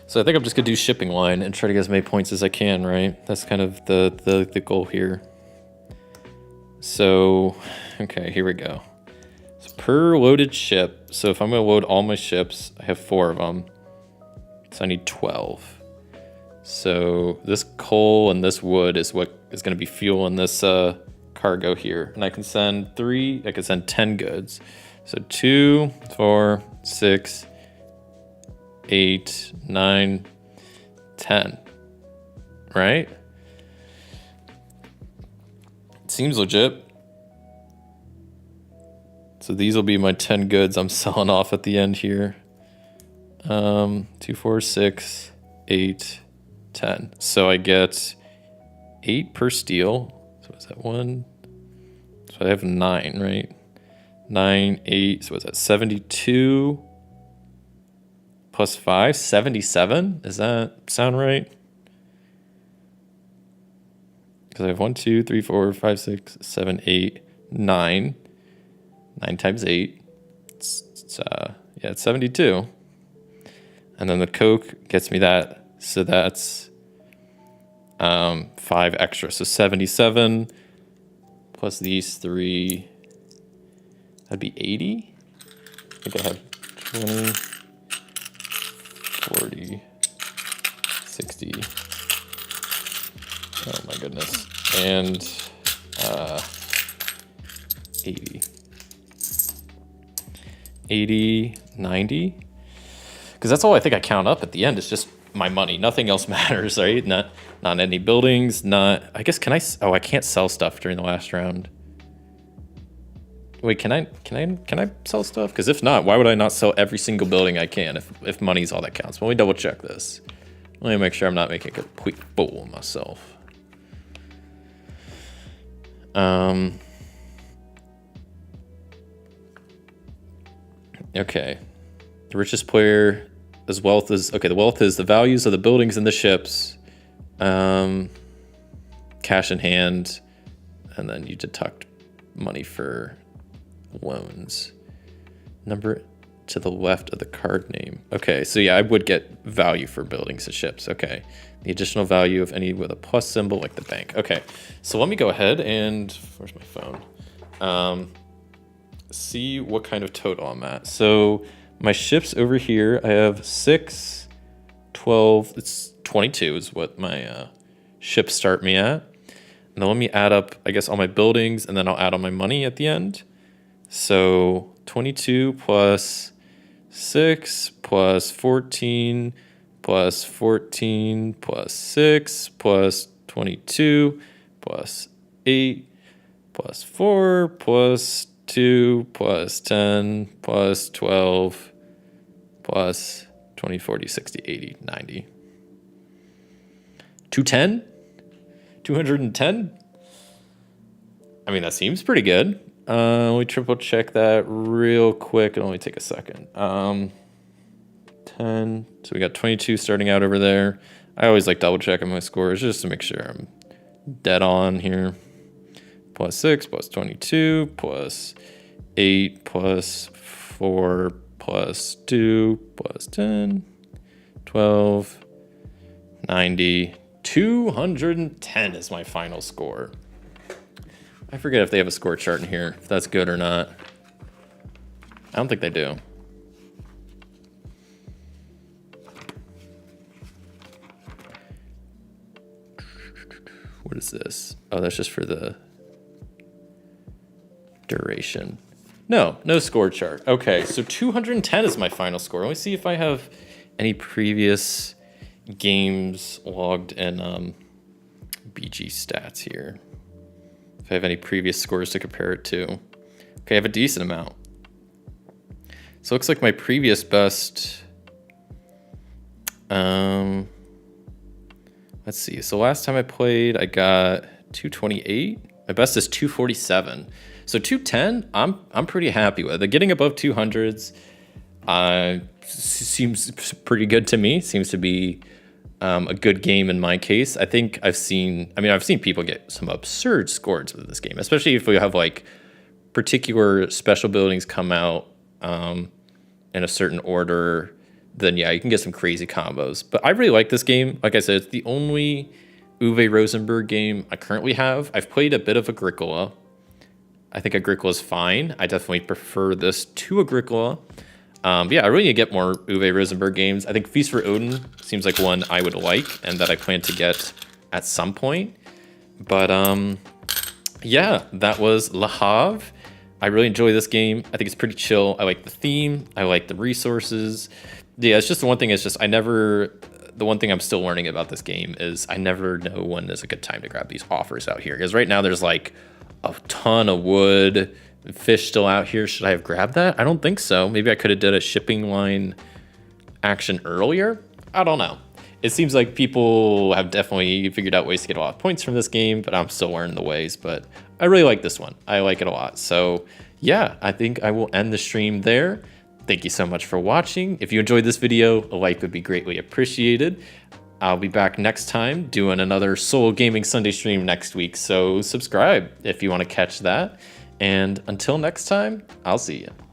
So I think I'm just gonna do shipping line and try to get as many points as I can, right? That's kind of the goal here. So, okay, here we go. So per loaded ship, so if I'm gonna load all my ships, I have 4 of them. So I need 12. So this coal and this wood is what is gonna be fueling this cargo here. And I can send 10 goods. So 2, 4, 6, 8, 9, 10, right? Seems legit. So these will be my 10 goods I'm selling off at the end here. 2, 4, 6, 8, 10. So I get 8 per steel. So is that 1? So I have 9, right? 9, 8. So is that 72? Plus 5, 77? Does that sound right? Because I have 1, 2, 3, 4, 5, 6, 7, 8, 9. 9 times 8. It's 72. And then the coke gets me that. So that's 5 extra. So 77 plus these 3. That'd be 80. I think I had 20. 40, 60, oh my goodness, and 80, 90, because that's all I think I count up at the end. It's just my money. Nothing else matters, right? Not any buildings, I guess, I can't sell stuff during the last round. Wait, can I sell stuff? Because if not, why would I not sell every single building I can if money's all that counts? Let me double check this. Let me make sure I'm not making a complete fool of myself. Okay. The richest player, as wealth is, okay, the wealth is the values of the buildings and the ships, cash in hand, and then you deduct money for loans. Number to the left of the card name. Okay, so yeah, I would get value for buildings and ships. Okay, the additional value of any with a plus symbol like the bank. Okay, so let me go ahead and, where's my phone? See what kind of total I'm at. So my ships over here, I have 6, 12, it's 22 is what my ships start me at. And then let me add up, I guess, all my buildings, and then I'll add all my money at the end. So 22 plus 6 plus 14 plus 14 plus 6 plus 22 plus 8 plus 4 plus 2 plus 10 plus 12 plus 20, 40, 60, 80, 90. 210? 210? I mean, that seems pretty good. Let me triple check that real quick. It'll only take a second. 10. So we got 22 starting out over there. I always like double checking my scores just to make sure I'm dead on here. Plus 6 plus 22 plus 8 plus 4 plus 2 plus 10, 12, 90, 210 is my final score. I forget if they have a score chart in here, if that's good or not. I don't think they do. What is this? Oh, that's just for the duration. No score chart. Okay, so 210 is my final score. Let me see if I have any previous games logged in BG stats here. If I have any previous scores to compare it to. Okay, I have a decent amount. So it looks like my previous best, let's see. So last time I played, I got 228. My best is 247. So 210, I'm pretty happy with it. Getting above 200s seems pretty good to me. Seems to be a good game in my case. I think I've seen people get some absurd scores with this game, especially if we have like particular special buildings come out in a certain order. Then yeah, you can get some crazy combos. But I really like this game. Like I said, it's the only Uwe Rosenberg game I currently have. I've played a bit of Agricola. I think Agricola is fine. I definitely prefer this to Agricola. Yeah, I really need to get more Uwe Rosenberg games. I think Feast for Odin seems like one I would like and that I plan to get at some point. But yeah, that was Le Havre. I really enjoy this game. I think it's pretty chill. I like the theme. I like the resources. Yeah, it's just the one thing is just the one thing I'm still learning about this game is I never know when is a good time to grab these offers out here. Because right now there's like a ton of wood, fish still out here. Should I have grabbed that? I don't think so. Maybe I could have did a shipping line action earlier. I don't know. It seems like people have definitely figured out ways to get a lot of points from this game, but I'm still learning the ways. But I really like this one. I like it a lot. So yeah, I think I will end the stream there. Thank you so much for watching. If you enjoyed this video, a like would be greatly appreciated. I'll be back next time doing another Solo Gaming Sunday stream next week. So subscribe if you want to catch that. And until next time, I'll see you.